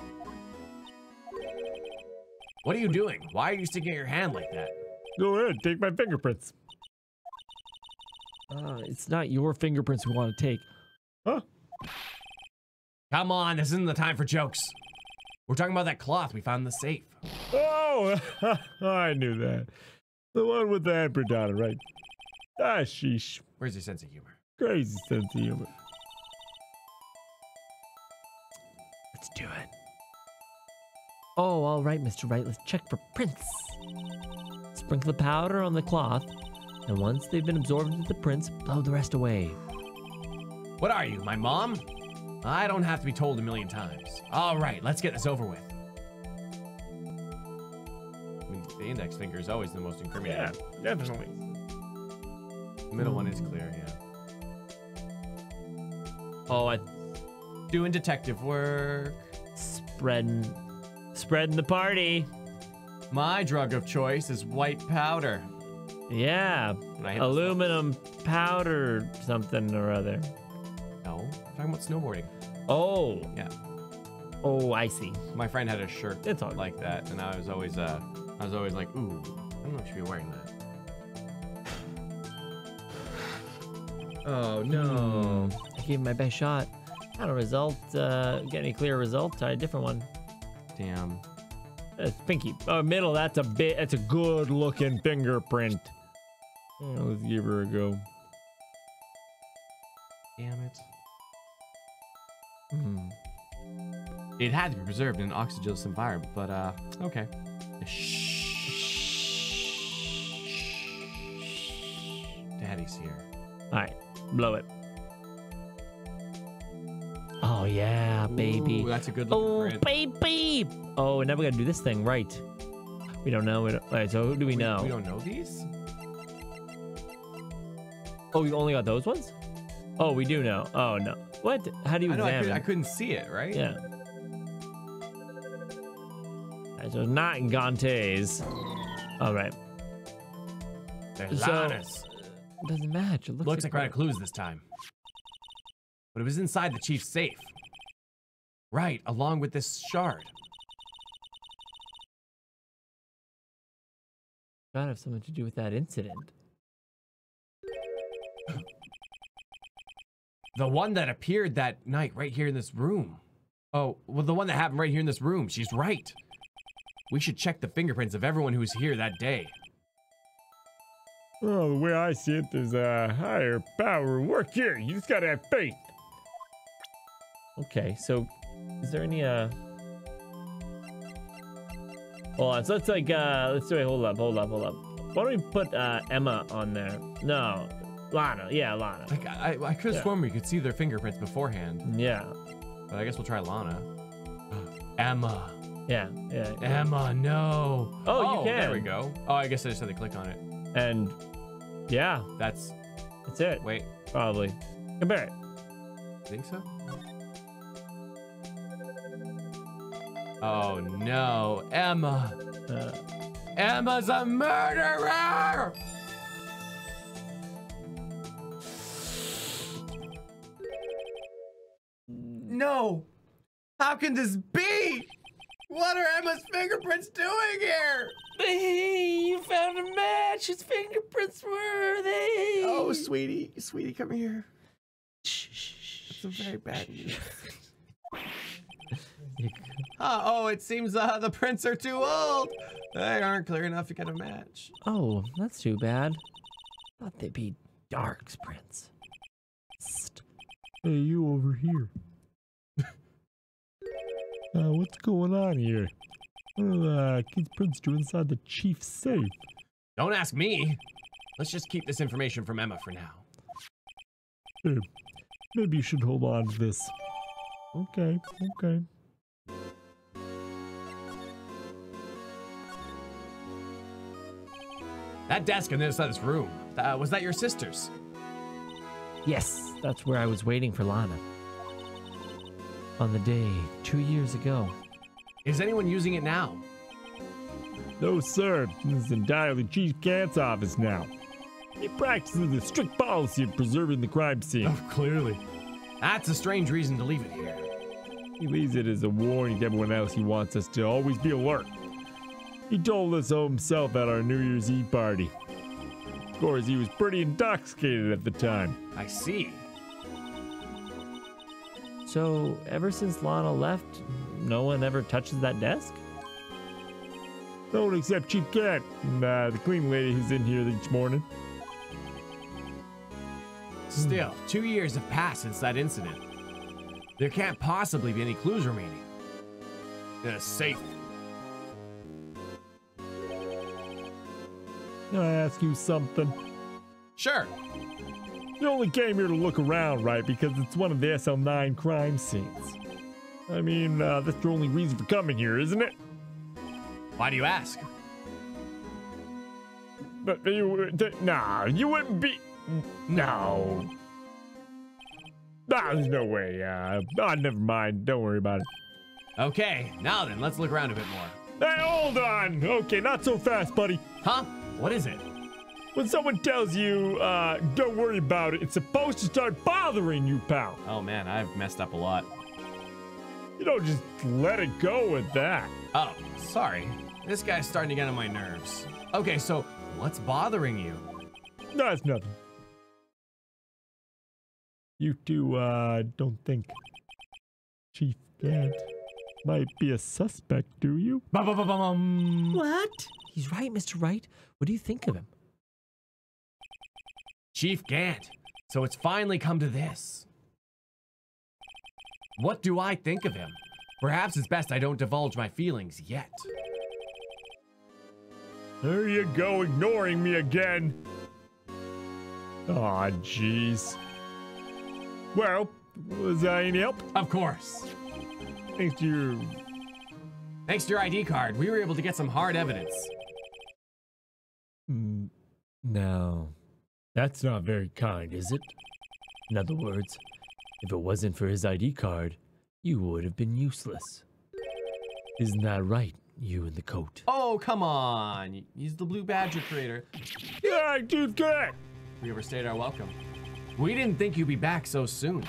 What are you doing? Why are you sticking out your hand like that? Go ahead, take my fingerprints. It's not your fingerprints we want to take. Huh? Come on, this isn't the time for jokes. We're talking about that cloth we found in the safe. Oh, I knew that. The one with the handprint on it, right? Ah, sheesh. Where's your sense of humor? Crazy sense of humor. Let's do it. Oh, all right, Mr. Wright. Let's check for prints. Sprinkle the powder on the cloth, and once they've been absorbed into the prints, blow the rest away. What are you, my mom? I don't have to be told a million times. All right, let's get this over with. I mean, the index finger is always the most incriminating. Yeah, definitely. The middle one is clear, yeah. Oh, Doing detective work. spreading the party. My drug of choice is white powder. Yeah, When I hit aluminum powder something or other. No, I'm talking about snowboarding. Oh, Yeah. oh, I see. My friend had a shirt It's all like that, and I was always like, ooh, I don't know if you should be wearing that. Oh no. I gave him my best shot. Got a result, get any clear result, try a different one. Damn. That's pinky. Oh, middle. That's a bit. That's a good looking fingerprint. Oh, let's give her a go. Damn it. Hmm. It had to be preserved in an oxygenous environment, but okay. Daddy's here. All right, blow it. Oh yeah, baby. Ooh, that's a good looking print. Baby. Oh, now we gotta do this thing right. We don't know. All right, so who do we know? We don't know these? Oh, we only got those ones? Oh, we do know. Oh no. What? How do you examine? I couldn't see it, right? Yeah. All right, so it's not in Gante's. All right. There's So- Lana's. It doesn't match. It Looks like we're out of clues this time. But it was inside the chief's safe. Right, along with this shard. Gotta have something to do with that incident. The one that appeared that night right here in this room. Oh, well, the one that happened right here in this room. She's right. We should check the fingerprints of everyone who was here that day. Well, the way I see it, there's a higher power at work here. You just gotta have faith. Okay, so is there any hold on, so let's like let's do it. Hold up. Why don't we put Emma on there? No. Lana, yeah, Lana. Like, I could have sworn we could see their fingerprints beforehand. Yeah. But I guess we'll try Lana. Emma. Yeah. Emma, no. Oh, you can. There we go. Oh, I guess I just had to click on it. And yeah, That's it. Wait, Probably. Compare it. think so? Oh no, Emma. Emma's a murderer! No! How can this be? What are Emma's fingerprints doing here? Hey, you found a match. His fingerprints were they? Oh, sweetie, come here. It's a very bad news. Oh, it seems the prints are too old. They aren't clear enough to get a match. Oh, that's too bad. Thought they'd be Dark's prints. Hey, you over here. What's going on here? What are the kids' prints do inside the chief's safe? Don't ask me. Let's just keep this information from Emma for now. Hey, maybe you should hold on to this. Okay. That desk on the other side of this room, was that your sister's? Yes, that's where I was waiting for Lana. On the day 2 years ago. Is anyone using it now? No, sir. This is entirely Chief Gant's office now. He practices a strict policy of preserving the crime scene. Oh, clearly. That's a strange reason to leave it here. He leaves it as a warning to everyone else. He wants us to always be alert. He told us so himself at our New Year's Eve party. Of course, he was pretty intoxicated at the time. I see. So, ever since Lana left, no one ever touches that desk? No one except Chief Gant and the clean lady who's in here each morning. Still, 2 years have passed since that incident. There can't possibly be any clues remaining. Safe. Can I ask you something? Sure. You only came here to look around, right? Because it's one of the SL9 crime scenes. I mean, that's your only reason for coming here, isn't it? Why do you ask? But you wouldn't be. No. There's no way. Never mind. Don't worry about it. Okay, now then, let's look around a bit more. Hey, hold on. Okay, not so fast, buddy. Huh? What is it? When someone tells you, don't worry about it, it's supposed to start bothering you, pal. Oh man, I've messed up a lot. You don't just let it go with that. Oh, sorry. This guy's starting to get on my nerves. Okay, so what's bothering you? No, it's nothing. You two, don't think Chief Gant might be a suspect, do you? Ba-ba-ba-bum. What? He's right, Mr. Wright. What do you think of him? Chief Gant, so it's finally come to this. What do I think of him? Perhaps it's best I don't divulge my feelings yet. There you go, ignoring me again. Aw, jeez. Well, was I any help? Of course. Thanks to your... Thanks to your ID card, we were able to get some hard evidence. No. That's not very kind, is it? In other words, if it wasn't for his ID card, you would have been useless. Isn't that right, you in the coat? Oh, come on. He's the Blue Badger creator. Yeah, Chief Gant! We overstayed our welcome. We didn't think you'd be back so soon.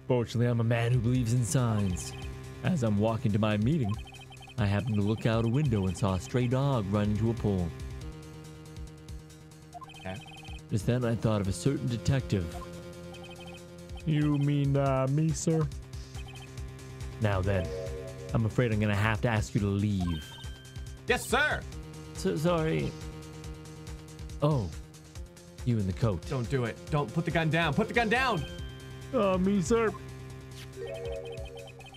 Fortunately, I'm a man who believes in signs. As I'm walking to my meeting, I happened to look out a window and saw a stray dog run into a pole. Okay. Just then, I thought of a certain detective. You mean, me, sir? Now then, I'm afraid I'm gonna have to ask you to leave. Yes, sir. So sorry. Oh, you in the coat. Don't do it. Don't put the gun down. Put the gun down. Me, sir.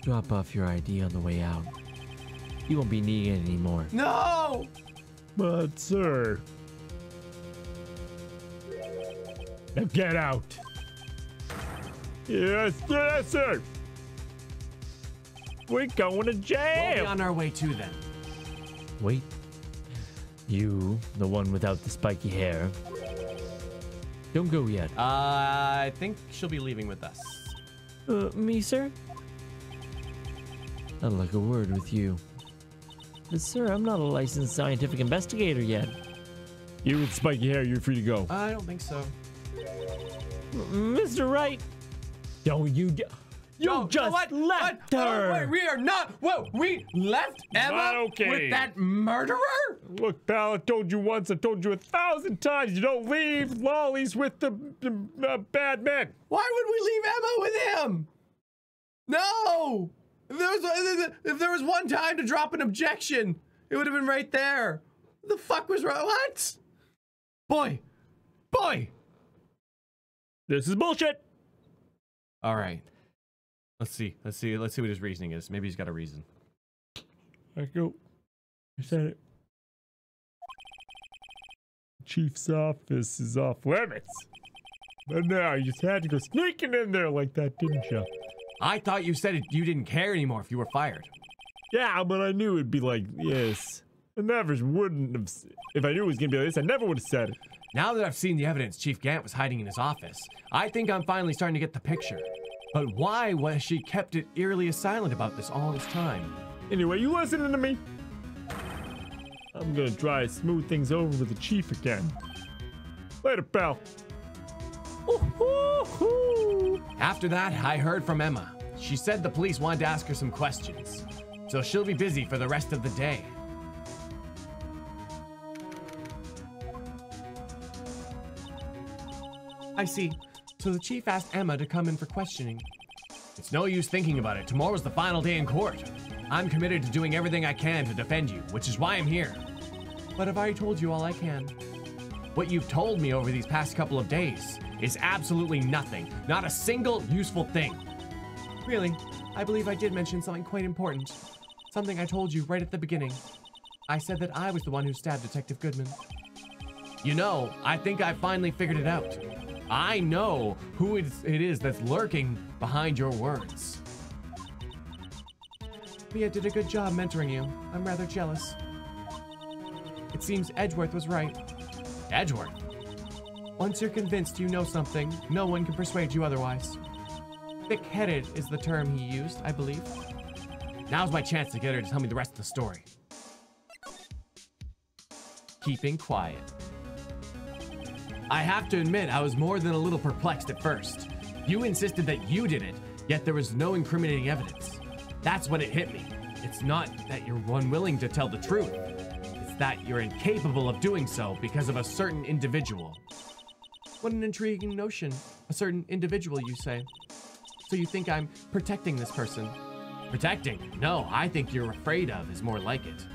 Drop off your ID on the way out. You won't be needing it anymore. No. But, sir... Now get out. Yes, yes, sir. We're going to We'll be jail. on our way too then. Wait. You, the one without the spiky hair. Don't go yet. I think she'll be leaving with us. Me, sir? I'd like a word with you. But, sir, I'm not a licensed scientific investigator yet. You with spiky hair, you're free to go. I don't think so. Mr. Wright! Don't you just left her! Wait, we are not. Whoa, we left Emma Not okay. with that murderer? Look, pal, I told you once, I told you 1,000 times, you don't leave lollies with the bad men. Why would we leave Emma with him? No! If there was one time to drop an objection, it would have been right there. What the fuck was wrong? What? Boy! This is bullshit. All right. Let's see what his reasoning is. Maybe he's got a reason. I go. You said it. Chief's office is off limits. But now you just had to go sneaking in there like that, didn't you? I thought you said you didn't care anymore if you were fired. Yeah, but I knew it'd be like this. I never wouldn't have. If I knew it was gonna be like this, I never would have said it. Now that I've seen the evidence Chief Gant was hiding in his office, I think I'm finally starting to get the picture. But why was she kept it eerily silent about this all this time? Anyway, you listening to me? I'm gonna try to smooth things over with the chief again. Later, pal. After that, I heard from Emma. She said the police wanted to ask her some questions, so she'll be busy for the rest of the day. I see. So the chief asked Emma to come in for questioning. It's no use thinking about it. Tomorrow's the final day in court. I'm committed to doing everything I can to defend you, which is why I'm here. But I've already told you all I can. What you've told me over these past couple of days is absolutely nothing. Not a single useful thing. Really, I believe I did mention something quite important. Something I told you right at the beginning. I said that I was the one who stabbed Detective Goodman. You know, I think I finally figured it out. I know who it is that's lurking behind your words. Mia did a good job mentoring you. I'm rather jealous. It seems Edgeworth was right. Edgeworth? Once you're convinced you know something, no one can persuade you otherwise. Thick-headed is the term he used, I believe. Now's my chance to get her to tell me the rest of the story. Keeping quiet. I have to admit, I was more than a little perplexed at first. You insisted that you did it, yet there was no incriminating evidence. That's when it hit me. It's not that you're unwilling to tell the truth. It's that you're incapable of doing so because of a certain individual. What an intriguing notion. A certain individual, you say. So you think I'm protecting this person? Protecting? No, I think you're afraid of is more like it.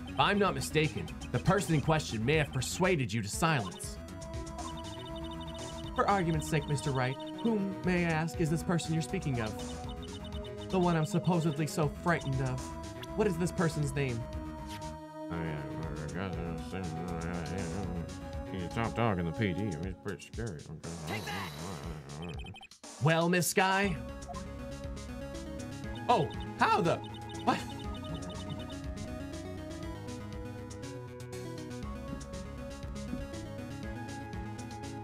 If I'm not mistaken, the person in question may have persuaded you to silence. For argument's sake, Mr. Wright, whom, may I ask, is this person you're speaking of? The one I'm supposedly so frightened of. What is this person's name? You stop talking to PD. It's pretty scary. Well, Miss Sky? Oh, how the... What?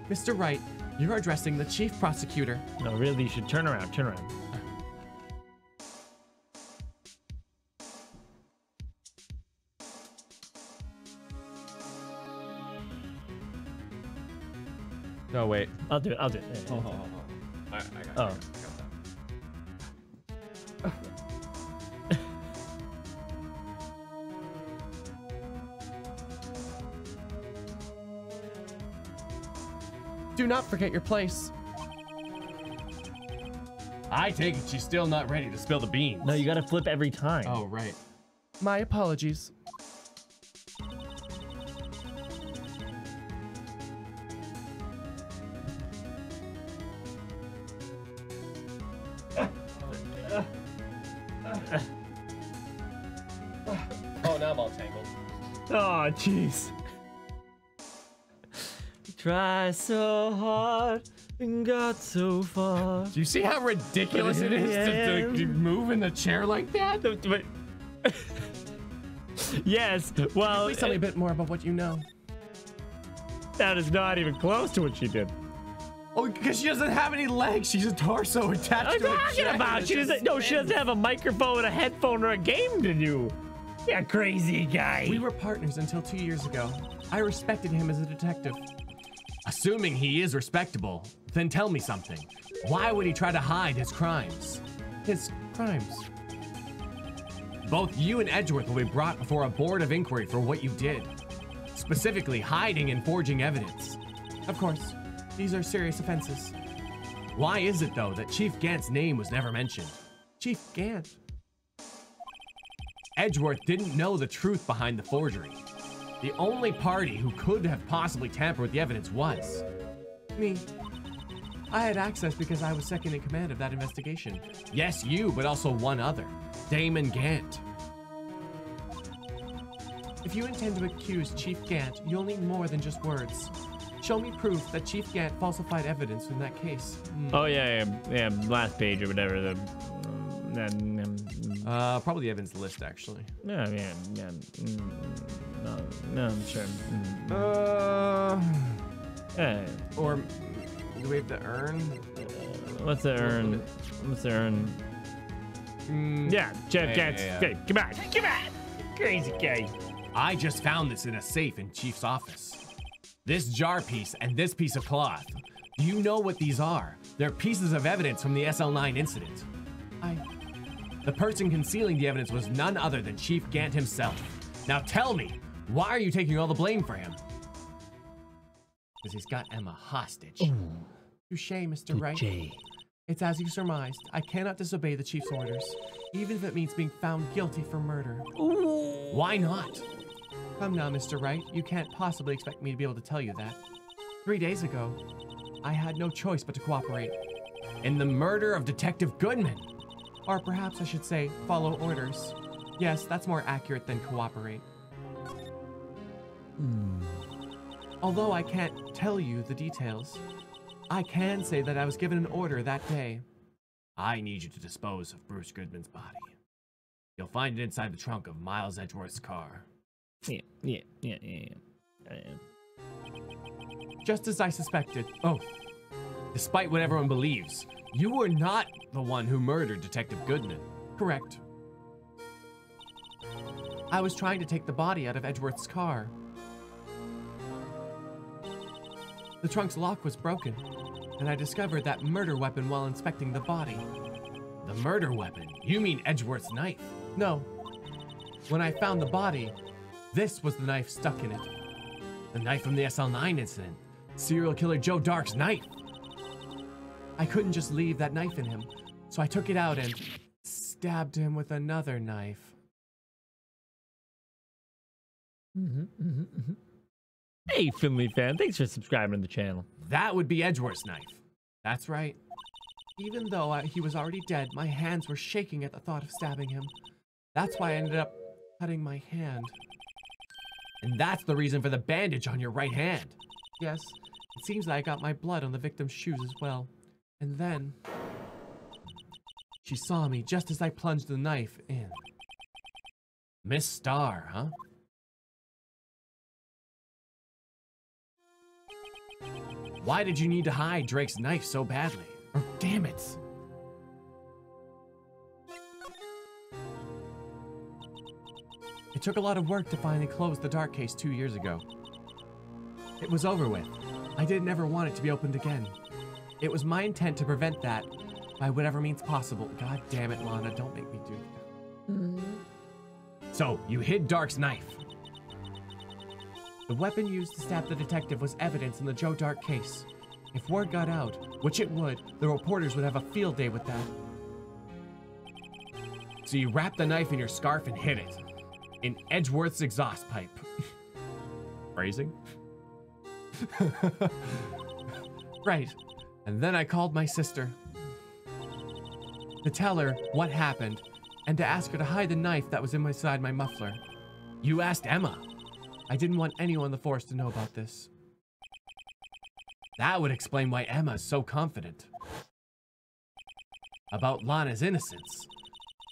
Mr. Wright, you're addressing the chief prosecutor. No, really, you should turn around, turn around. No, wait. I'll do it, I'll do it. Oh, I got that. Do not forget your place. I take it she's still not ready to spill the beans. No, you gotta flip every time. Oh, right. My apologies. Oh, now I'm all tangled. Oh, jeez. Try so hard and got so far. Do you see how ridiculous it is to move in the chair like that? But yes, well, Please tell me a bit more about what you know. that is not even close to what she did. Oh, because she doesn't have any legs. She's a torso attached What to are a you talking chair. about? She doesn't. No, she doesn't have a microphone, a headphone, or a game to do. Yeah, crazy guy. We were partners until 2 years ago. I respected him as a detective. Assuming he is respectable, then tell me something. Why would he try to hide his crimes? His crimes. Both you and Edgeworth will be brought before a board of inquiry for what you did. Specifically, hiding and forging evidence. Of course, these are serious offenses. Why is it, though, that Chief Gant's name was never mentioned? Chief Gant? Edgeworth didn't know the truth behind the forgery. The only party who could have possibly tampered with the evidence was me. I had access because I was second in command of that investigation. Yes, you, but also one other, Damon Gant. If you intend to accuse Chief Gant, you'll need more than just words. Show me proof that Chief Gant falsified evidence in that case. Oh yeah, last page or whatever. Probably the evidence list, actually. No, I'm sure. Or do we have the urn? What's the urn? What's the urn? Yeah, Jeff Gant's. yeah. Okay, come on, crazy guy. I just found this in a safe in Chief's office. This jar piece and this piece of cloth. Do you know what these are? They're pieces of evidence from the SL9 incident. The person concealing the evidence was none other than Chief Gant himself. Now tell me, why are you taking all the blame for him? Because he's got Emma hostage. Touche, Mr. Wright. It's as you surmised. I cannot disobey the Chief's orders, even if it means being found guilty for murder. Why not? Come now, Mr. Wright. You can't possibly expect me to be able to tell you that. 3 days ago, I had no choice but to cooperate. In the murder of Detective Goodman. Or perhaps I should say, follow orders. Yes, that's more accurate than cooperate. Although I can't tell you the details, I can say that I was given an order that day. I need you to dispose of Bruce Goodman's body. You'll find it inside the trunk of Miles Edgeworth's car. Yeah. Just as I suspected. Oh, despite what everyone believes, you were not the one who murdered Detective Goodman. Correct. I was trying to take the body out of Edgeworth's car. The trunk's lock was broken, and I discovered that murder weapon while inspecting the body. The murder weapon? You mean Edgeworth's knife? No. When I found the body, this was the knife stuck in it. The knife from the SL9 incident. Serial killer Joe Dark's knife. I couldn't just leave that knife in him, so I took it out and stabbed him with another knife. Hey, Finley fan, thanks for subscribing to the channel. That would be Edgeworth's knife. That's right. Even though he was already dead, my hands were shaking at the thought of stabbing him. That's why I ended up cutting my hand. And that's the reason for the bandage on your right hand. Yes, it seems that I got my blood on the victim's shoes as well. And then she saw me just as I plunged the knife in. Miss Starr, huh? Why did you need to hide Drake's knife so badly? Oh, damn it! It took a lot of work to finally close the dark case 2 years ago. It was over with. I didn't ever want it to be opened again. It was my intent to prevent that by whatever means possible. God damn it, Lana, don't make me do that. So, you hid Dark's knife. The weapon used to stab the detective was evidence in the Joe Dark case. If word got out, which it would, the reporters would have a field day with that. So you wrapped the knife in your scarf and hid it. In Edgeworth's exhaust pipe. Phrasing? Right. And then I called my sister to tell her what happened and to ask her to hide the knife that was inside my muffler. You asked Emma. I didn't want anyone in the force to know about this. That would explain why Emma's so confident about Lana's innocence.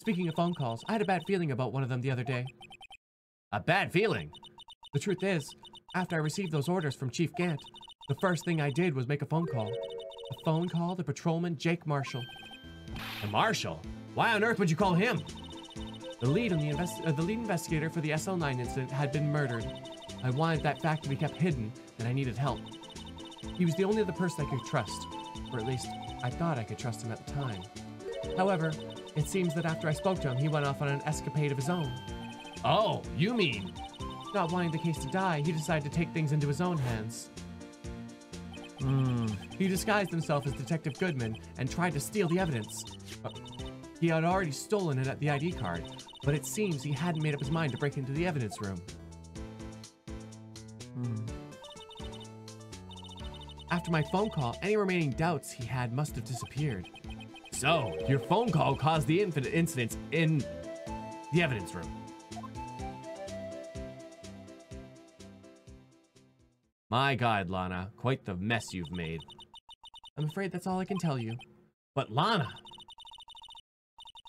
Speaking of phone calls, I had a bad feeling about one of them the other day. A bad feeling? The truth is, after I received those orders from Chief Gant, the first thing I did was make a phone call. A phone call to patrolman Jake Marshall. The Marshall? Why on earth would you call him? The lead investigator for the SL9 incident had been murdered. I wanted that fact to be kept hidden, and I needed help. He was the only other person I could trust, or at least I thought I could trust him at the time. However, it seems that after I spoke to him, he went off on an escapade of his own. Oh, you mean? Not wanting the case to die, he decided to take things into his own hands. He disguised himself as Detective Goodman and tried to steal the evidence. He had already stolen it at the ID card, but it seems he hadn't made up his mind to break into the evidence room. After my phone call, any remaining doubts he had must have disappeared. So, your phone call caused the incidents in the evidence room. My God, Lana, quite the mess you've made. I'm afraid that's all I can tell you. But Lana!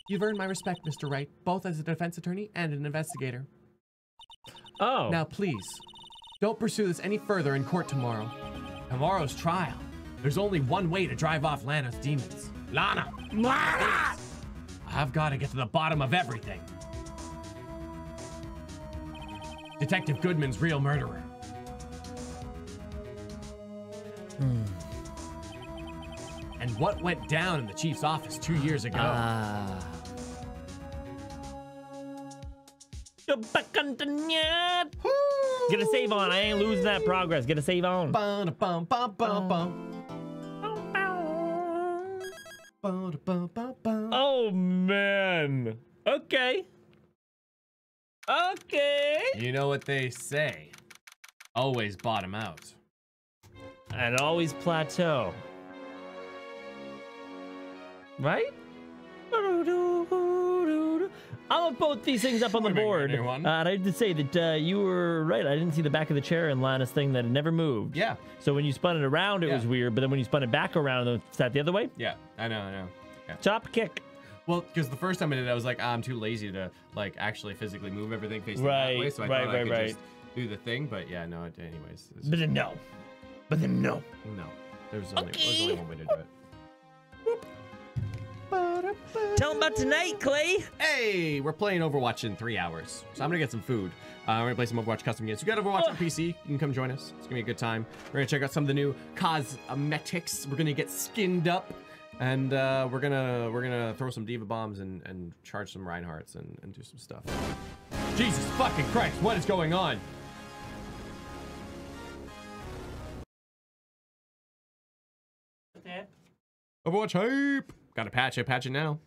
You've earned my respect, Mr. Wright, both as a defense attorney and an investigator. Oh. Now, please, don't pursue this any further in court tomorrow. Tomorrow's trial. There's only one way to drive off Lana's demons. Lana! Lana! I've got to get to the bottom of everything. Detective Goodman's real murderer. And what went down in the chief's office 2 years ago. Get a save on. I ain't losing that progress. Get a save on. Oh, man. Okay. Okay. You know what they say. Always bottom out. And always plateau. Right? I'm gonna put these things up on the board. And I did say that you were right. I didn't see the back of the chair in Lana's thing that it never moved. Yeah. So when you spun it around, it was weird. But then when you spun it back around, it's that the other way? Yeah, I know. Yeah. Chop, kick. Well, because the first time I did it, I was like, I'm too lazy to like actually physically move everything facing that way. So I thought I could just do the thing. But yeah, no. Anyways. But then no. No. There's only one way to do it. Tell them about tonight, Clay. Hey, we're playing Overwatch in 3 hours. So I'm gonna get some food. We're gonna play some Overwatch custom games. If you got Overwatch on PC, you can come join us. It's gonna be a good time. We're gonna check out some of the new cosmetics. We're gonna get skinned up. And we're gonna throw some Diva bombs and charge some Reinhardts and do some stuff. Jesus fucking Christ, what is going on? Overwatch hype! Got a patch, I patch it now.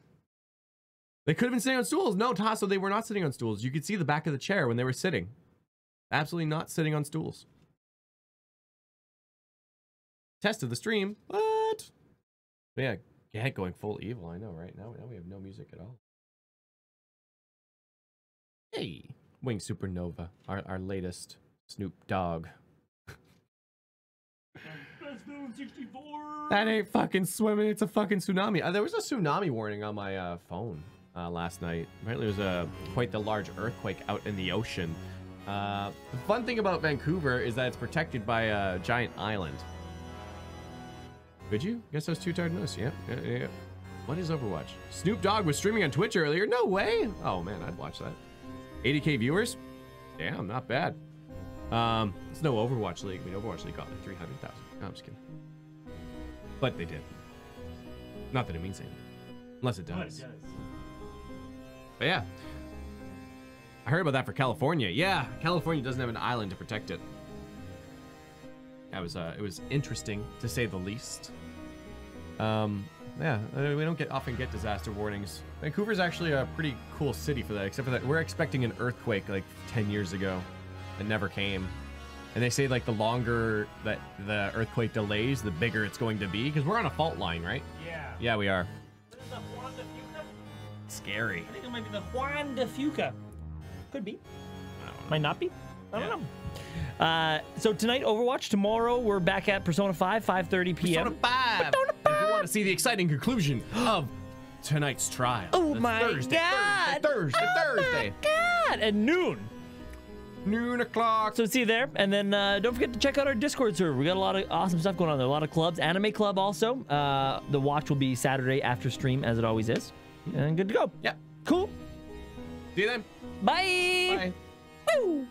They could have been sitting on stools. No, Tasso, they were not sitting on stools. You could see the back of the chair when they were sitting. Absolutely not sitting on stools. Test of the stream. What? But yeah, Gant going full evil. I know, right? Now we have no music at all. Hey, Wing Supernova, our latest Snoop Dogg. That ain't fucking swimming. It's a fucking tsunami. There was a tsunami warning on my phone last night. Apparently, there was quite the large earthquake out in the ocean. The fun thing about Vancouver is that it's protected by a giant island. Could you? Guess I was too tired to notice. Yeah. What is Overwatch? Snoop Dogg was streaming on Twitch earlier. No way. Oh man, I'd watch that. 80k viewers. Damn, not bad. It's no Overwatch League. I mean, Overwatch League got like 300,000. No, I'm just kidding. But they did. Not that it means anything. Unless it does. But yeah. I heard about that for California. Yeah, California doesn't have an island to protect it. That was it was interesting to say the least. Yeah, we don't often get disaster warnings. Vancouver's actually a pretty cool city for that, except for that we're expecting an earthquake like 10 years ago. It never came. And they say like the longer that the earthquake delays, the bigger it's going to be, because we're on a fault line, right? Yeah. Yeah, we are. What is the Juan de Fuca? Scary. I think it might be the Juan de Fuca. Could be. Might not be. I don't know. So tonight, Overwatch. Tomorrow, we're back at Persona 5, 5:30 p.m. Persona 5. If you want to see the exciting conclusion of tonight's trial. Oh That's my Thursday, God. Thursday. My God. At noon. Noon o'clock. So see you there. And then don't forget to check out our Discord server. We got a lot of awesome stuff going on there. A lot of clubs. Anime Club also. The watch will be Saturday after stream, as it always is. And good to go. Yeah. Cool. See you then. Bye. Bye. Woo.